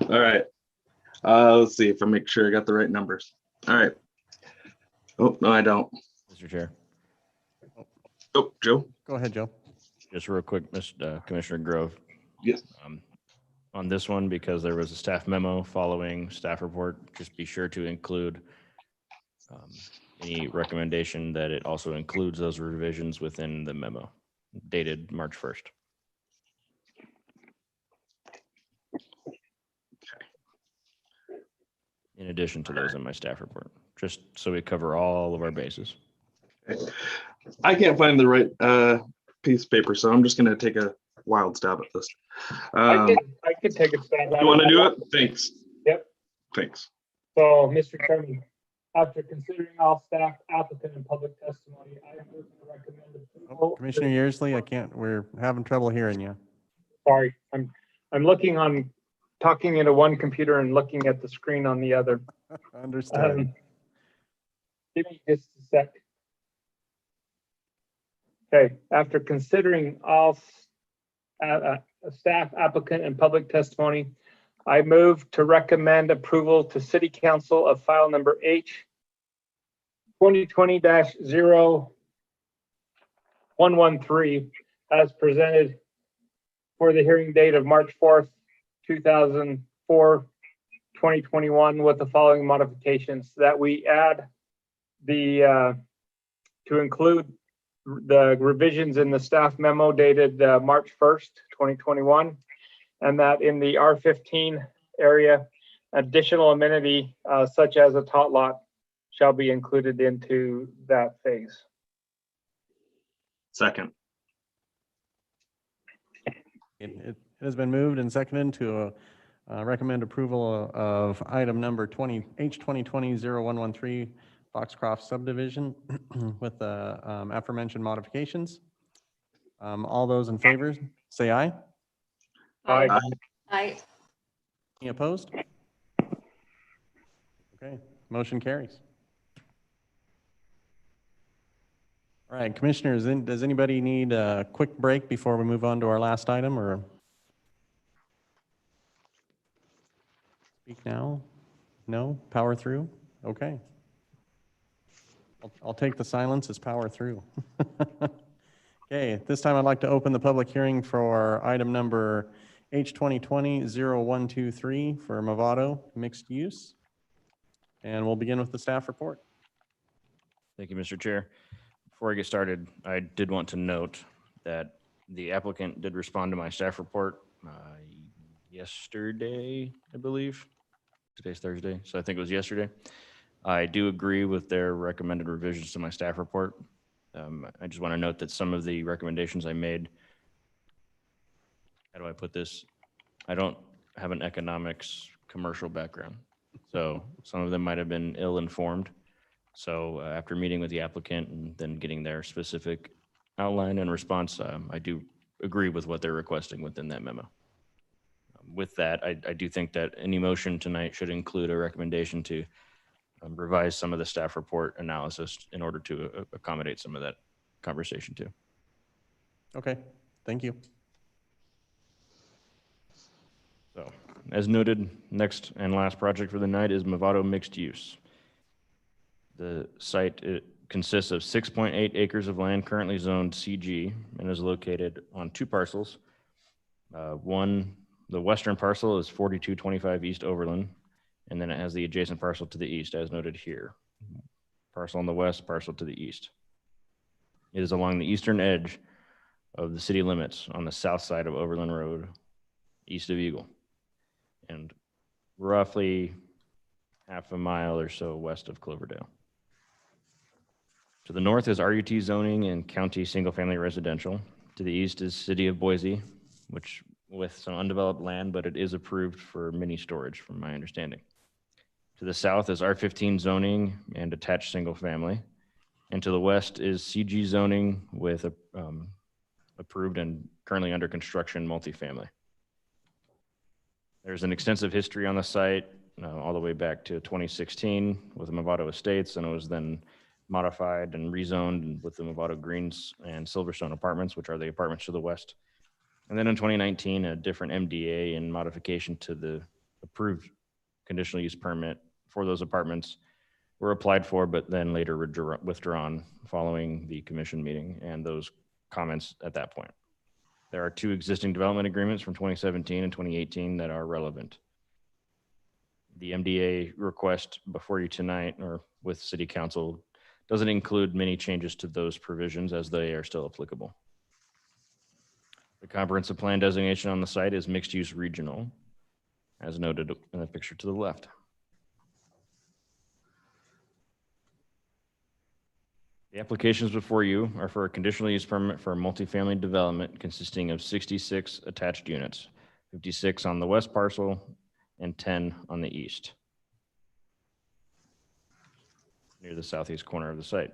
All right. Let's see if I make sure I got the right numbers. All right. Oh, no, I don't. Mr. Chair, Oh, Joe. Go ahead, Joe. just real quick, Commissioner Grove. Yes. On this one, because there was a staff memo following staff report, just be sure to include any recommendation that it also includes those revisions within the memo dated March 1st. In addition to those in my staff report, just so we cover all of our bases. I can't find the right piece of paper, so I'm just going to take a wild stab at this. I could take a stab at it. You want to do it? Thanks. Yep. Thanks. So, Mr. Chairman, after considering all staff, applicant, and public testimony, I move to recommend approval. Commissioner Yearsley, we're having trouble hearing you. Sorry, I'm talking into one computer and looking at the screen on the other. Understood. Give me just a sec. Okay, after considering all staff, applicant, and public testimony, I move to recommend approval to City Council of file number H 2020-0113 as presented for the hearing date of March 4th, 2021 with the following modifications: that we add the to include the revisions in the staff memo dated March 1st, 2021, and that in the R15 area, additional amenity such as a tot lot shall be included into that phase. Second. It has been moved and seconded to recommend approval of item number H 2020-0113 Foxcroft subdivision with the aforementioned modifications. All those in favor, say aye. Aye. Aye. Any opposed? Okay, Motion carries. All right, commissioners, does anybody need a quick break before we move on to our last item, or speak now? No? Power through? Okay. I'll take the silence as power through. Okay, at this time I'd like to open the public hearing for item number H2020-0123 for Movado Mixed Use. And we'll begin with the staff report. Thank you, Mr. Chair. Before I get started, I did want to note that the applicant did respond to my staff report yesterday, I believe. Today's Thursday, so I think it was yesterday. I do agree with their recommended revisions to my staff report. I just want to note that some of the recommendations I made, how do I put this? I don't have an economics commercial background, so some of them might have been ill-informed. So after meeting with the applicant and then getting their specific outline and response, I do agree with what they're requesting within that memo. With that, I do think that any motion tonight should include a recommendation to revise some of the staff report analysis in order to accommodate some of that conversation too. Okay, thank you. So, as noted, next and last project for the night is Movado Mixed Use. The site consists of 6.8 acres of land currently zoned CG and is located on two parcels. The western parcel is 4225 East Overland, and then it has the adjacent parcel to the east, as noted here. Parcel on the west, parcel to the east. It is along the eastern edge of the city limits on the south side of Overland Road, east of Eagle, and roughly half a mile or so west of Cloverdale. To the north is RUT zoning and county single-family residential. To the east is city of Boise, which with some undeveloped land, but it is approved for mini storage from my understanding. To the south is R15 zoning and attached single family. And to the west is CG zoning with approved and currently under construction multifamily. There's an extensive history on the site all the way back to 2016 with the Movado Estates, and it was then modified and rezoned with the Movado Greens and Silverstone Apartments, which are the apartments to the west. And then in 2019, a different MDA and modification to the approved conditional use permit for those apartments were applied for, but then later withdrawn following the commission meeting and those comments at that point. There are two existing development agreements from 2017 and 2018 that are relevant. The MDA request before you tonight or with City Council doesn't include many changes to those provisions as they are still applicable. The comprehensive plan designation on the site is mixed use regional, as noted in the picture to the left. The applications before you are for a conditional use permit for a multifamily development consisting of 66 attached units, 56 on the west parcel and 10 on the east, near the southeast corner of the site.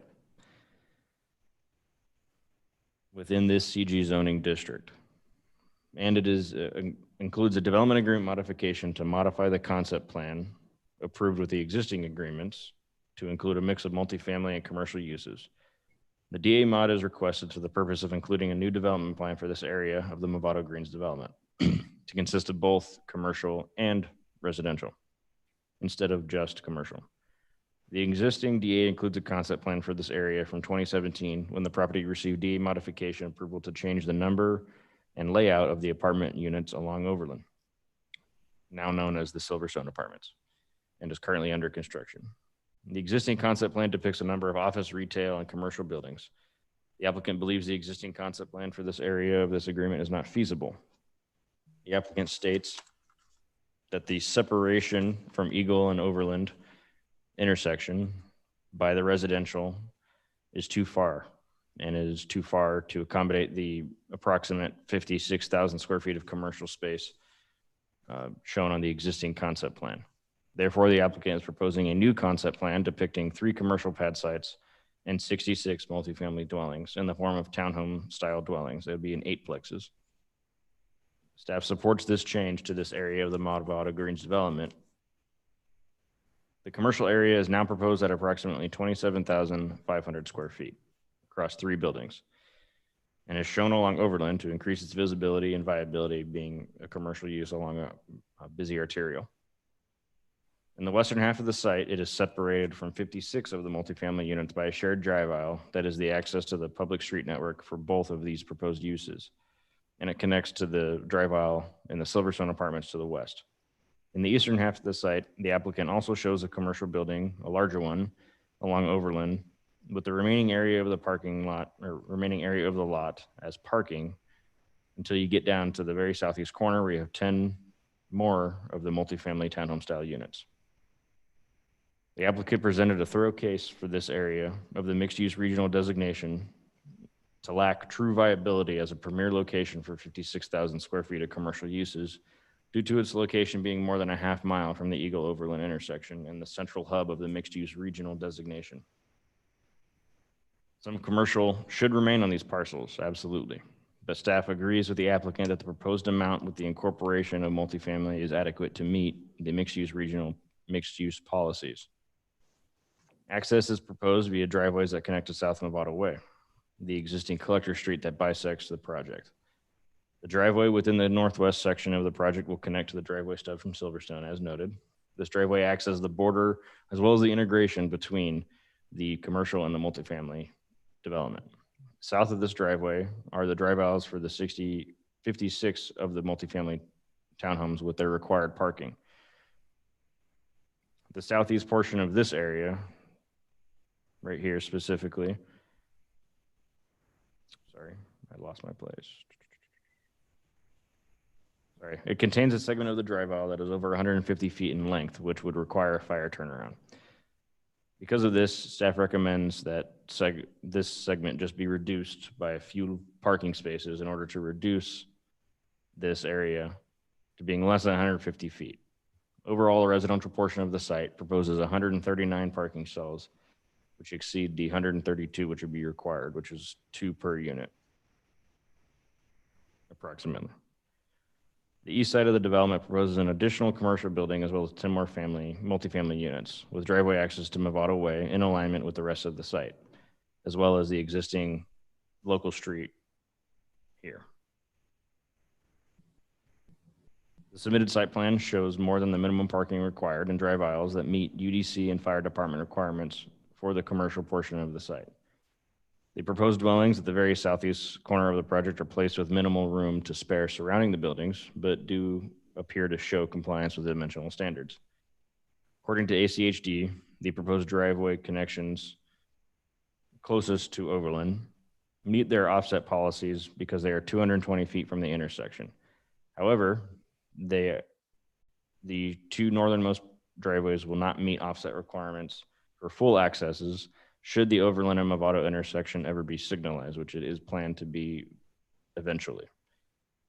Within this CG zoning district. And it is includes a development agreement modification to modify the concept plan approved with the existing agreements to include a mix of multifamily and commercial uses. The DA mod is requested for the purpose of including a new development plan for this area of the Movado Greens development to consist of both commercial and residential instead of just commercial. The existing DA includes a concept plan for this area from 2017 when the property received DA modification approval to change the number and layout of the apartment units along Overland, now known as the Silverstone Apartments, and is currently under construction. The existing concept plan depicts a number of office, retail, and commercial buildings. The applicant believes the existing concept plan for this area of this agreement is not feasible. The applicant states that the separation from Eagle and Overland intersection by the residential is too far and is too far to accommodate the approximate 56,000 square feet of commercial space shown on the existing concept plan. Therefore, the applicant is proposing a new concept plan depicting 3 commercial pad sites and 66 multifamily dwellings in the form of townhome style dwellings. It would be in 8 plexes. Staff supports this change to this area of the Movado Greens development The commercial area is now proposed at approximately 27,500 square feet across 3 buildings and is shown along Overland to increase its visibility and viability, being a commercial use along a busy arterial. In the western half of the site, it is separated from 56 of the multifamily units by a shared drive aisle that is the access to the public street network for both of these proposed uses. And it connects to the drive aisle in the Silverstone Apartments to the west. In the eastern half of the site, the applicant also shows a commercial building, a larger one, along Overland, with the remaining area of the parking lot, or remaining area of the lot as parking until you get down to the very southeast corner where you have 10 more of the multifamily townhome style units. The applicant presented a thorough case for this area of the mixed-use regional designation to lack true viability as a premier location for 56,000 square feet of commercial uses due to its location being more than a half mile from the Eagle Overland intersection and the central hub of the mixed-use regional designation. Some commercial should remain on these parcels, absolutely. But staff agrees with the applicant that the proposed amount with the incorporation of multifamily is adequate to meet the mixed-use regional mixed-use policies. Access is proposed via driveways that connect to South Movado Way, the existing collector street that bisects the project. The driveway within the northwest section of the project will connect to the driveway stub from Silverstone, as noted. This driveway acts as the border as well as the integration between the commercial and the multifamily development. South of this driveway are the drive aisles for the 56 of the multifamily townhomes with their required parking. The southeast portion of this area, right here specifically, sorry, I lost my place. Sorry, it contains a segment of the drive aisle that is over 150 feet in length, which would require a fire turnaround. Because of this, staff recommends that this segment just be reduced by a few parking spaces in order to reduce this area to being less than 150 feet. Overall, the residential portion of the site proposes 139 parking stalls, which exceed the 132 which would be required, which is 2 per unit, approximately. The east side of the development proposes an additional commercial building as well as 10 more multifamily units with driveway access to Movado Way in alignment with the rest of the site, as well as the existing local street here. The submitted site plan shows more than the minimum parking required and drive aisles that meet UDC and fire department requirements for the commercial portion of the site. The proposed dwellings at the very southeast corner of the project are placed with minimal room to spare surrounding the buildings, but do appear to show compliance with dimensional standards. According to ACHD, the proposed driveway connections closest to Overland meet their offset policies because they are 220 feet from the intersection. However, the 2 northernmost driveways will not meet offset requirements for full accesses should the Overland and Movado intersection ever be signalized, which it is planned to be eventually.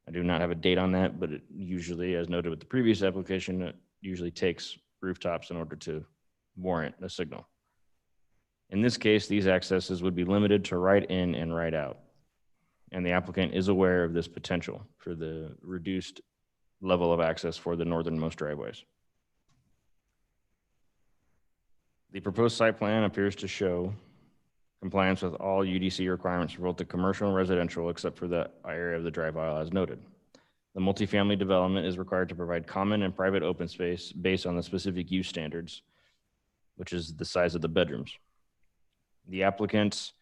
I do not have a date on that, but it usually, as noted with the previous application, it usually takes rooftops in order to warrant a signal. In this case, these accesses would be limited to right in and right out. And the applicant is aware of this potential for the reduced level of access for the northernmost driveways. The proposed site plan appears to show compliance with all UDC requirements for both the commercial and residential, except for the area of the drive aisle as noted. The multifamily development is required to provide common and private open space based on the specific use standards, which is the size of the bedrooms. The applicant's,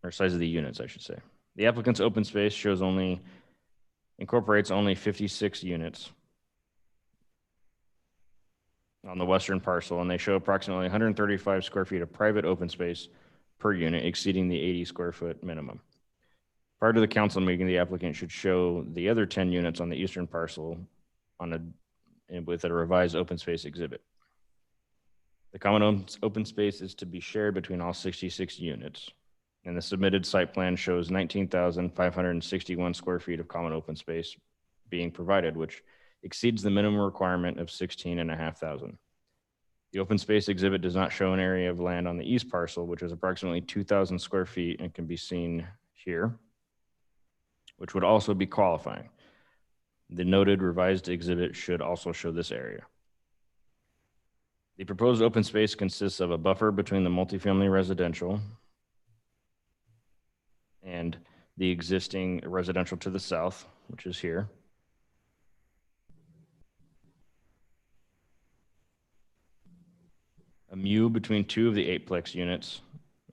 or size of the units, I should say. The applicant's open space incorporates only 56 units on the western parcel, and they show approximately 135 square feet of private open space per unit, exceeding the 80 square foot minimum. Prior to the council meeting, the applicant should show the other 10 units on the eastern parcel with a revised open space exhibit. The common open space is to be shared between all 66 units, and the submitted site plan shows 19,561 square feet of common open space being provided, which exceeds the minimum requirement of 16,500. The open space exhibit does not show an area of land on the east parcel, which is approximately 2,000 square feet and can be seen here, which would also be qualifying. The noted revised exhibit should also show this area. The proposed open space consists of a buffer between the multifamily residential and the existing residential to the south, which is here. A mew between two of the 8-plex units,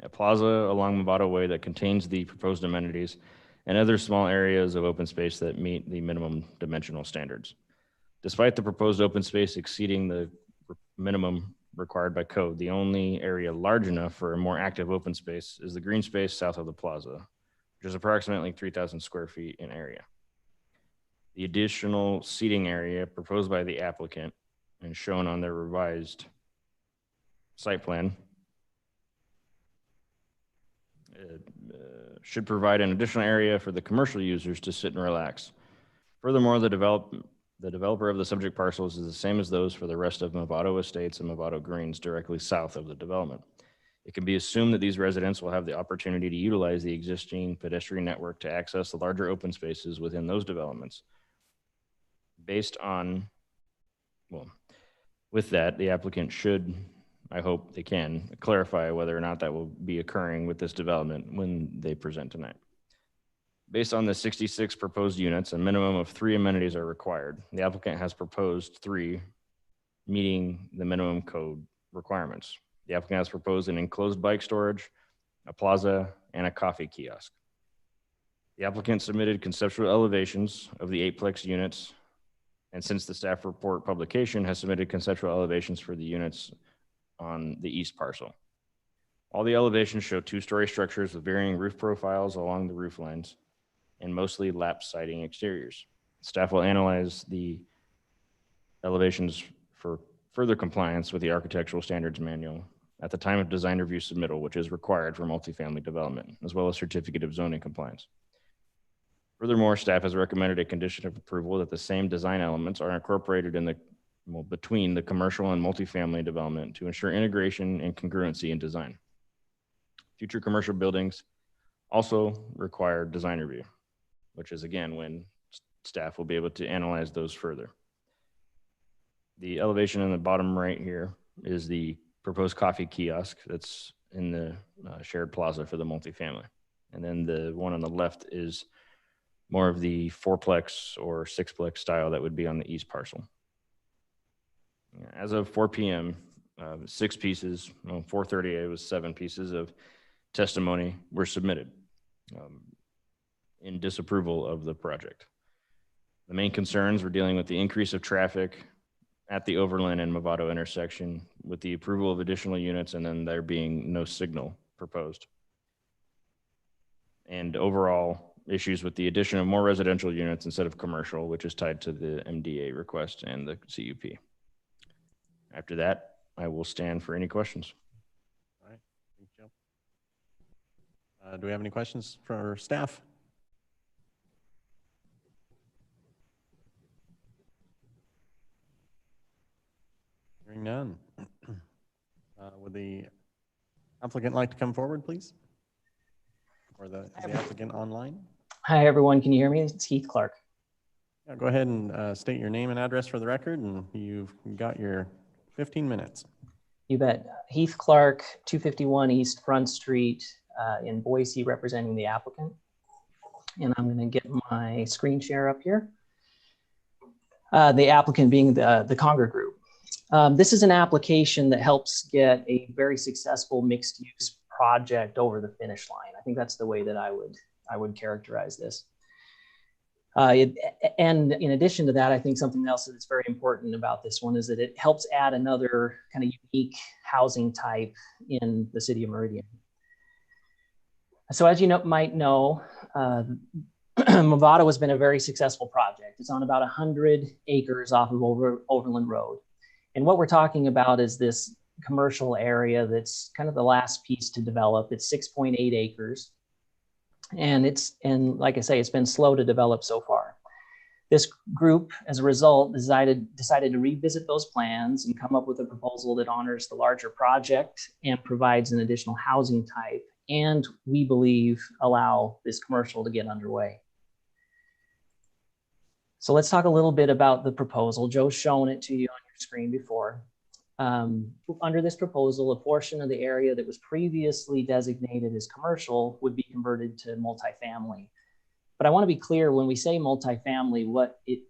a plaza along Movado Way that contains the proposed amenities, and other small areas of open space that meet the minimum dimensional standards. Despite the proposed open space exceeding the minimum required by code, the only area large enough for a more active open space is the green space south of the plaza, which is approximately 3,000 square feet in area. The additional seating area proposed by the applicant and shown on their revised site plan should provide an additional area for the commercial users to sit and relax. Furthermore, the developer of the subject parcels is the same as those for the rest of Movado Estates and Movado Greens directly south of the development. It can be assumed that these residents will have the opportunity to utilize the existing pedestrian network to access the larger open spaces within those developments. With that, the applicant should, I hope they can, clarify whether or not that will be occurring with this development when they present tonight. Based on the 66 proposed units, a minimum of 3 amenities are required. The applicant has proposed 3, meeting the minimum code requirements. The applicant has proposed an enclosed bike storage, a plaza, and a coffee kiosk. The applicant submitted conceptual elevations of the 8-plex units, and since the staff report publication, has submitted conceptual elevations for the units on the east parcel. All the elevations show 2-story structures with varying roof profiles along the roof lines and mostly lap siding exteriors. Staff will analyze the elevations for further compliance with the Architectural Standards Manual at the time of design review submittal, which is required for multifamily development, as well as certificate of zoning compliance. Furthermore, staff has recommended a condition of approval that the same design elements are incorporated in between the commercial and multifamily development to ensure integration and congruency in design. Future commercial buildings also require design review, which is again when staff will be able to analyze those further. The elevation in the bottom right here is the proposed coffee kiosk that's in the shared plaza for the multifamily. And then the one on the left is more of the 4-plex or 6-plex style that would be on the east parcel. As of 4 p.m., 6 pieces, 4:30, it was 7 pieces of testimony were submitted in disapproval of the project. The main concerns were dealing with the increase of traffic at the Overland and Movado intersection with the approval of additional units and then there being no signal proposed. And overall issues with the addition of more residential units instead of commercial, which is tied to the MDA request and the CUP. After that, I will stand for any questions. All right, thank you. Do we have any questions for staff? Hearing none. Would the applicant like to come forward, please? Or is the applicant online? Hi, everyone. Can you hear me? It's Heath Clark. Yeah, go ahead and state your name and address for the record, and you've got your 15 minutes. You bet. Heath Clark, 251 East Front Street in Boise, representing the applicant. And I'm going to get my screen share up here. The applicant being the Conger Group. This is an application that helps get a very successful mixed use project over the finish line. I think that's the way that I would characterize this. And in addition to that, I think something else that's very important about this one is that it helps add another kind of unique housing type in the city of Meridian. So as you might know, Movado has been a very successful project. It's on about 100 acres off of Overland Road. And what we're talking about is this commercial area that's kind of the last piece to develop. It's 6.8 acres. And like I say, it's been slow to develop so far. This group, as a result, decided to revisit those plans and come up with a proposal that honors the larger project and provides an additional housing type, and we believe allow this commercial to get underway. So let's talk a little bit about the proposal. Joe's shown it to you on your screen before. under this proposal, a portion of the area that was previously designated as commercial would be converted to multifamily. But I want to be clear, when we say multifamily, what it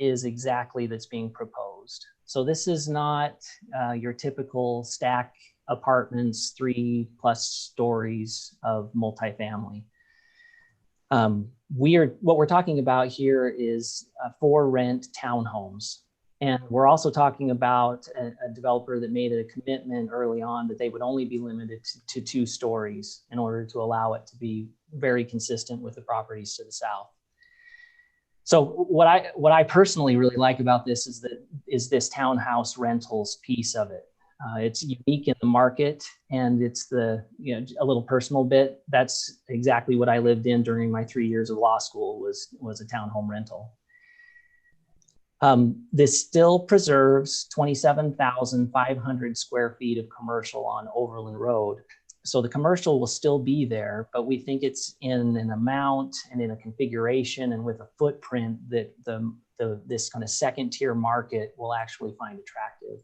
is exactly that's being proposed. So this is not your typical stack apartments, 3+ stories of multifamily. What we're talking about here is for rent townhomes. And we're also talking about a developer that made a commitment early on that they would only be limited to 2 stories in order to allow it to be very consistent with the properties to the south. So what I personally really like about this is this townhouse rentals piece of it. It's unique in the market, and it's a little personal bit. That's exactly what I lived in during my 3 years of law school was a townhome rental. This still preserves 27,500 square feet of commercial on Overland Road. So the commercial will still be there, but we think it's in an amount and in a configuration and with a footprint that this kind of second tier market will actually find attractive.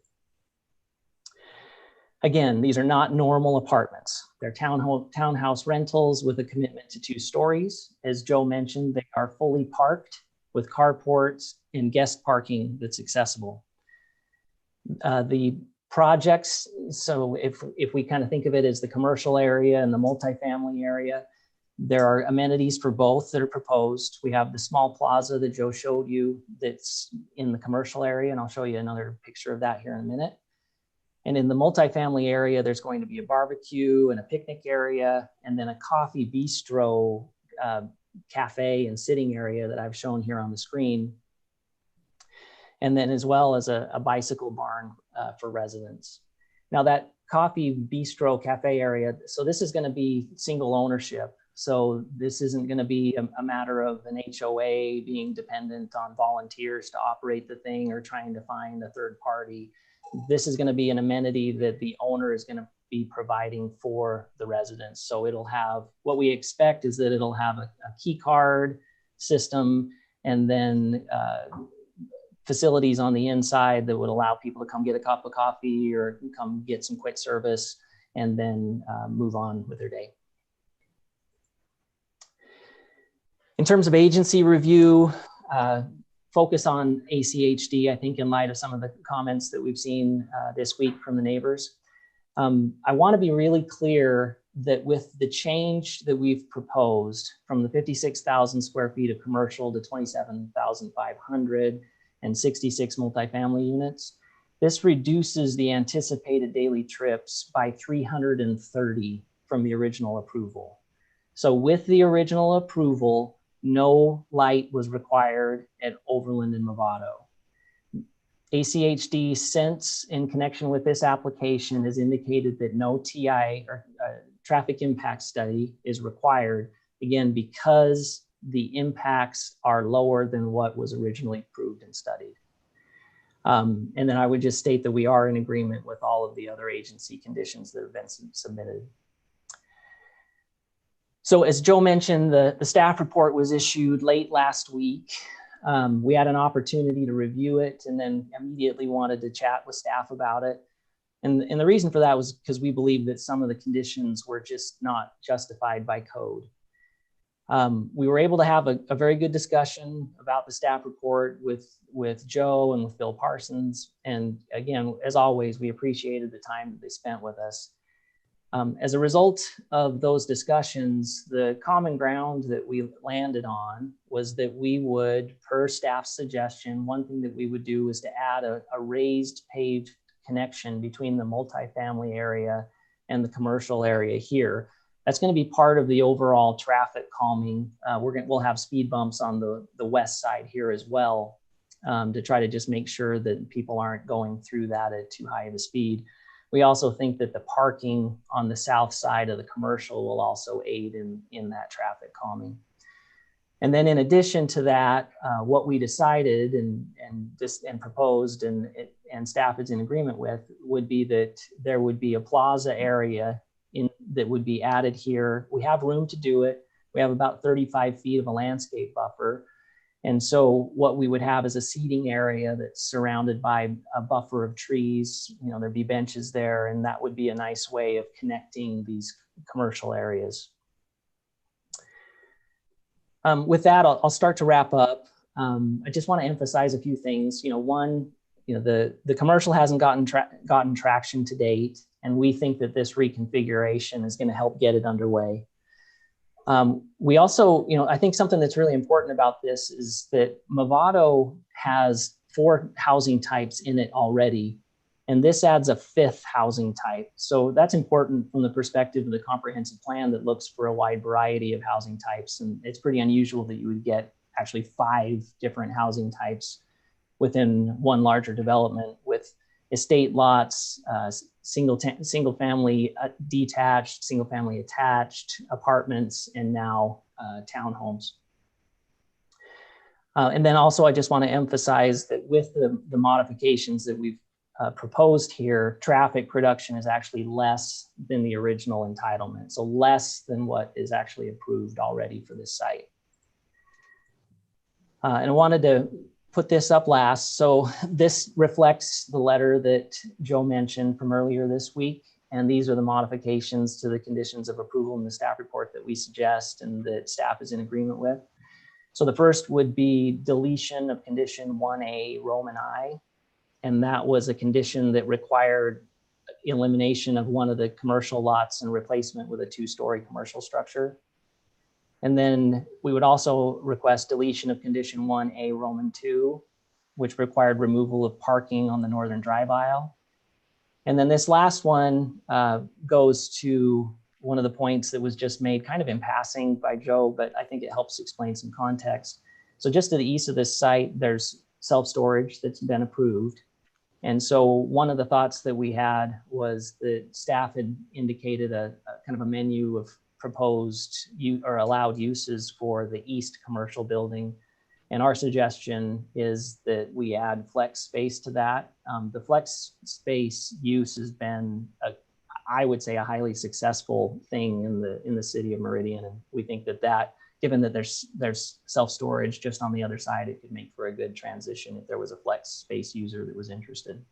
Again, these are not normal apartments. They're townhouse rentals with a commitment to 2 stories. As Joe mentioned, they are fully parked with carports and guest parking that's accessible. The projects, so if we kind of think of it as the commercial area and the multifamily area, there are amenities for both that are proposed. We have the small plaza that Joe showed you that's in the commercial area, and I'll show you another picture of that here in a minute. And in the multifamily area, there's going to be a barbecue and a picnic area, and then a coffee bistro, cafe and sitting area that I've shown here on the screen. And then as well as a bicycle barn for residents. Now that coffee bistro cafe area, so this is going to be single ownership. So this isn't going to be a matter of an HOA being dependent on volunteers to operate the thing or trying to find a third party. This is going to be an amenity that the owner is going to be providing for the residents. So it'll have, what we expect is that it'll have a key card system, and then facilities on the inside that would allow people to come get a cup of coffee or come get some quick service and then move on with their day. In terms of agency review, focus on ACHD, I think in light of some of the comments that we've seen this week from the neighbors. I want to be really clear that with the change that we've proposed from the 56,000 square feet of commercial to 27,500 and 66 multifamily units, this reduces the anticipated daily trips by 330 from the original approval. So with the original approval, no light was required at Overland and Movado. ACHD, since in connection with this application, has indicated that no TI or traffic impact study is required, again, because the impacts are lower than what was originally approved and studied. And then I would just state that we are in agreement with all of the other agency conditions that have been submitted. So as Joe mentioned, the staff report was issued late last week. We had an opportunity to review it and then immediately wanted to chat with staff about it. And the reason for that was because we believe that some of the conditions were just not justified by code. We were able to have a very good discussion about the staff report with Joe and with Bill Parsons. And again, as always, we appreciated the time that they spent with us. As a result of those discussions, the common ground that we landed on was that we would, per staff's suggestion, one thing that we would do is to add a raised paved connection between the multifamily area and the commercial area here. That's going to be part of the overall traffic calming. We'll have speed bumps on the west side here as well to try to just make sure that people aren't going through that at too high of a speed. We also think that the parking on the south side of the commercial will also aid in that traffic calming. And then in addition to that, what we decided and proposed and staff is in agreement with would be that there would be a plaza area that would be added here. We have room to do it. We have about 35 feet of a landscape buffer. And so what we would have is a seating area that's surrounded by a buffer of trees. You know, there'd be benches there, and that would be a nice way of connecting these commercial areas. With that, I'll start to wrap up. I just want to emphasize a few things. You know, one, you know, the commercial hasn't gotten traction to date, and we think that this reconfiguration is going to help get it underway. We also, you know, I think something that's really important about this is that Movado has 4 housing types in it already, and this adds a 5th housing type. So that's important from the perspective of the comprehensive plan that looks for a wide variety of housing types. And it's pretty unusual that you would get actually 5 different housing types within one larger development, with estate lots, single family detached, single family attached, apartments, and now townhomes. And then also I just want to emphasize that with the modifications that we've proposed here, traffic production is actually less than the original entitlement. So less than what is actually approved already for this site. And I wanted to put this up last. So this reflects the letter that Joe mentioned from earlier this week. And these are the modifications to the conditions of approval in the staff report that we suggest and that staff is in agreement with. So the first would be deletion of condition 1A Roman I. And that was a condition that required elimination of one of the commercial lots and replacement with a 2-story commercial structure. And then we would also request deletion of condition 1A Roman II, which required removal of parking on the northern drive aisle. And then this last one goes to one of the points that was just made kind of in passing by Joe, but I think it helps explain some context. So just to the east of this site, there's self-storage that's been approved. And so one of the thoughts that we had was that staff had indicated a kind of a menu of proposed or allowed uses for the east commercial building. And our suggestion is that we add flex space to that. The flex space use has been, I would say, a highly successful thing in the city of Meridian. And we think that given that there's self-storage just on the other side, it could make for a good transition if there was a flex space user that was interested.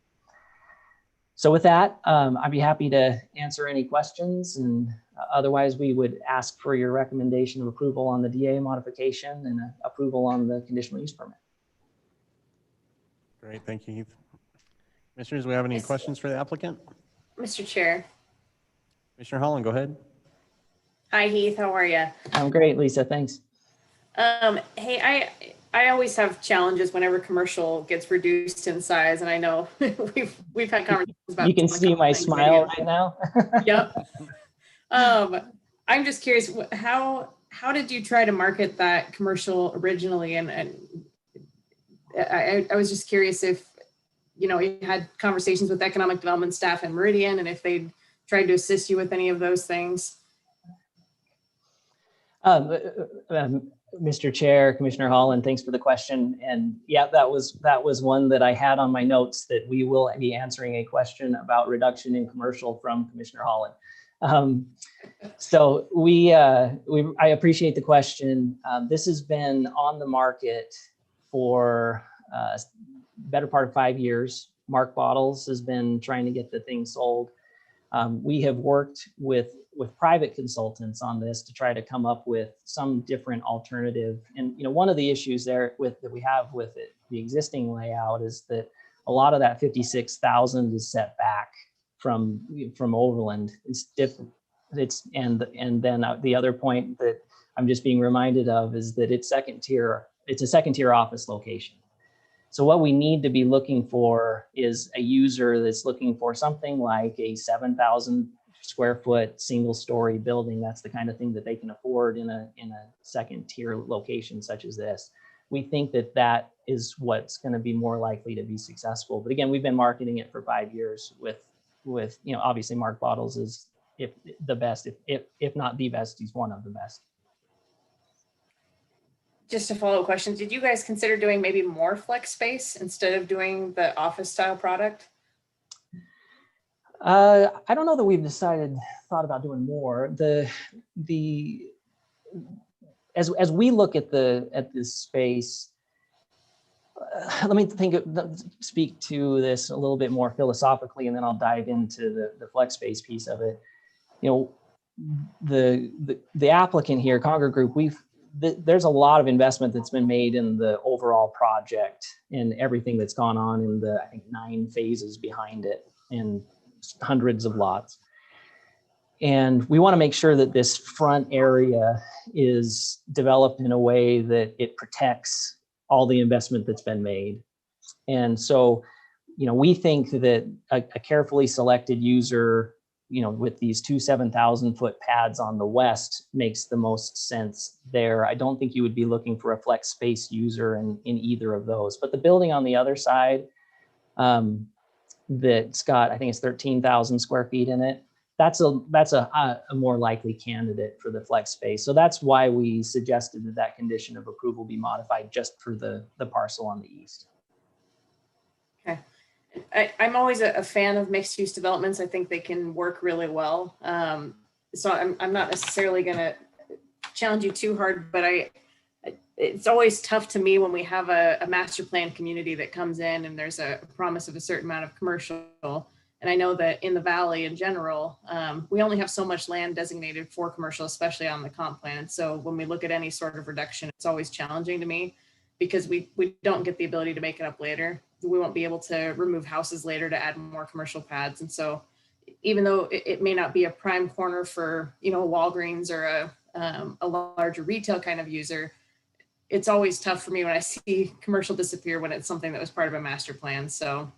So with that, I'd be happy to answer any questions, and otherwise we would ask for your recommendation of approval on the DA modification and approval on the conditional use permit. Great, thank you, Heath. Commissioners, do we have any questions for the applicant? Mr. Chair. Commissioner Holland, go ahead. Hi, Heath. How are you? I'm great, Lisa. Thanks. Hey, I always have challenges whenever commercial gets reduced in size, and I know we've had conversations about. You can see my smile right now. Yep. I'm just curious, how did you try to market that commercial originally? And I was just curious if, you know, you had conversations with economic development staff in Meridian, and if they tried to assist you with any of those things. Mr. Chair, Commissioner Holland, thanks for the question. And yeah, that was one that I had on my notes, that we will be answering a question about reduction in commercial from Commissioner Holland. So I appreciate the question. This has been on the market for better part of 5 years. Mark Bottles has been trying to get the thing sold. We have worked with private consultants on this to try to come up with some different alternative. And you know, one of the issues that we have with it, the existing layout, is that a lot of that 56,000 is set back from Overland. It's different. And then the other point that I'm just being reminded of is that it's a second tier office location. So what we need to be looking for is a user that's looking for something like a 7,000 square foot single story building. That's the kind of thing that they can afford in a second tier location such as this. We think that is what's going to be more likely to be successful. But again, we've been marketing it for 5 years with you know, obviously Mark Bottles is the best, if not the best, he's one of the best. Just a follow-up question. Did you guys consider doing maybe more flex space instead of doing the office style product? I don't know that we've thought about doing more. As we look at this space, let me speak to this a little bit more philosophically, and then I'll dive into the flex space piece of it. You know, the applicant here, Conger Group, there's a lot of investment that's been made in the overall project and everything that's gone on in the, I think, 9 phases behind it and hundreds of lots. And we want to make sure that this front area is developed in a way that it protects all the investment that's been made. And so, you know, we think that a carefully selected user, you know, with these 2 7,000-foot pads on the west makes the most sense there. I don't think you would be looking for a flex space user in either of those. But the building on the other side, that's got, I think it's 13,000 square feet in it, that's a more likely candidate for the flex space. So that's why we suggested that condition of approval be modified just for the parcel on the east. Okay. I'm always a fan of mixed use developments. I think they can work really well. So I'm not necessarily going to challenge you too hard, but it's always tough to me when we have a master plan community that comes in and there's a promise of a certain amount of commercial. And I know that in the valley in general, we only have so much land designated for commercial, especially on the comp plan. So when we look at any sort of reduction, it's always challenging to me because we don't get the ability to make it up later. We won't be able to remove houses later to add more commercial pads. And so even though it may not be a prime corner for, you know, a Walgreens or a larger retail kind of user, it's always tough for me when I see commercial disappear when it's something that was part of a master plan. So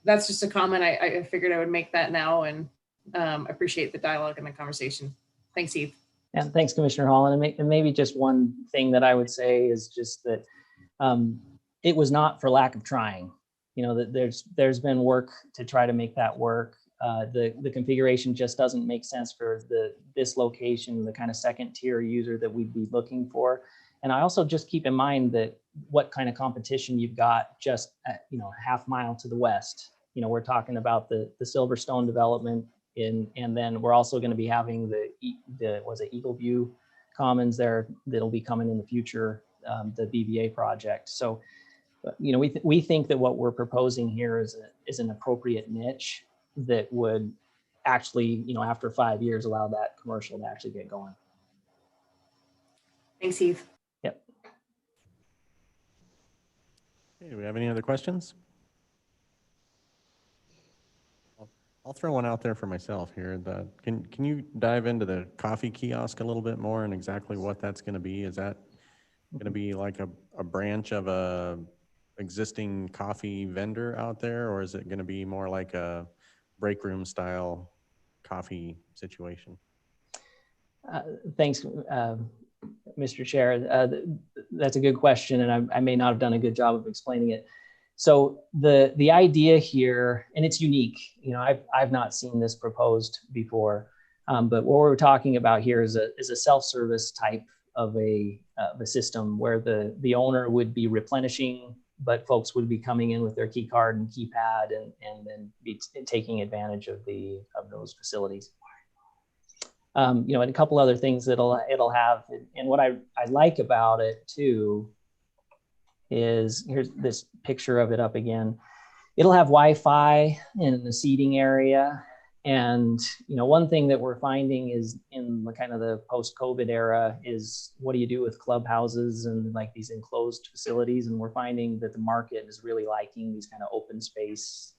that's just a comment. I figured I would make that now, and appreciate the dialogue and the conversation. Thanks, Heath. And thanks, Commissioner Holland. And maybe just one thing that I would say is just that it was not for lack of trying. You know, that there's been work to try to make that work. The configuration just doesn't make sense for this location, the kind of second tier user that we'd be looking for. And I also just keep in mind that what kind of competition you've got just at, you know, a half mile to the west. You know, we're talking about the Silverstone development and then we're also going to be having the Eagle View Commons there that'll be coming in the future, the BVA project. So, you know, we think that what we're proposing here is an appropriate niche that would actually, you know, after 5 years, allow that commercial to actually get going. Thanks, Heath. Yep. Okay, do we have any other questions? I'll throw one out there for myself here. Can you dive into the coffee kiosk a little bit more and exactly what that's going to be? Is that going to be like a branch of a existing coffee vendor out there, or is it going to be more like a break room style coffee situation? Thanks, Mr. Chair. That's a good question, and I may not have done a good job of explaining it. So the idea here, and it's unique, you know, I've not seen this proposed before, but what we're talking about here is a self-service type of a system where the owner would be replenishing, but folks would be coming in with their key card and keypad and then be taking advantage of those facilities. You know, and a couple other things that it'll have, and what I like about it too is, here's this picture of it up again. It'll have Wi-Fi in the seating area. And, you know, one thing that we're finding is in the kind of the post-COVID era is what do you do with clubhouses and like these enclosed facilities? And we're finding that the market is really liking these kind of open space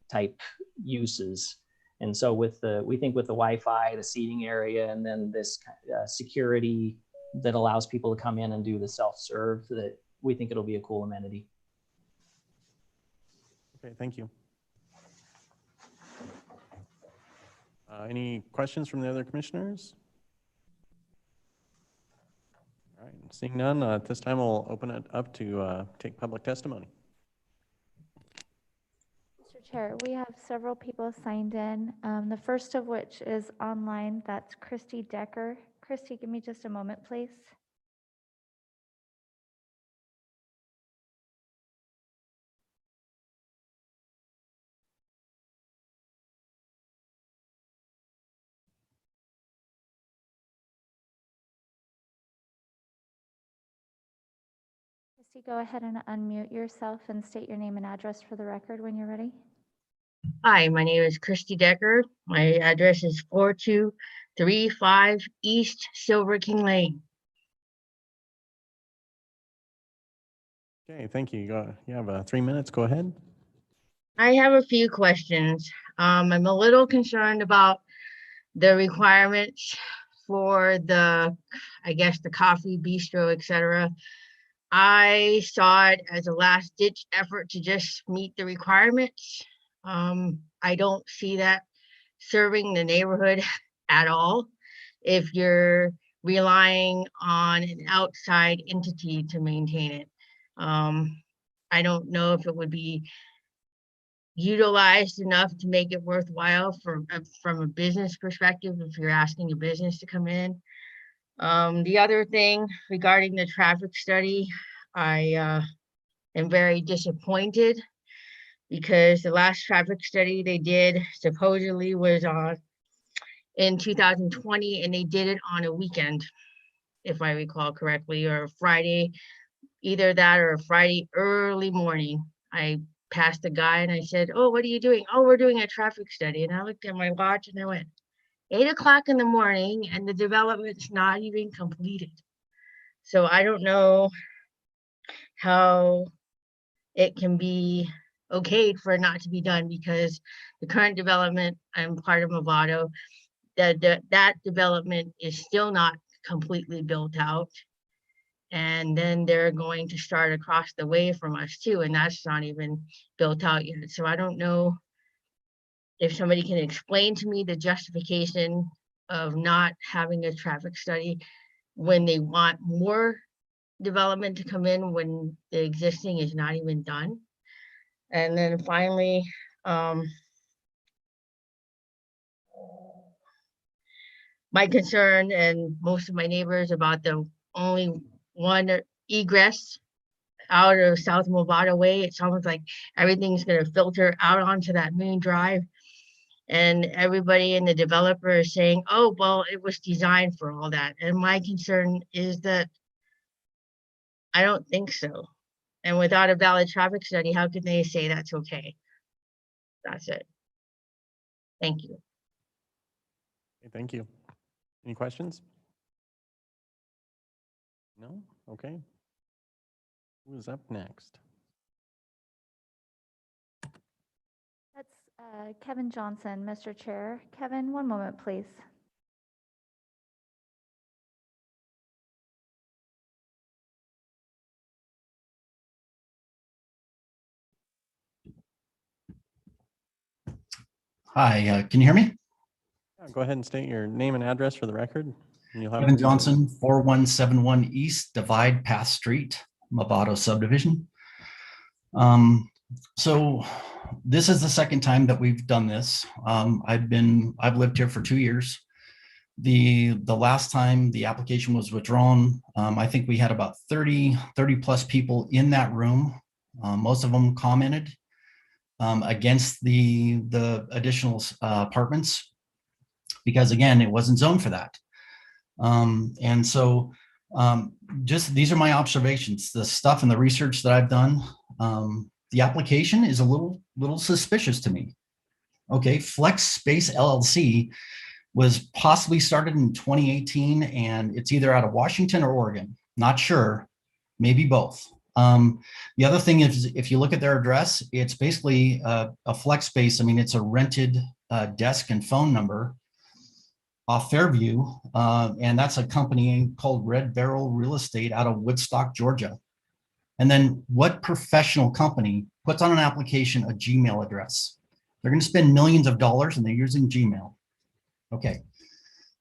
type uses. And so we think with the Wi-Fi, the seating area, and then this security that allows people to come in and do the self-serve, that we think it'll be a cool amenity. Okay, thank you. Any questions from the other commissioners? All right, seeing none, at this time we'll open it up to take public testimony. Mr. Chair, we have several people signed in. The first of which is online. That's Christy Decker. Christy, give me just a moment, please. Christy, go ahead and unmute yourself and state your name and address for the record when you're ready. Hi, my name is Christy Decker. My address is 4235 East Silver King Lane. Okay, thank you. You have 3 minutes. Go ahead. I have a few questions. I'm a little concerned about the requirements for the, I guess, the coffee, bistro, etc. I saw it as a last ditch effort to just meet the requirements. I don't see that serving the neighborhood at all if you're relying on an outside entity to maintain it. I don't know if it would be utilized enough to make it worthwhile from a business perspective if you're asking a business to come in. The other thing regarding the traffic study, I am very disappointed because the last traffic study they did supposedly was in 2020, and they did it on a weekend, if I recall correctly, or a Friday, either that or a Friday early morning. I passed the guy and I said, "Oh, what are you doing?" "Oh, we're doing a traffic study." And I looked at my watch and I went, 8 o'clock in the morning and the development's not even completed. So I don't know how it can be okayed for it not to be done, because the current development, I'm part of Movado, that development is still not completely built out. And then they're going to start across the way from us too, and that's not even built out yet. So I don't know if somebody can explain to me the justification of not having a traffic study when they want more development to come in when the existing is not even done. And then finally, my concern and most of my neighbors about the only one egress out of South Movado Way. It's almost like everything's going to filter out onto that main drive. And everybody in the developer is saying, "Oh, well, it was designed for all that." And my concern is that I don't think so. And without a valid traffic study, how can they say that's okay? That's it. Thank you. Okay, thank you. Any questions? No? Okay. Who is up next? That's Kevin Johnson, Mr. Chair. Kevin, one moment, please. Hi, can you hear me? Yeah, go ahead and state your name and address for the record. And you'll have Kevin Johnson, 4171 East Divide Path Street, Movado subdivision. So this is the second time that we've done this. I've lived here for 2 years. The last time the application was withdrawn, I think we had about 30 plus people in that room. Most of them commented against the additional apartments, because again, it wasn't zoned for that. And so just these are my observations, the stuff and the research that I've done. The application is a little suspicious to me. Okay, Flex Space LLC was possibly started in 2018, and it's either out of Washington or Oregon. Not sure, maybe both. The other thing is, if you look at their address, it's basically a flex space. I mean, it's a rented desk and phone number off Fairview, and that's a company called Red Barrel Real Estate out of Woodstock, Georgia. And then what professional company puts on an application a Gmail address? They're going to spend millions of dollars and they're using Gmail. Okay,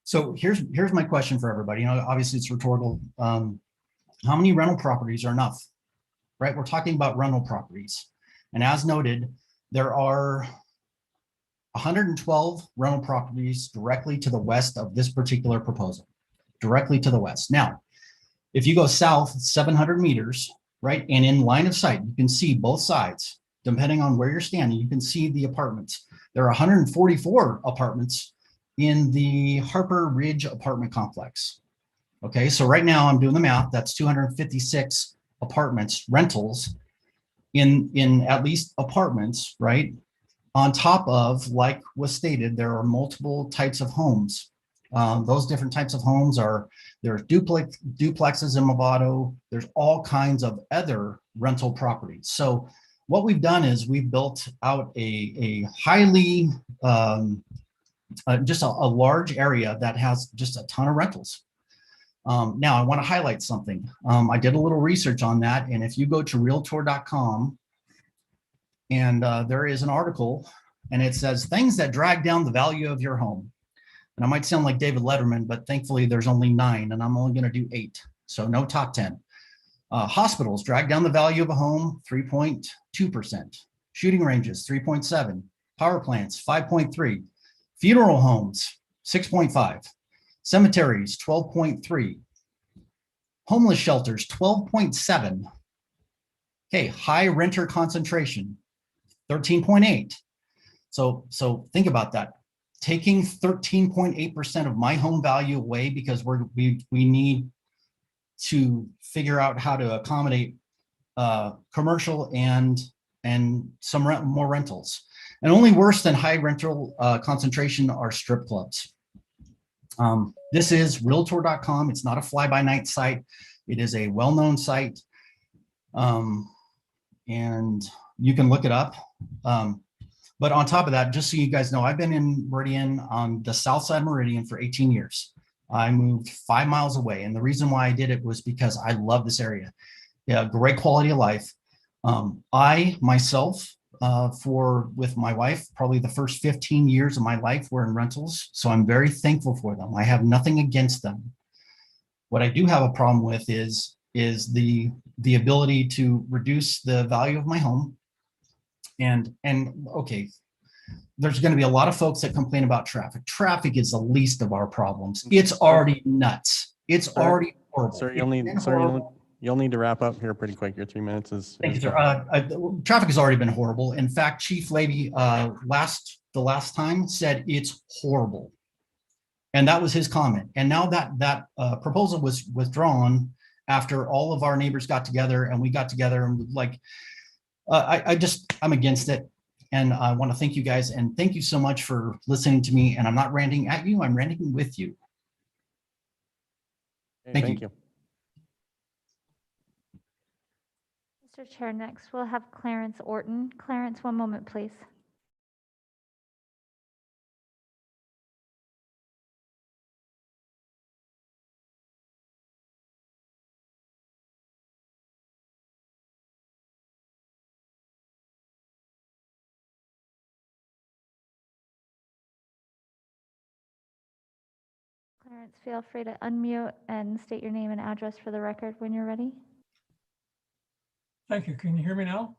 so here's my question for everybody. You know, obviously it's rhetorical. How many rental properties are enough? Right, we're talking about rental properties, and as noted, there are 112 rental properties directly to the west of this particular proposal, directly to the west. Now, if you go south 700 meters, right, and in line of sight, you can see both sides. Depending on where you're standing, you can see the apartments. There are 144 apartments in the Harper Ridge apartment complex. Okay, so right now I'm doing the math. That's 256 apartments, rentals in at least apartments, right? On top of, like was stated, there are multiple types of homes. Those different types of homes are, there's duplexes in Movado. There's all kinds of other rental properties. So what we've done is we've built out a highly, just a large area that has just a ton of rentals. Now I want to highlight something. I did a little research on that. And if you go to realtor.com, and there is an article, and it says things that drag down the value of your home. And I might sound like David Letterman, but thankfully there's only 9, and I'm only going to do 8. So no top 10. Hospitals drag down the value of a home 3.2%. Shooting ranges 3.7. Power plants 5.3. Funeral homes 6.5. Cemeteries 12.3. Homeless shelters 12.7. Okay, high renter concentration 13.8. So think about that. Taking 13.8% of my home value away because we need to figure out how to accommodate commercial and some more rentals. And only worse than high rental concentration are strip clubs. This is realtor.com. It's not a fly-by-night site. It is a well-known site. And you can look it up. But on top of that, just so you guys know, I've been in Meridian, on the south side of Meridian, for 18 years. I moved 5 miles away. And the reason why I did it was because I love this area. Yeah, great quality of life. I myself, with my wife, probably the first 15 years of my life were in rentals. So I'm very thankful for them. I have nothing against them. What I do have a problem with is the ability to reduce the value of my home. And okay, there's going to be a lot of folks that complain about traffic. Traffic is the least of our problems. It's already nuts. It's already horrible. Sir, you'll need to wrap up here pretty quick. Your 3 minutes is. Thank you, sir. Traffic has already been horrible. In fact, Chief Levy the last time said it's horrible. And that was his comment. And now that proposal was withdrawn after all of our neighbors got together, and we got together and like, I'm against it. And I want to thank you guys, and thank you so much for listening to me. And I'm not ranting at you, I'm ranting with you. Thank you. Mr. Chair, next we'll have Clarence Orton. Clarence, one moment, please. Clarence, feel free to unmute and state your name and address for the record when you're ready. Thank you. Can you hear me now?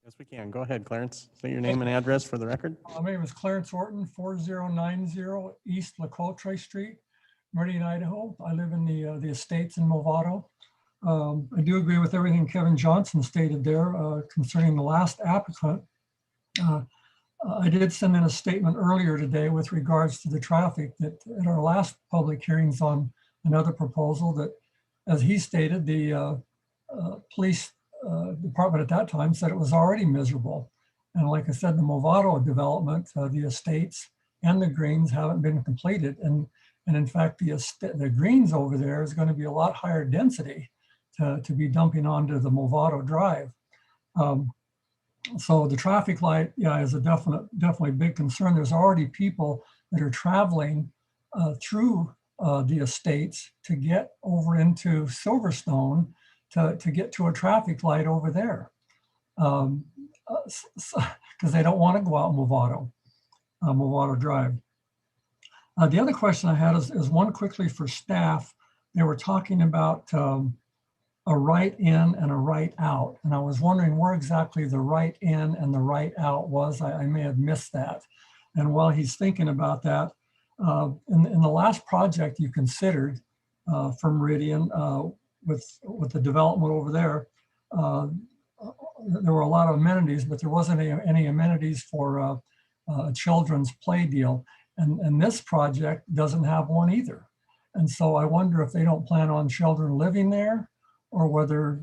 Yes, we can. Go ahead, Clarence. Say your name and address for the record. My name is Clarence Orton, 4090 East LaCotre Street, Meridian, Idaho. I live in the estates in Movado. I do agree with everything Kevin Johnson stated there concerning the last applicant. I did send in a statement earlier today with regards to the traffic that at our last public hearings on another proposal that, as he stated, the police department at that time said it was already miserable. And like I said, the Movado development, the estates and the greens haven't been completed. And in fact, the greens over there is going to be a lot higher density to be dumping onto the Movado Drive. So the traffic light, yeah, is a definitely big concern. There's already people that are traveling through the estates to get over into Silverstone to get to a traffic light over there, because they don't want to go out Movado Drive. The other question I had is one quickly for staff. They were talking about a right in and a right out. And I was wondering where exactly the right in and the right out was. I may have missed that. And while he's thinking about that, in the last project you considered for Meridian with the development over there, there were a lot of amenities, but there wasn't any amenities for a children's play deal. And this project doesn't have one either. And so I wonder if they don't plan on children living there, or whether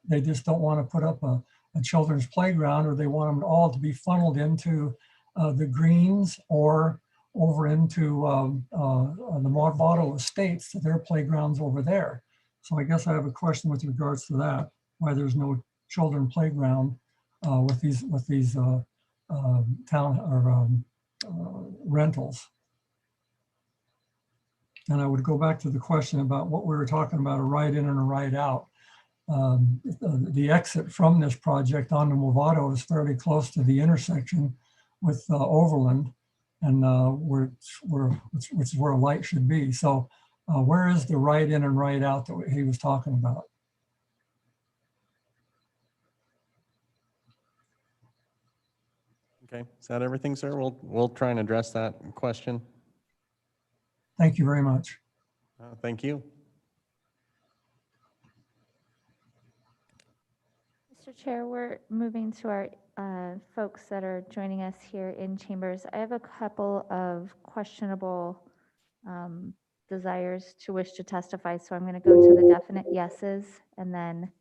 they just don't want to put up a children's playground, or they want them all to be funneled into the greens or over into the Movado Estates, to their playgrounds over there. So I guess I have a question with regards to that, why there's no children playground with these town or rentals. And I would go back to the question about what we were talking about, a ride in and a ride out. The exit from this project onto Movado is fairly close to the intersection with Overland, and which is where a light should be. So where is the ride in and ride out that he was talking about? Okay, is that everything, sir? We'll try and address that question. Thank you very much. Thank you. Mr. Chair, we're moving to our folks that are joining us here in chambers. I have a couple of questionable desires to wish to testify, so I'm going to go to the definite yeses, and then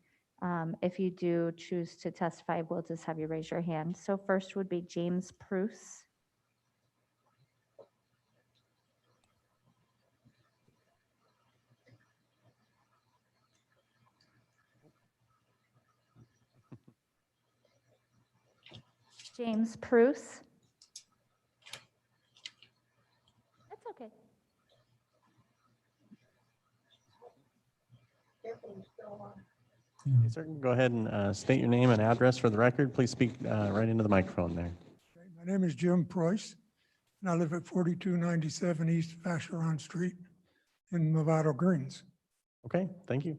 if you do choose to testify, we'll just have you raise your hand. So first would be James Pruce. James Pruce. That's okay. Okay, sir, go ahead and state your name and address for the record. Please speak right into the microphone there. My name is Jim Preuss, and I live at 4297 East Vacheron Street in Movado Greens. Okay, thank you.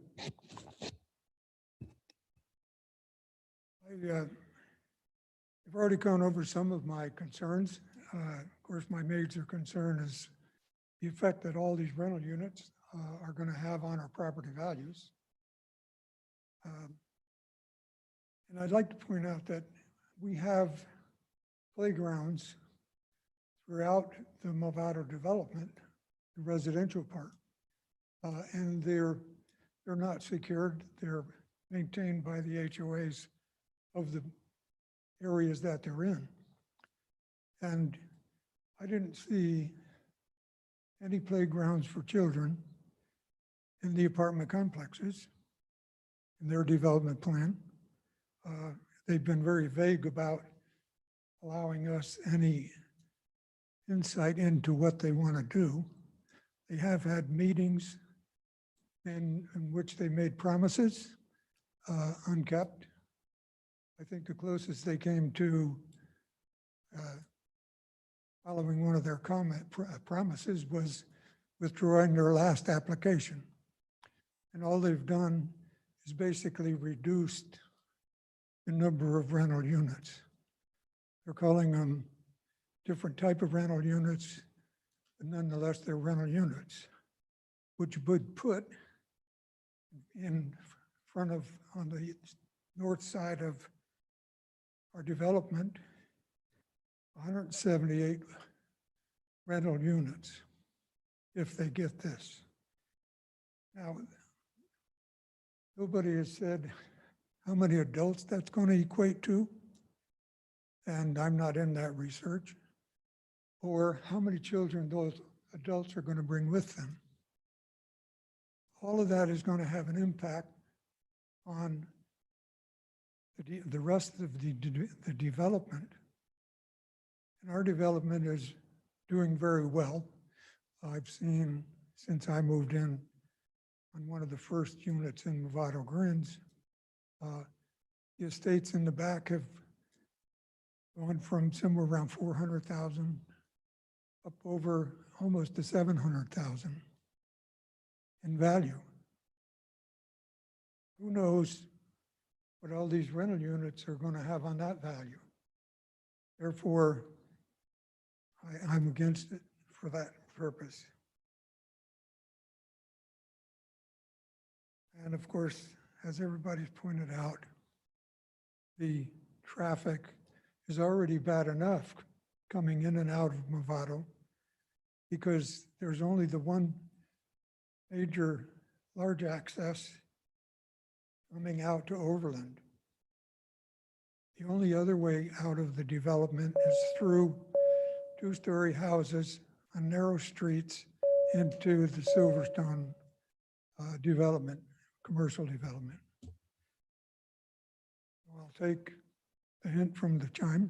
I've already gone over some of my concerns. Of course, my major concern is the effect that all these rental units are going to have on our property values. And I'd like to point out that we have playgrounds throughout the Movado development, the residential part, and they're not secured. They're maintained by the HOAs of the areas that they're in. And I didn't see any playgrounds for children in the apartment complexes in their development plan. They've been very vague about allowing us any insight into what they want to do. They have had meetings in which they made promises unkept. I think the closest they came to following one of their promises was withdrawing their last application. And all they've done is basically reduced the number of rental units. They're calling them different type of rental units, but nonetheless, they're rental units, which would put in front of, on the north side of our development, 178 rental units, if they get this. Now, nobody has said how many adults that's going to equate to, and I'm not in that research, or how many children those adults are going to bring with them. All of that is going to have an impact on the rest of the development. And our development is doing very well. I've seen, since I moved in on one of the first units in Movado Greens, the estates in the back have gone from somewhere around 400,000 up over almost to 700,000 in value. Who knows what all these rental units are going to have on that value? Therefore, I'm against it for that purpose. And of course, as everybody's pointed out, the traffic is already bad enough coming in and out of Movado because there's only the one major large access coming out to Overland. The only other way out of the development is through two-story houses on narrow streets into the Silverstone development, commercial development. I'll take the hint from the chime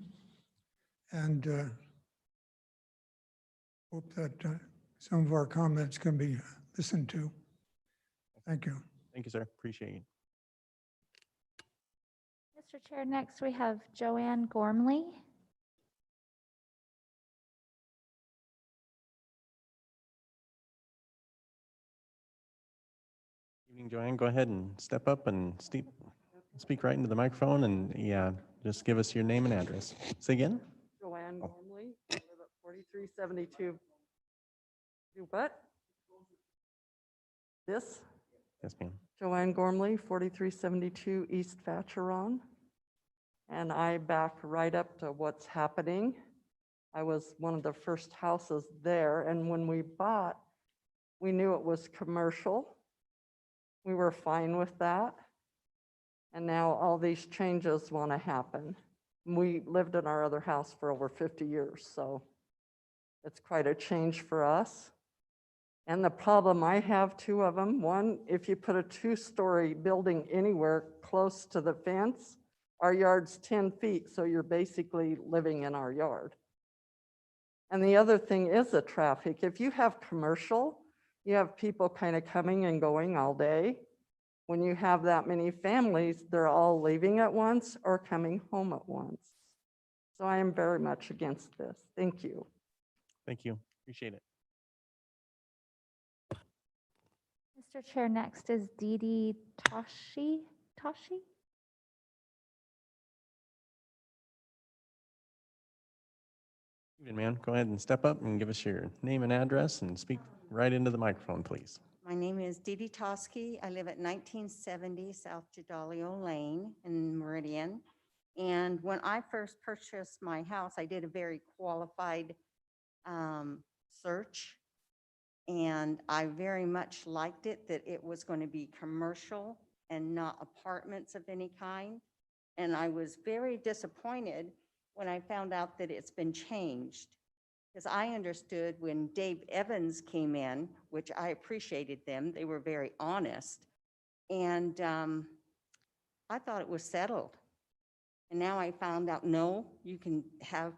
and hope that some of our comments can be listened to. Thank you. Thank you, sir. Appreciate you. Mr. Chair, next we have Joanne Gormley. Evening, Joanne. Go ahead and step up and speak right into the microphone, and yeah, just give us your name and address. Say again? Joanne Gormley, I live at 4372. Do what? This? Yes, ma'am. Joanne Gormley, 4372 East Vacheron. And I back right up to what's happening. I was one of the first houses there, and when we bought, we knew it was commercial. We were fine with that. And now all these changes want to happen. We lived in our other house for over 50 years, so it's quite a change for us. And the problem I have, two of them. One, if you put a two-story building anywhere close to the fence, our yard's 10 feet, so you're basically living in our yard. And the other thing is the traffic. If you have commercial, you have people kind of coming and going all day. When you have that many families, they're all leaving at once or coming home at once. So I am very much against this. Thank you. Thank you. Appreciate it. Mr. Chair, next is Dee Dee Toshi. Evening, ma'am. Go ahead and step up and give us your name and address and speak right into the microphone, please. My name is Dee Dee Toski. I live at 1970 South Jadalio Lane in Meridian. And when I first purchased my house, I did a very qualified search. And I very much liked it, that it was going to be commercial and not apartments of any kind. And I was very disappointed when I found out that it's been changed. Because I understood when Dave Evans came in, which I appreciated them, they were very honest. And I thought it was settled. And now I found out, no, you can have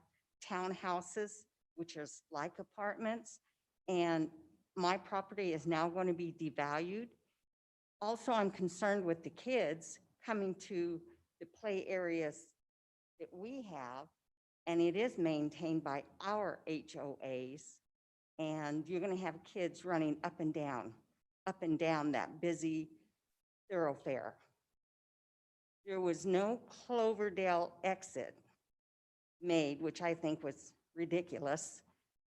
townhouses, which is like apartments. And my property is now going to be devalued. Also, I'm concerned with the kids coming to the play areas that we have, and it is maintained by our HOAs. And you're going to have kids running up and down that busy thoroughfare. There was no Cloverdale exit made, which I think was ridiculous,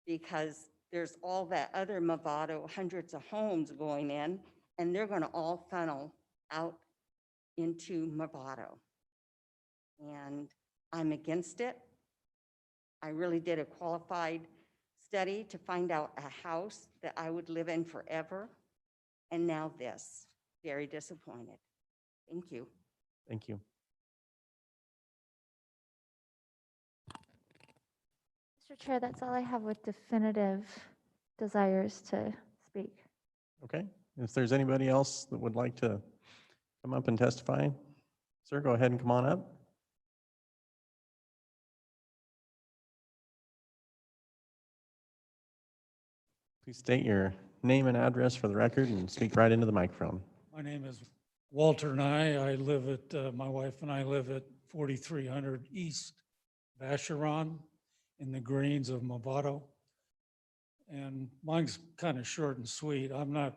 because there's all that other Movado, hundreds of homes going in, and they're going to all funnel out into Movado. And I'm against it. I really did a qualified study to find out a house that I would live in forever. And now this, very disappointed. Thank you. Thank you. Mr. Chair, that's all I have with definitive desires to speak. Okay. If there's anybody else that would like to come up and testify, sir, go ahead and come on up. Please state your name and address for the record and speak right into the microphone. My name is Walter Nye. I live at, my wife and I live at 4300 East Vacheron in the Greens of Movado. And mine's kind of short and sweet. I'm not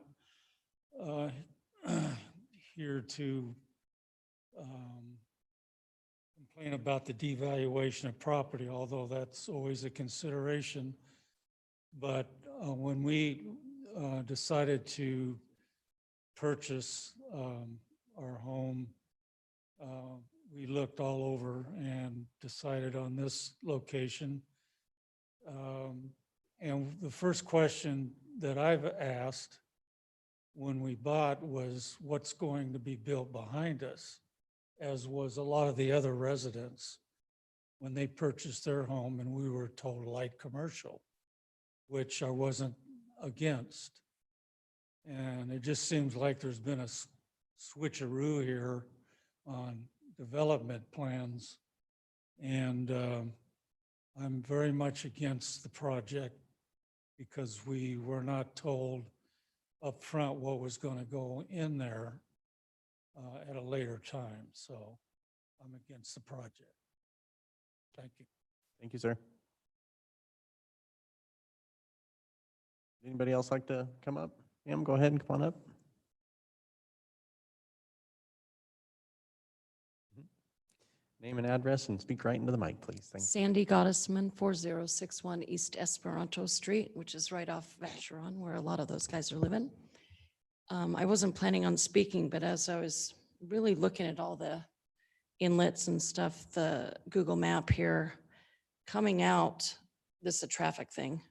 here to complain about the devaluation of property, although that's always a consideration. But when we decided to purchase our home, we looked all over and decided on this location. And the first question that I've asked when we bought was what's going to be built behind us, as was a lot of the other residents when they purchased their home, and we were told light commercial, which I wasn't against. And it just seems like there's been a switcheroo here on development plans. And I'm very much against the project because we were not told up front what was going to go in there at a later time. So I'm against the project. Thank you. Thank you, sir. Anybody else like to come up? Ma'am, go ahead and come on up. Name and address and speak right into the mic, please. Thank you. Sandy Gottesman, 4061 East Esperanto Street, which is right off Vacheron, where a lot of those guys are living. I wasn't planning on speaking, but as I was really looking at all the inlets and stuff, the Google map here, coming out, this is a traffic thing,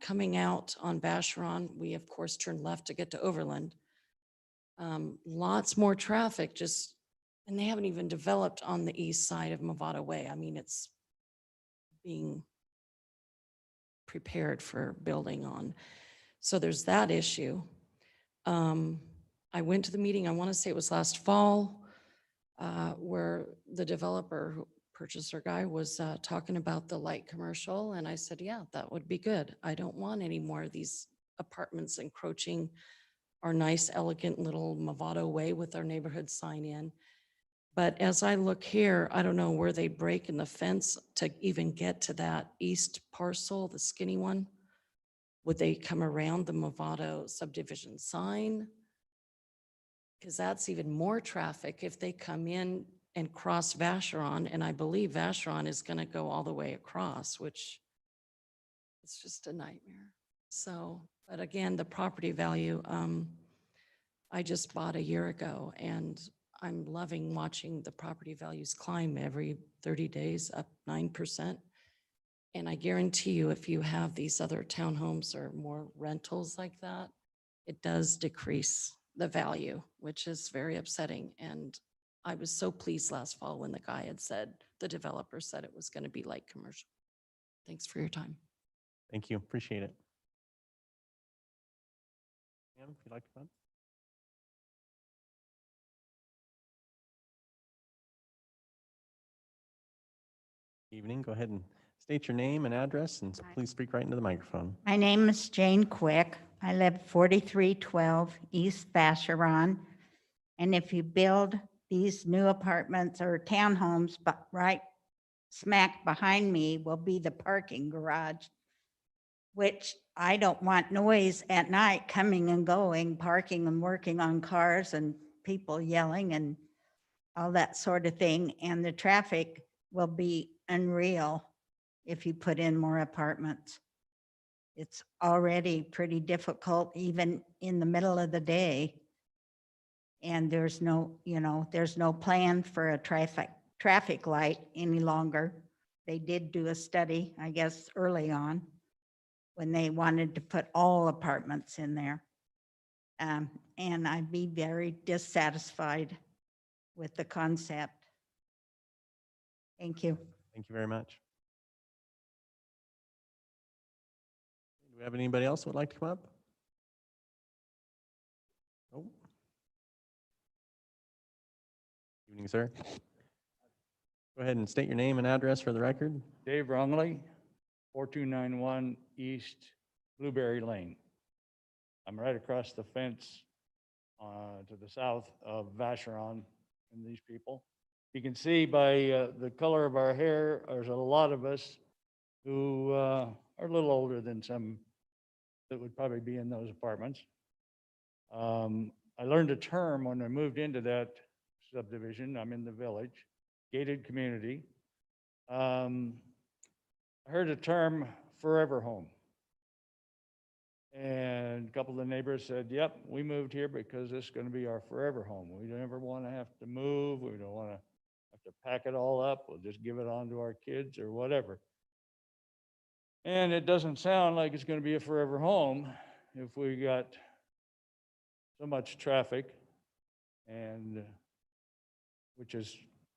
coming out on Vacheron, we of course turn left to get to Overland. Lots more traffic, just, and they haven't even developed on the east side of Movado Way. I mean, it's being prepared for building on. So there's that issue. I went to the meeting, I want to say it was last fall, where the developer, purchaser guy, was talking about the light commercial. And I said, yeah, that would be good. I don't want any more of these apartments encroaching our nice, elegant little Movado Way with our neighborhood sign in. But as I look here, I don't know where they break in the fence to even get to that east parcel, the skinny one. Would they come around the Movado subdivision sign? Because that's even more traffic if they come in and cross Vacheron. And I believe Vacheron is going to go all the way across, which it's just a nightmare. So, but again, the property value, I just bought a year ago, and I'm loving watching the property values climb every 30 days, up 9%. And I guarantee you, if you have these other townhomes or more rentals like that, it does decrease the value, which is very upsetting. And I was so pleased last fall when the guy had said, the developer said it was going to be light commercial. Thanks for your time. Thank you. Appreciate it. Ma'am, if you'd like to come up. Evening, go ahead and state your name and address, and please speak right into the microphone. My name is Jane Quick. I live 4312 East Vacheron. And if you build these new apartments or townhomes, but right smack behind me will be the parking garage, which I don't want noise at night coming and going, parking and working on cars and people yelling and all that sort of thing. And the traffic will be unreal if you put in more apartments. It's already pretty difficult even in the middle of the day. And there's no, there's no plan for a traffic light any longer. They did do a study, I guess, early on when they wanted to put all apartments in there. And I'd be very dissatisfied with the concept. Thank you. Thank you very much. Do we have anybody else who would like to come up? Oh. Evening, sir. Go ahead and state your name and address for the record. Dave Rungley, 4291 East Blueberry Lane. I'm right across the fence to the south of Vacheron and these people. You can see by the color of our hair, there's a lot of us who are a little older than some that would probably be in those apartments. I learned a term when I moved into that subdivision. I'm in the village, gated community. I heard a term, forever home. And a couple of the neighbors said, yep, we moved here because this is going to be our forever home. We don't ever want to have to move. We don't want to have to pack it all up. We'll just give it on to our kids or whatever. And it doesn't sound like it's going to be a forever home if we got so much traffic, and which is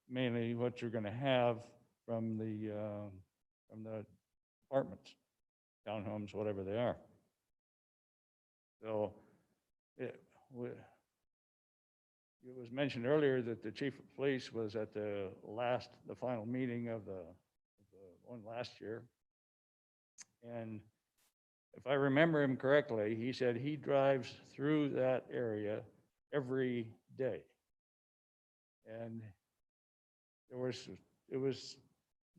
mainly what you're going to have from the apartments, townhomes, whatever they are. So it was mentioned earlier that the chief of police was at the final meeting of the one last year. And if I remember him correctly, he said he drives through that area every day. And it was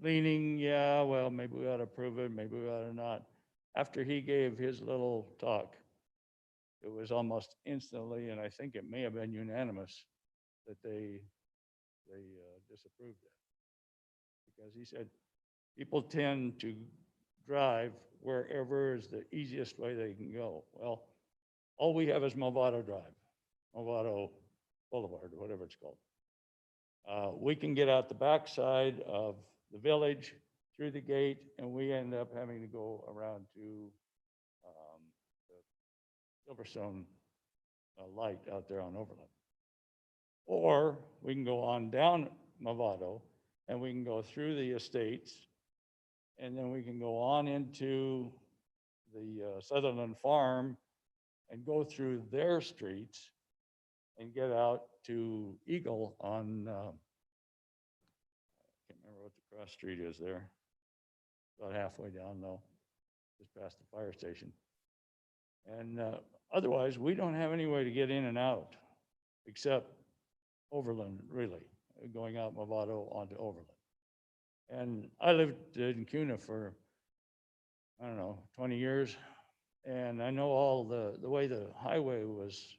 leaning, yeah, well, maybe we ought to approve it, maybe we ought to not. After he gave his little talk, it was almost instantly, and I think it may have been unanimous, that they disapproved it. Because he said people tend to drive wherever is the easiest way they can go. Well, all we have is Movado Drive, Movado Boulevard, or whatever it's called. We can get out the backside of the village through the gate, and we end up having to go around to the Silverstone light out there on Overland. Or we can go on down Movado, and we can go through the estates, and then we can go on into the Sutherland Farm and go through their streets and get out to Eagle on, I can't remember what the cross street is there. About halfway down though, just past the fire station. And otherwise, we don't have any way to get in and out except Overland, really, going out Movado onto Overland. And I lived in Cuna for, I don't know, 20 years. And I know all the way the highway was,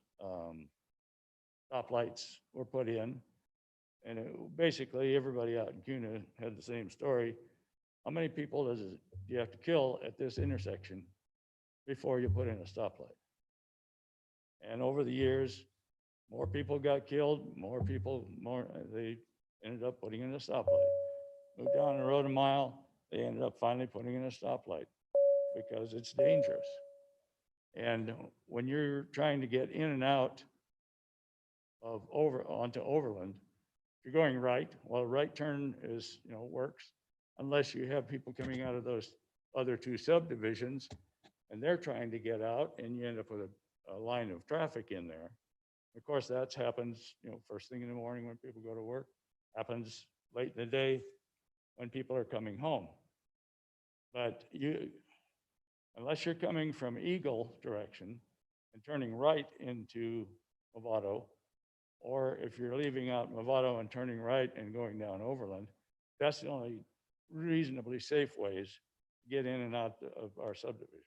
stoplights were put in. And basically everybody out in Cuna had the same story. How many people do you have to kill at this intersection before you put in a stoplight? And over the years, more people got killed, they ended up putting in a stoplight. Moved down the road a mile, they ended up finally putting in a stoplight because it's dangerous. And when you're trying to get in and out of onto Overland, if you're going right, well, a right turn is, works, unless you have people coming out of those other two subdivisions and they're trying to get out, and you end up with a line of traffic in there. Of course, that happens, first thing in the morning when people go to work, happens late in the day when people are coming home. But unless you're coming from Eagle direction and turning right into Movado, or if you're leaving out Movado and turning right and going down Overland, that's the only reasonably safe ways to get in and out of our subdivisions.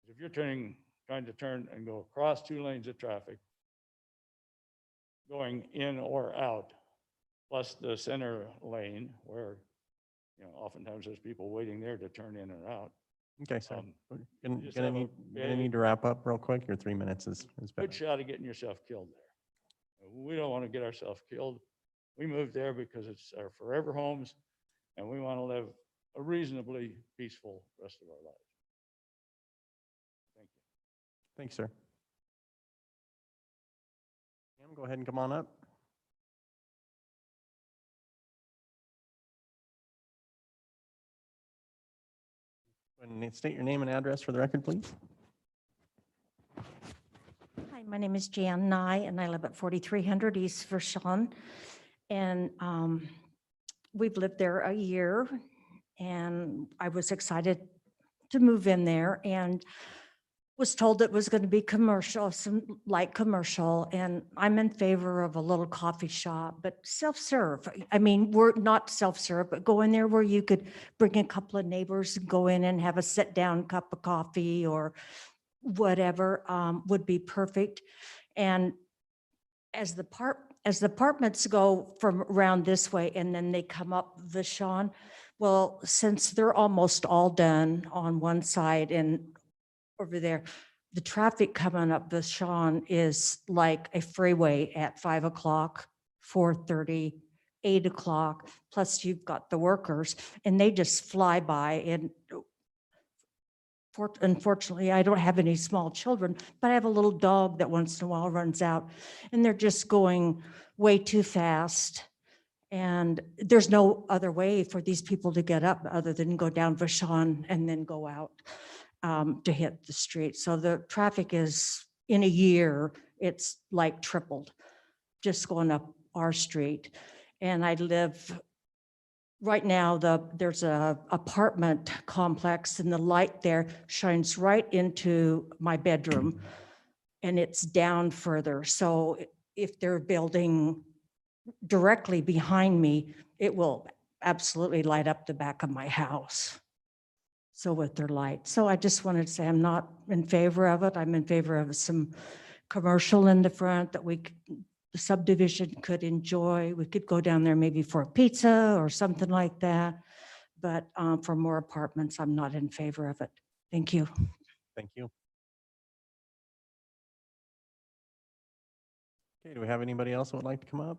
If you're trying to turn and go across two lanes of traffic, going in or out, plus the center lane where, oftentimes there's people waiting there to turn in and out. Okay, so gonna need to wrap up real quick. Your 3 minutes is better. Good shot of getting yourself killed there. We don't want to get ourselves killed. We moved there because it's our forever homes, and we want to live a reasonably peaceful rest of our lives. Thank you. Thanks, sir. Pam, go ahead and come on up. And state your name and address for the record, please. Hi, my name is Jan Nye, and I live at 4300 East Vashon. And we've lived there a year, and I was excited to move in there and was told it was going to be commercial, some light commercial, and I'm in favor of a little coffee shop, but self-serve. I mean, we're not self-serve, but go in there where you could bring a couple of neighbors and go in and have a sit-down cup of coffee or whatever would be perfect. And as the apartments go from around this way and then they come up Vashon, well, since they're almost all done on one side and over there, the traffic coming up Vashon is like a freeway at 5 o'clock, 4:30, 8 o'clock. Plus you've got the workers and they just fly by. And Unfortunately, I don't have any small children, but I have a little dog that once in a while runs out, and they're just going way too fast. And there's no other way for these people to get up other than go down Vashon and then go out to hit the street. So the traffic is, in a year, it's like tripled just going up our street. And I live right now, there's a apartment complex and the light there shines right into my bedroom and it's down further. So if they're building directly behind me, it will absolutely light up the back of my house. So with their light. So I just wanted to say I'm not in favor of it. I'm in favor of some commercial in the front that the subdivision could enjoy. We could go down there maybe for a pizza or something like that. But for more apartments, I'm not in favor of it. Thank you. Thank you. Okay, do we have anybody else that would like to come up?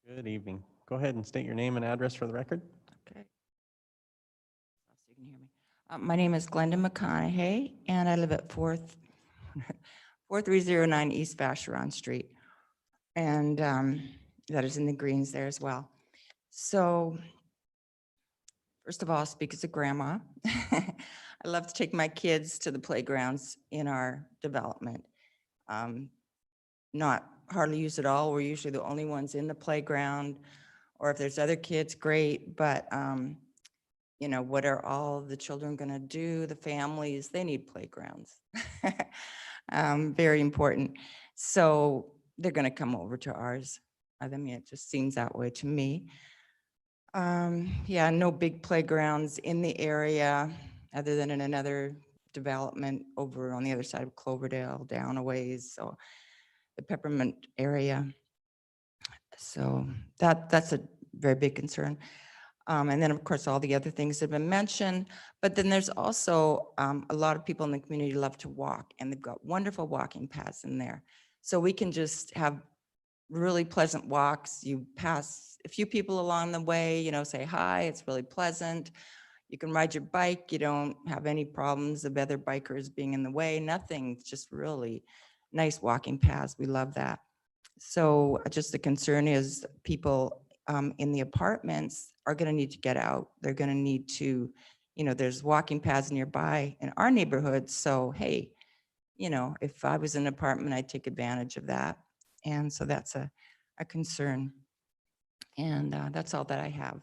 Good evening. Go ahead and state your name and address for the record. Okay. So you can hear me. My name is Glenda McConaughey, and I live at 4309 East Vacheron Street. And that is in the greens there as well. So first of all, I'll speak as a grandma. I love to take my kids to the playgrounds in our development. Not hardly used at all. We're usually the only ones in the playground, or if there's other kids, great. But you know, what are all the children going to do? The families, they need playgrounds. Very important. So they're going to come over to ours. I mean, it just seems that way to me. Yeah, no big playgrounds in the area other than in another development over on the other side of Cloverdale, down a ways. So the Peppermint area. So that's a very big concern. And then, of course, all the other things that have been mentioned. But then there's also a lot of people in the community love to walk, and they've got wonderful walking paths in there. So we can just have really pleasant walks. You pass a few people along the way, you know, say hi, it's really pleasant. You can ride your bike. You don't have any problems of other bikers being in the way, nothing, just really nice walking paths. We love that. So just the concern is people in the apartments are going to need to get out. They're going to need to, you know, there's walking paths nearby in our neighborhood. So, hey, you know, if I was in an apartment, I'd take advantage of that. And so that's a concern. And that's all that I have.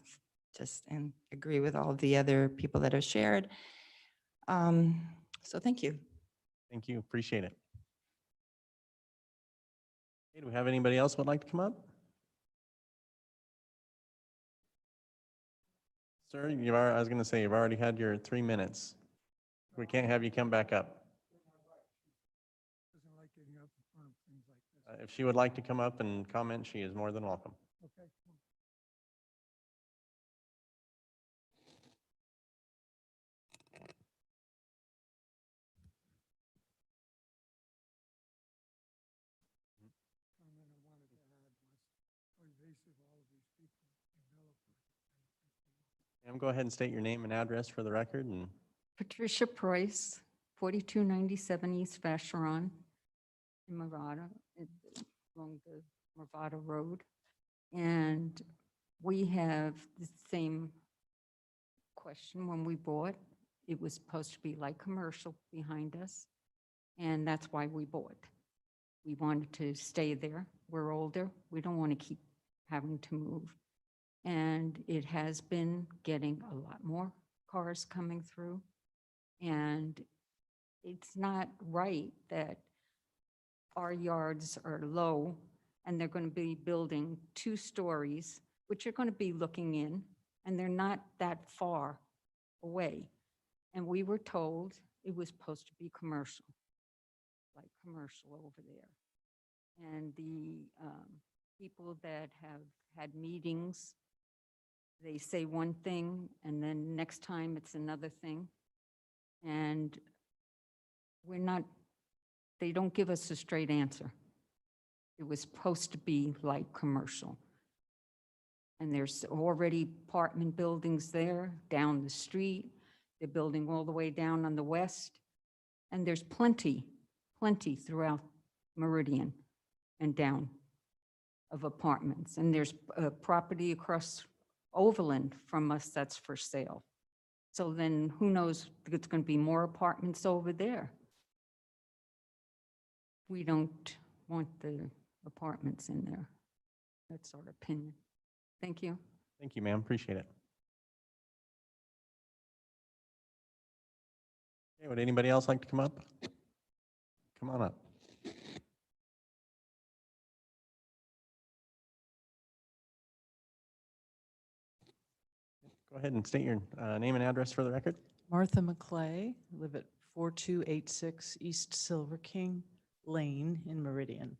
Just and agree with all of the other people that have shared. So thank you. Thank you. Appreciate it. Okay, do we have anybody else who would like to come up? Sir, I was going to say, you've already had your 3 minutes. We can't have you come back up. If she would like to come up and comment, she is more than welcome. Okay. Ma'am, go ahead and state your name and address for the record. And Patricia Price, 4297 East Vacheron in Movado, along the Movado Road. And we have the same question when we bought. It was supposed to be like commercial behind us, and that's why we bought. We wanted to stay there. We're older. We don't want to keep having to move. And it has been getting a lot more cars coming through. And it's not right that our yards are low and they're going to be building 2 stories, which are going to be looking in, and they're not that far away. And we were told it was supposed to be commercial, like commercial over there. And the people that have had meetings, they say one thing and then next time it's another thing. And they don't give us a straight answer. It was supposed to be like commercial. And there's already apartment buildings there down the street. They're building all the way down on the west. And there's plenty throughout Meridian and down of apartments. And there's property across Overland from us that's for sale. So then who knows, it's going to be more apartments over there. We don't want the apartments in there. That's our opinion. Thank you. Thank you, ma'am. Appreciate it. Okay, would anybody else like to come up? Come on up. Go ahead and state your name and address for the record. Martha McClay, live at 4286 East Silver King Lane in Meridian.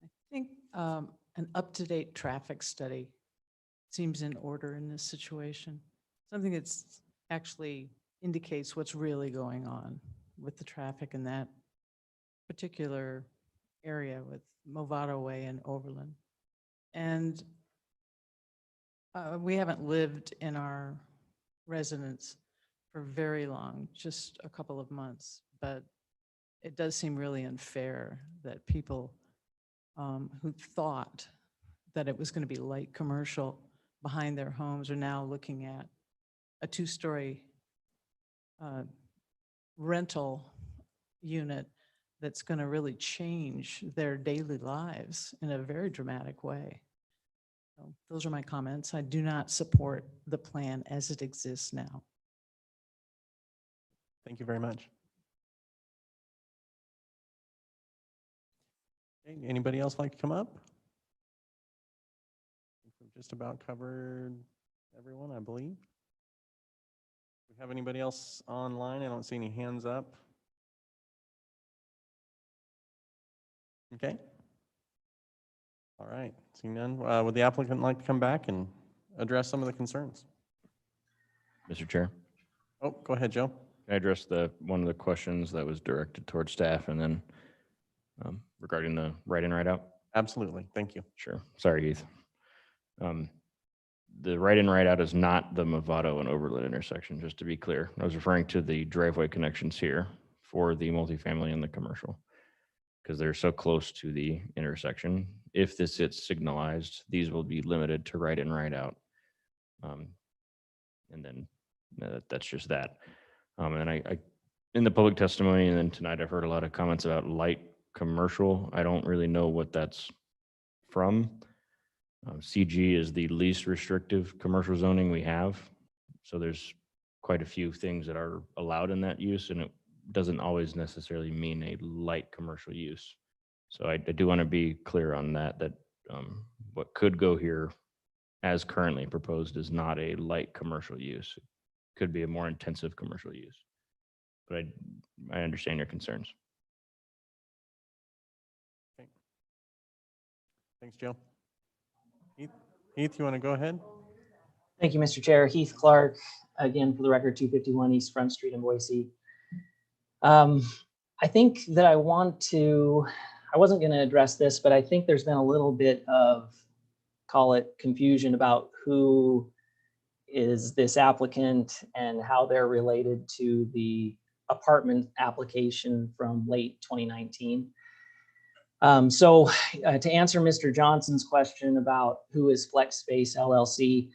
I think an up-to-date traffic study seems in order in this situation. Something that's actually indicates what's really going on with the traffic in that particular area with Movado Way and Overland. And we haven't lived in our residence for very long, just a couple of months, but it does seem really unfair that people who thought that it was going to be light commercial behind their homes are now looking at a two-story rental unit that's going to really change their daily lives in a very dramatic way. So those are my comments. I do not support the plan as it exists now. Thank you very much. Okay, anybody else like to come up? We've just about covered everyone, I believe. Do we have anybody else online? I don't see any hands up. Okay. All right, seeing none, would the applicant like to come back and address some of the concerns? Mr. Chair, Oh, go ahead, Joe. can I address one of the questions that was directed towards staff and then regarding the write-in, write-out? Absolutely, thank you. Sure. Sorry, Heath. The write-in, write-out is not the Movado and Overland intersection, just to be clear. I was referring to the driveway connections here for the multifamily and the commercial, because they're so close to the intersection. If this gets signalized, these will be limited to write-in, write-out. And then that's just that. And I, in the public testimony, and then tonight I've heard a lot of comments about light commercial. I don't really know what that's from. CG is the least restrictive commercial zoning we have. So there's quite a few things that are allowed in that use, and it doesn't always necessarily mean a light commercial use. So I do want to be clear on that what could go here as currently proposed is not a light commercial use. It could be a more intensive commercial use. But I understand your concerns. Okay. Thanks, Joe. Heath, you want to go ahead? Thank you, Mr. Chair. Heath Clark, again, for the record, 251 East Front Street in Boise. I think that I wasn't going to address this, but I think there's been a little bit of, call it, confusion about who is this applicant and how they're related to the apartment application from late 2019. So to answer Mr. Johnson's question about who is FlexSpace LLC,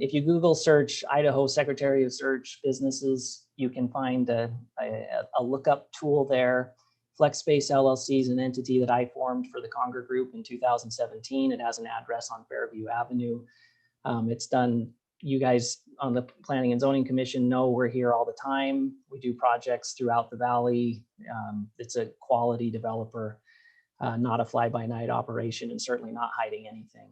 if you Google search Idaho Secretary of Search businesses, you can find a lookup tool there. FlexSpace LLC is an entity that I formed for the Conger Group in 2017. It has an address on Fairview Avenue. It's done, you guys on the Planning and Zoning Commission know we're here all the time. We do projects throughout the valley. It's a quality developer, not a fly-by-night operation, and certainly not hiding anything.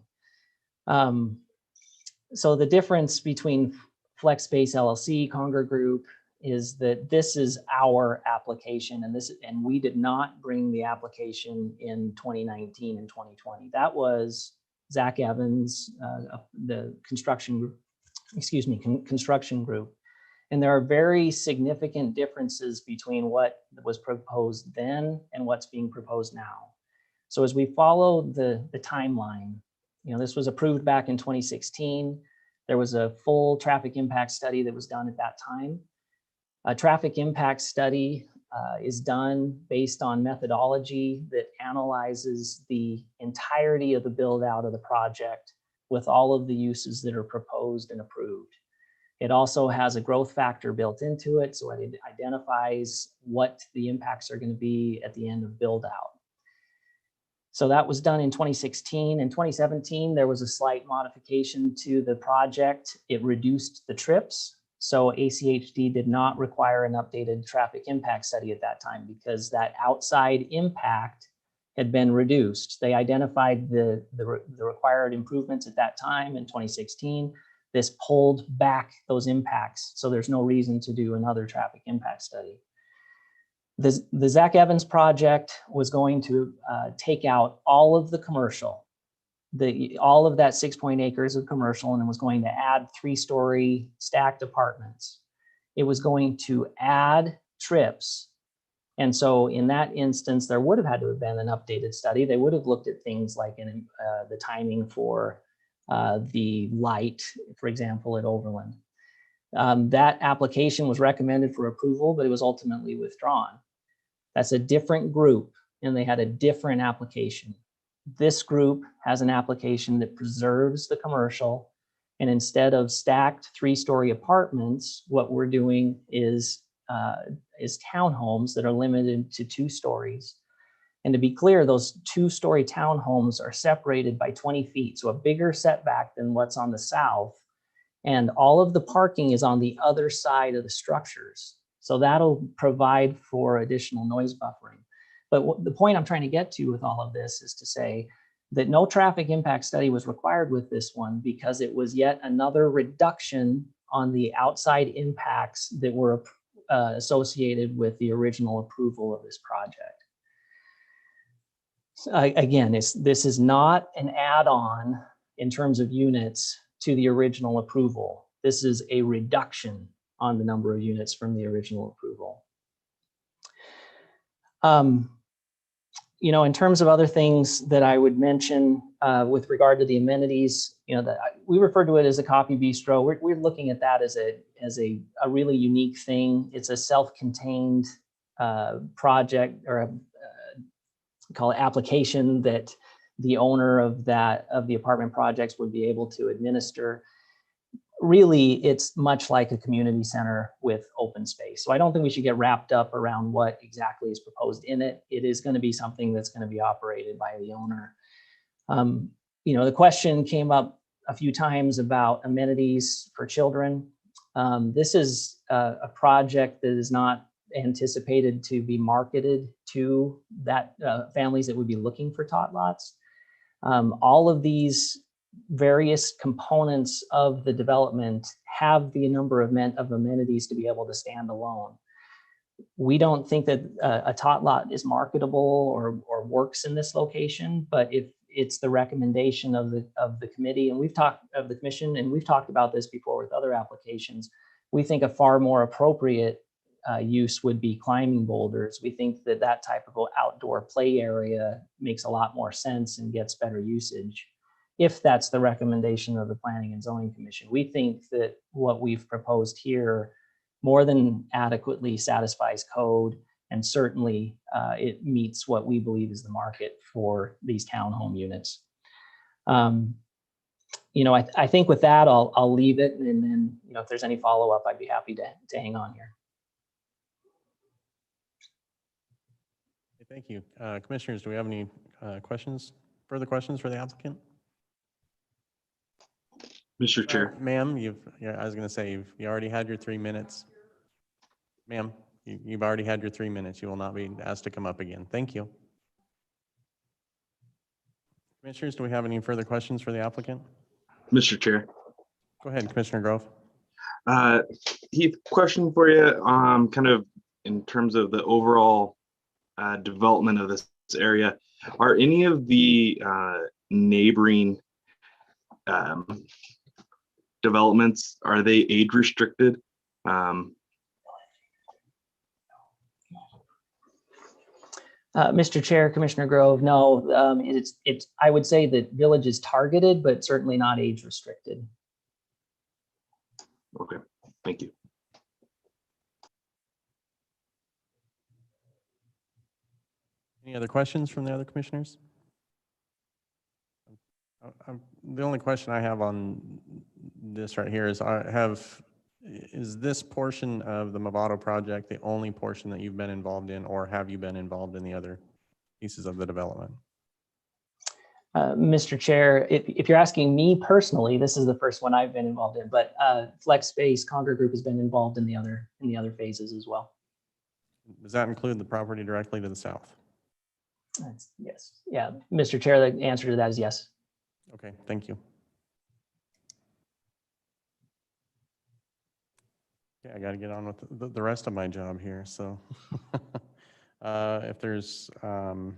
So the difference between FlexSpace LLC, Conger Group, is that this is our application, and we did not bring the application in 2019 and 2020. That was Zach Evans, the construction group, construction group. And there are very significant differences between what was proposed then and what's being proposed now. So as we follow the timeline, This was approved back in 2016. There was a full traffic impact study that was done at that time. A traffic impact study is done based on methodology that analyzes the entirety of the build out of the project with all of the uses that are proposed and approved. It also has a growth factor built into it, so it identifies what the impacts are going to be at the end of build out. So that was done in 2016. In 2017, there was a slight modification to the project. It reduced the trips. So ACHD did not require an updated traffic impact study at that time because that outside impact had been reduced. They identified the required improvements at that time in 2016. This pulled back those impacts. So there's no reason to do another traffic impact study. The Zach Evans project was going to take out all of the commercial, all of that 6 acres of commercial, and it was going to add 3-story stacked apartments. It was going to add trips. And so in that instance, there would have had to have been an updated study. They would have looked at things like the timing for the light, for example, at Overland. That application was recommended for approval, but it was ultimately withdrawn. That's a different group, and they had a different application. This group has an application that preserves the commercial, and instead of stacked 3-story apartments, what we're doing is townhomes that are limited to 2 stories. And to be clear, those 2-story townhomes are separated by 20 feet, so a bigger setback than what's on the south. And all of the parking is on the other side of the structures. So that'll provide for additional noise buffering. But the point I'm trying to get to with all of this is to say that no traffic impact study was required with this one because it was yet another reduction on the outside impacts that were associated with the original approval of this project. Again, this is not an add-on in terms of units to the original approval. This is a reduction on the number of units from the original approval. In terms of other things that I would mention with regard to the amenities, we refer to it as a coffee bistro. We're looking at that as a really unique thing. It's a self-contained project or call it application that the owner of the apartment projects would be able to administer. Really, it's much like a community center with open space. So I don't think we should get wrapped up around what exactly is proposed in it. It is going to be something that's going to be operated by the owner. The question came up a few times about amenities for children. This is a project that is not anticipated to be marketed to families that would be looking for tot lots. All of these various components of the development have the number of amenities to be able to stand alone. We don't think that a tot lot is marketable or works in this location, but if it's the recommendation of the committee, and we've talked of the commission, and we've talked about this before with other applications, we think a far more appropriate use would be climbing boulders. We think that type of outdoor play area makes a lot more sense and gets better usage if that's the recommendation of the Planning and Zoning Commission. We think that what we've proposed here more than adequately satisfies code, and certainly it meets what we believe is the market for these townhome units. I think with that, I'll leave it, and then if there's any follow-up, I'd be happy to hang on here. Thank you. Commissioners, do we have any further questions for the applicant? Mr. Chair. Ma'am, I was going to say, you already had your 3 minutes. Ma'am, you've already had your 3 minutes. You will not be asked to come up again. Thank you. Commissioners, do we have any further questions for the applicant? Mr. Chair. Go ahead, Commissioner Grove. Heath, question for you, kind of in terms of the overall development of this area. Are any of the neighboring developments, are they age restricted? Mr. Chair, Commissioner Grove, no, I would say that village is targeted, but certainly not age restricted. Okay, thank you. Any other questions from the other commissioners? The only question I have on this right here is, is this portion of the Movado project the only portion that you've been involved in, or have you been involved in the other pieces of the development? Mr. Chair, if you're asking me personally, this is the first one I've been involved in, but Flex Space Conquer Group has been involved in the other phases as well. Does that include the property directly to the south? Yes. Yeah, Mr. Chair, the answer to that is yes. Okay, thank you. Okay, I got to get on with the rest of my job here. So if there's no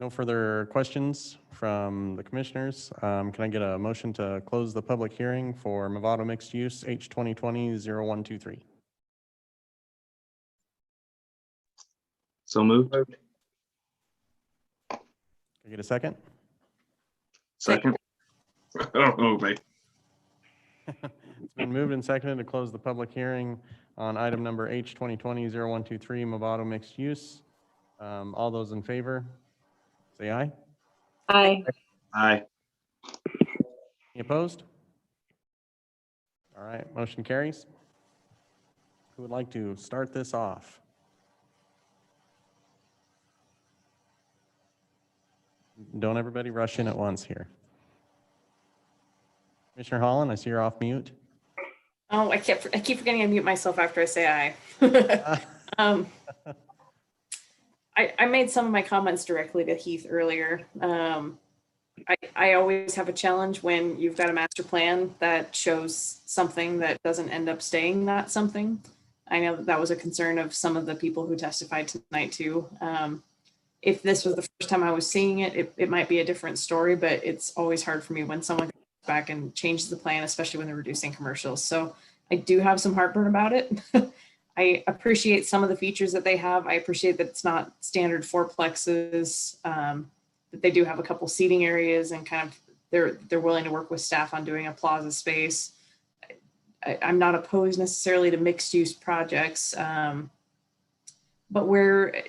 further questions from the commissioners, can I get a motion to close the public hearing for Movado Mixed Use H 2020-0123? So moved. Can I get a second? Second. Oh, wait. It's been moved and seconded to close the public hearing on item number H 2020-0123, Movado Mixed Use. All those in favor, say aye. Aye. Aye. Any opposed? All right, motion carries. Who would like to start this off? Don't everybody rush in at once here. Commissioner Holland, I see you're off mute. Oh, I keep forgetting to mute myself after I say aye. I made some of my comments directly to Heath earlier. I always have a challenge when you've got a master plan that shows something that doesn't end up staying that something. I know that was a concern of some of the people who testified tonight too. If this was the first time I was seeing it, it might be a different story, but it's always hard for me when someone goes back and changes the plan, especially when they're reducing commercials. So I do have some heartburn about it. I appreciate some of the features that they have. I appreciate that it's not standard fourplexes, that they do have a couple seating areas and kind of they're willing to work with staff on doing a plaza space. I'm not opposed necessarily to mixed use projects, but where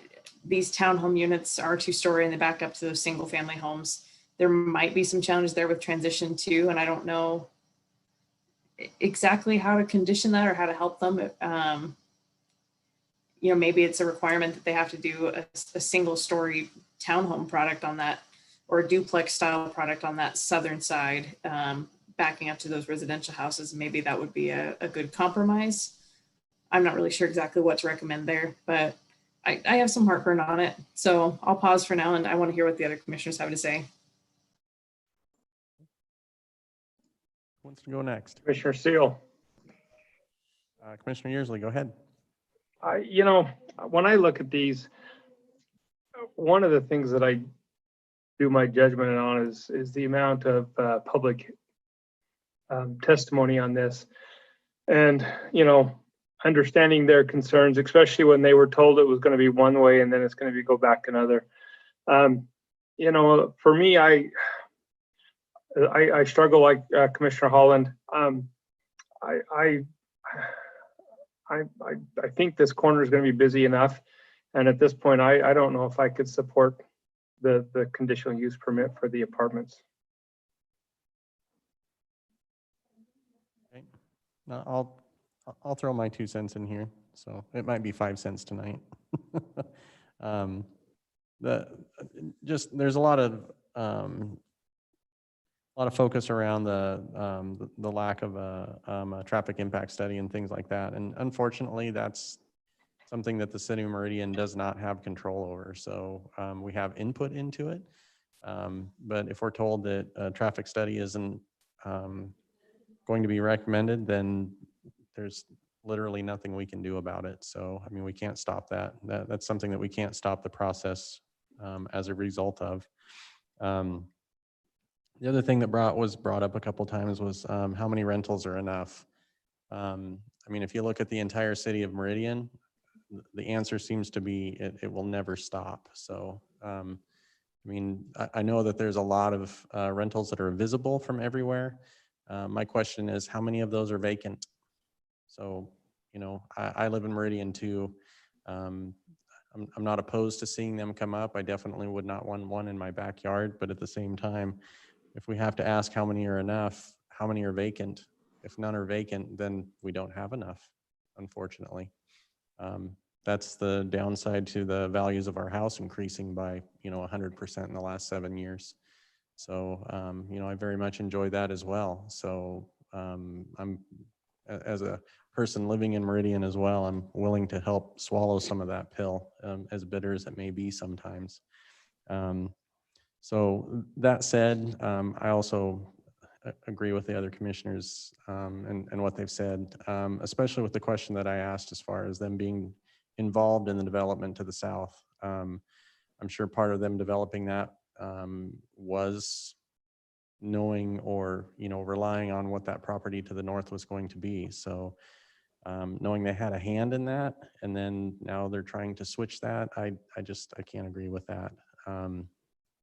these townhome units are 2-story and they back up to those single family homes, there might be some challenges there with transition too. And I don't know exactly how to condition that or how to help them. You know, maybe it's a requirement that they have to do a single story townhome product on that, or a duplex style product on that southern side, backing up to those residential houses. Maybe that would be a good compromise. I'm not really sure exactly what to recommend there, but I have some heartburn on it. So I'll pause for now and I want to hear what the other commissioners have to say. Who wants to go next? Commissioner Seal. Commissioner Yearsley, go ahead. You know, when I look at these, one of the things that I do my judgment on is the amount of public testimony on this. And, you know, understanding their concerns, especially when they were told it was going to be one way and then it's going to be go back another. You know, for me, I struggle like Commissioner Holland. I think this corner is going to be busy enough. And at this point, I don't know if I could support the conditional use permit for the apartments. Okay. Now I'll throw my 2 cents in here. So it might be 5 cents tonight. There's a lot of focus around the lack of a traffic impact study and things like that. And unfortunately, that's something that the city of Meridian does not have control over. So we have input into it. But if we're told that a traffic study isn't going to be recommended, then there's literally nothing we can do about it. So, I mean, we can't stop that. That's something that we can't stop the process as a result of. The other thing that was brought up a couple times was how many rentals are enough. I mean, if you look at the entire city of Meridian, the answer seems to be it will never stop. So, I mean, I know that there's a lot of rentals that are visible from everywhere. My question is, how many of those are vacant? So, you know, I live in Meridian too. I'm not opposed to seeing them come up. I definitely would not want one in my backyard, but at the same time, if we have to ask how many are enough, how many are vacant? If none are vacant, then we don't have enough, unfortunately. That's the downside to the values of our house increasing by, you know, 100% in the last 7 years. So, you know, I very much enjoy that as well. So as a person living in Meridian as well, I'm willing to help swallow some of that pill, as bitter as it may be sometimes. So that said, I also agree with the other commissioners and what they've said, especially with the question that I asked as far as them being involved in the development to the south. I'm sure part of them developing that was knowing or, you know, relying on what that property to the north was going to be. So knowing they had a hand in that, and then now they're trying to switch that, I can't agree with that. I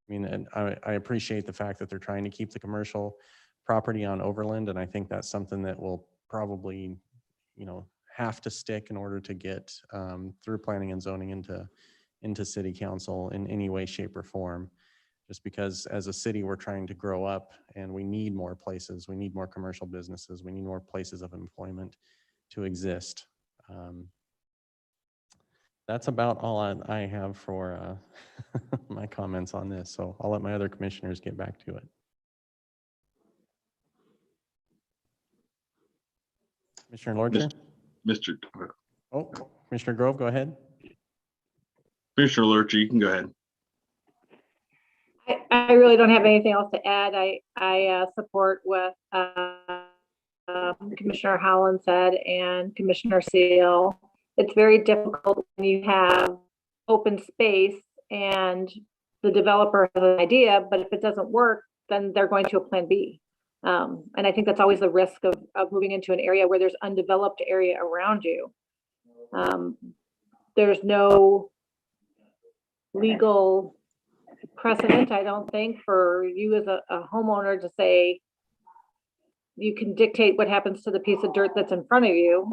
mean, and I appreciate the fact that they're trying to keep the commercial property on Overland, and I think that's something that will probably, you know, have to stick in order to get through planning and zoning into city council in any way, shape, or form. Just because as a city, we're trying to grow up and we need more places. We need more commercial businesses. We need more places of employment to exist. That's about all I have for my comments on this. So I'll let my other commissioners get back to it. Commissioner Lorcher? Mr. Oh, Commissioner Grove, go ahead. Commissioner Lurcher, you can go ahead. I really don't have anything else to add. I support what Commissioner Howland said and Commissioner Seal. It's very difficult when you have open space and the developer has an idea, but if it doesn't work, then they're going to a plan B. And I think that's always the risk of moving into an area where there's undeveloped area around you. There's no legal precedent, I don't think, for you as a homeowner to say you can dictate what happens to the piece of dirt that's in front of you,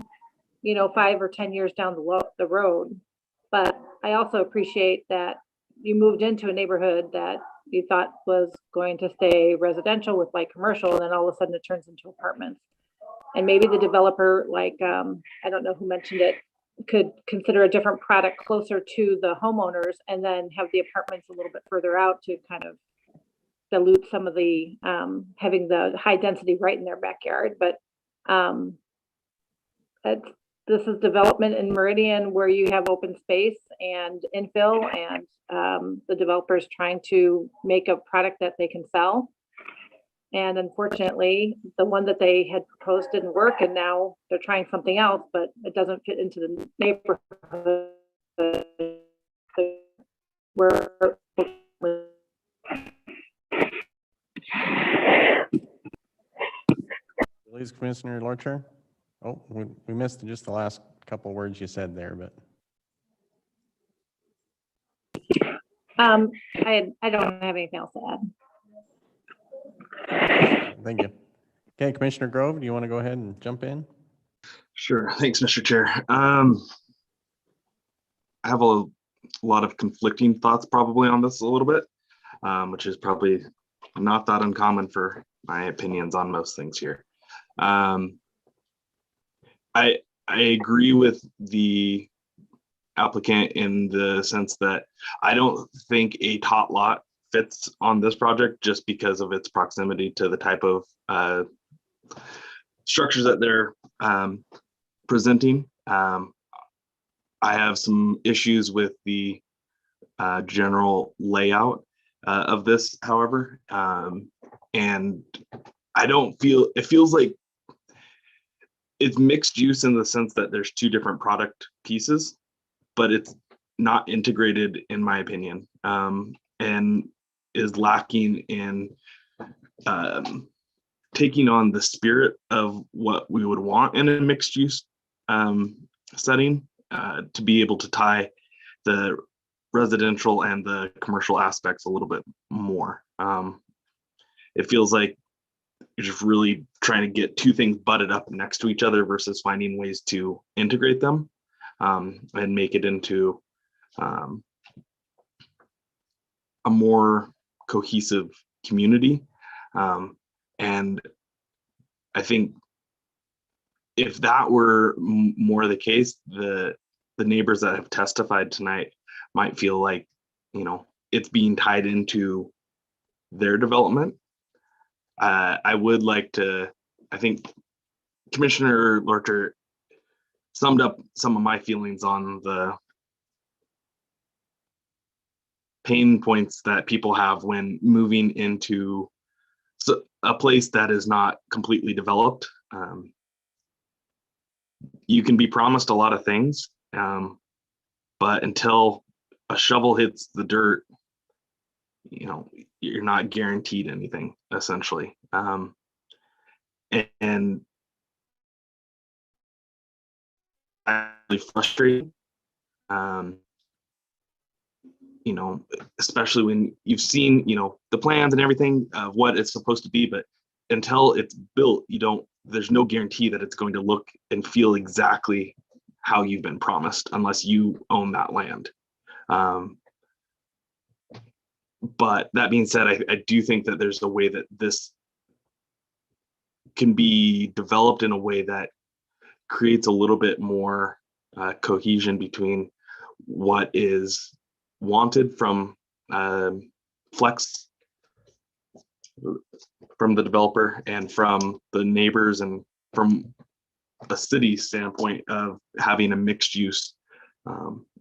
you know, 5 or 10 years down the road. But I also appreciate that you moved into a neighborhood that you thought was going to stay residential with light commercial, and then all of a sudden it turns into apartments. And maybe the developer, like, I don't know who mentioned it, could consider a different product closer to the homeowners and then have the apartments a little bit further out to kind of dilute some of the having the high density right in their backyard. But this is development in Meridian where you have open space and infill, and the developer is trying to make a product that they can sell. And unfortunately, the one that they had proposed didn't work, and now they're trying something else, but it doesn't fit into the neighborhood. Please, Commissioner Lorcher. Oh, we missed just the last couple words you said there, but. I don't have anything else to add. Thank you. Okay, Commissioner Grove, do you want to go ahead and jump in? Sure. Thanks, Mr. Chair. I have a lot of conflicting thoughts probably on this a little bit, which is probably not that uncommon for my opinions on most things here. I agree with the applicant in the sense that I don't think a tot lot fits on this project just because of its proximity to the type of structures that they're presenting. I have some issues with the general layout of this, however, and I don't feel, it feels like it's mixed use in the sense that there's two different product pieces, but it's not integrated in my opinion, and is lacking in taking on the spirit of what we would want in a mixed use setting. to be able to tie the residential and the commercial aspects a little bit more. It feels like you're just really trying to get two things butted up next to each other versus finding ways to integrate them and make it into a more cohesive community. And I think if that were more the case, the neighbors that have testified tonight might feel like, you know, it's being tied into their development. I would like to, I think Commissioner Lorter summed up some of my feelings on the pain points that people have when moving into a place that is not completely developed. You can be promised a lot of things, but until a shovel hits the dirt, you know, you're not guaranteed anything, essentially. And really frustrating, you know, especially when you've seen, you know, the plans and everything of what it's supposed to be, but until it's built, there's no guarantee that it's going to look and feel exactly how you've been promised unless you own that land. But that being said, I do think that there's a way that this can be developed in a way that creates a little bit more cohesion between what is wanted from flex from the developer and from the neighbors and from a city standpoint of having a mixed use.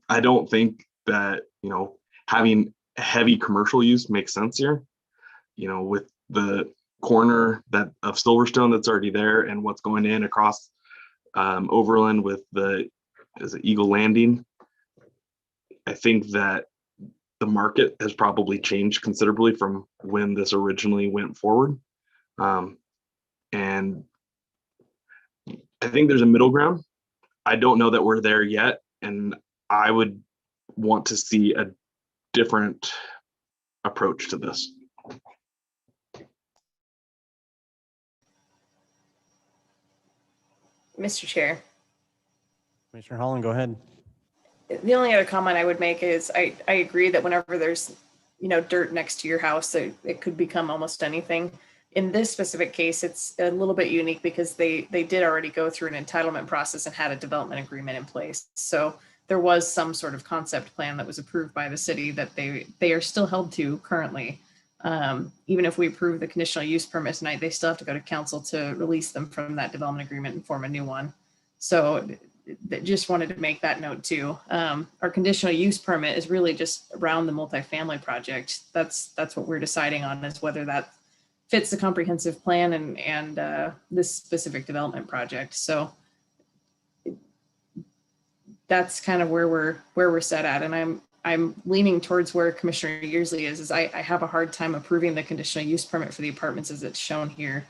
I don't think that, you know, having heavy commercial use makes sense here, you know, with the corner that of Silverstone that's already there and what's going in across Overland with is it Eagle Landing. I think that the market has probably changed considerably from when this originally went forward. And I think there's a middle ground. I don't know that we're there yet. And I would want to see a different approach to this. Mr. Chair. Commissioner Holland, go ahead. The only other comment I would make is I agree that whenever there's, you know, dirt next to your house, it could become almost anything. In this specific case, it's a little bit unique because they did already go through an entitlement process and had a development agreement in place. So there was some sort of concept plan that was approved by the city that they are still held to currently. Even if we approve the conditional use permit tonight, they still have to go to council to release them from that development agreement and form a new one. So just wanted to make that note too. Our conditional use permit is really just around the multifamily project. That's what we're deciding on, is whether that fits the comprehensive plan and this specific development project. So that's kind of where we're set at. And I'm leaning towards where Commissioner Yearsley is I have a hard time approving the conditional use permit for the apartments as it's shown here.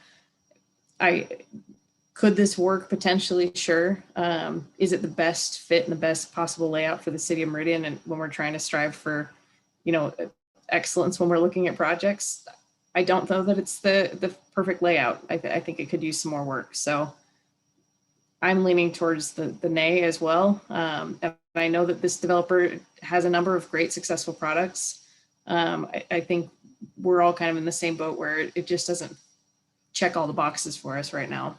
Could this work potentially? Sure. Is it the best fit and the best possible layout for the city of Meridian? And when we're trying to strive for, you know, excellence when we're looking at projects, I don't know that it's the perfect layout. I think it could use some more work. So I'm leaning towards the nay as well. And I know that this developer has a number of great successful products. I think we're all kind of in the same boat where it just doesn't check all the boxes for us right now.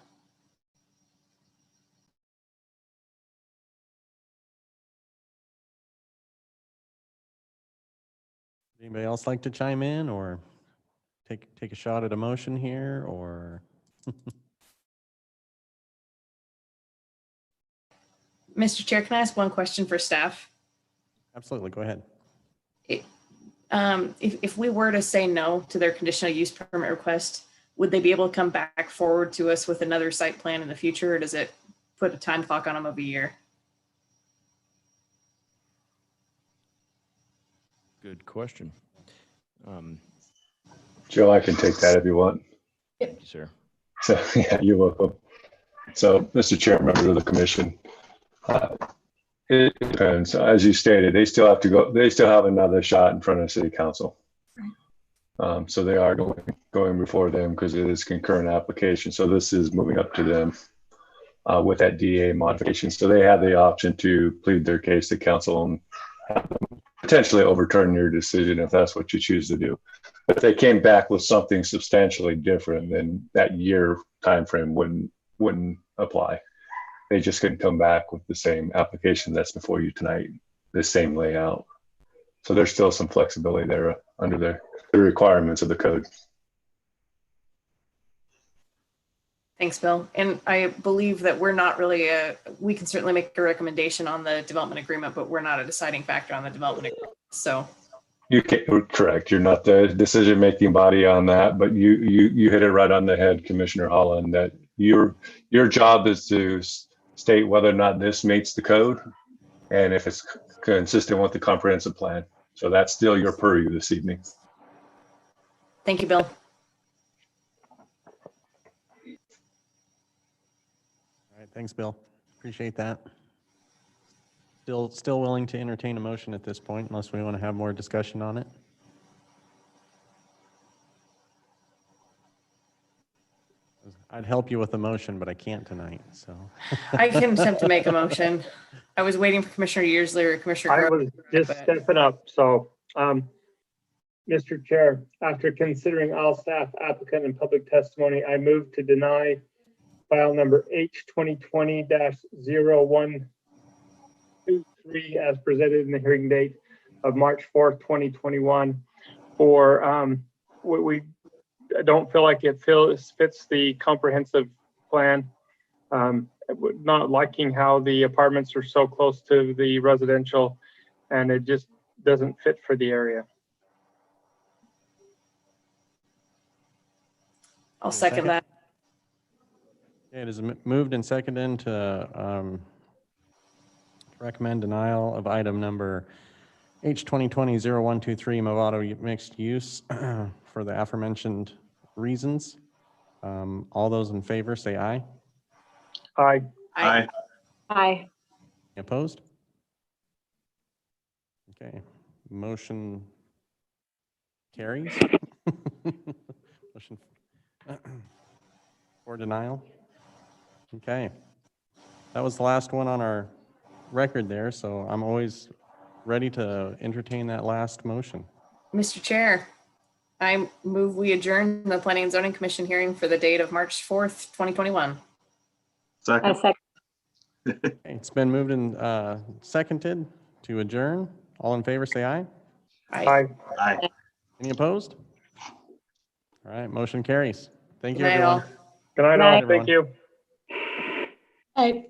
Anybody else like to chime in or take a shot at a motion here, or? Mr. Chair, can I ask one question for staff? Absolutely, go ahead. If we were to say no to their conditional use permit request, would they be able to come back forward to us with another site plan in the future, or does it put a time clock on them of a year? Good question. Joe, I can take that if you want. Thank you, sir. So, yeah, you're welcome. So, Mr. Chair, members of the commission, It depends. As you stated, they still have to go, they still have another shot in front of city council. So they are going before them because it is concurrent application. So this is moving up to them with that DA modification. So they have the option to plead their case to council and have them potentially overturn your decision if that's what you choose to do. If they came back with something substantially different, then that year timeframe wouldn't apply. They just couldn't come back with the same application that's before you tonight, the same layout. So there's still some flexibility there under the requirements of the code. Thanks, Bill. And I believe that we're not really we can certainly make a recommendation on the development agreement, but we're not a deciding factor on the development agreement. So You can, correct. You're not the decision-making body on that, but you hit it right on the head, Commissioner Holland, that your job is to state whether or not this meets the code and if it's consistent with the comprehensive plan. So that's still your purview this evening. thank you, Bill. All right, thanks, Bill. Appreciate that. Still willing to entertain a motion at this point, unless we want to have more discussion on it. I'd help you with a motion, but I can't tonight, so. I can attempt to make a motion. I was waiting for Commissioner Yearsley or Commissioner. I Groves, was just but- stepping up, so, Mr. Chair, after considering all staff, applicant, and public testimony, I move to deny file number H 2020-0123 as presented in the hearing date of March 4th, 2021 for, we don't feel like it fits the comprehensive plan. Not liking how the apartments are so close to the residential, and it just doesn't fit for the area. I'll second that. Okay, it is moved and seconded to recommend denial of item number H 2020-0123 Movado Mixed Use for the aforementioned reasons. All those in favor say aye. Aye. Aye. Aye. Opposed? Okay, motion carries. Motion for denial. Okay, that was the last one on our record there, so I'm always ready to entertain that last motion. Mr. Chair, I move we adjourn the Planning and Zoning Commission hearing for the date of March 4th, 2021. Second. second. Okay, it's been moved and seconded to adjourn. All in favor, say aye. Aye. Aye. Any opposed? All right, motion carries. Thank you, Good night, everyone. all. Good night, all. Thank you. Aye.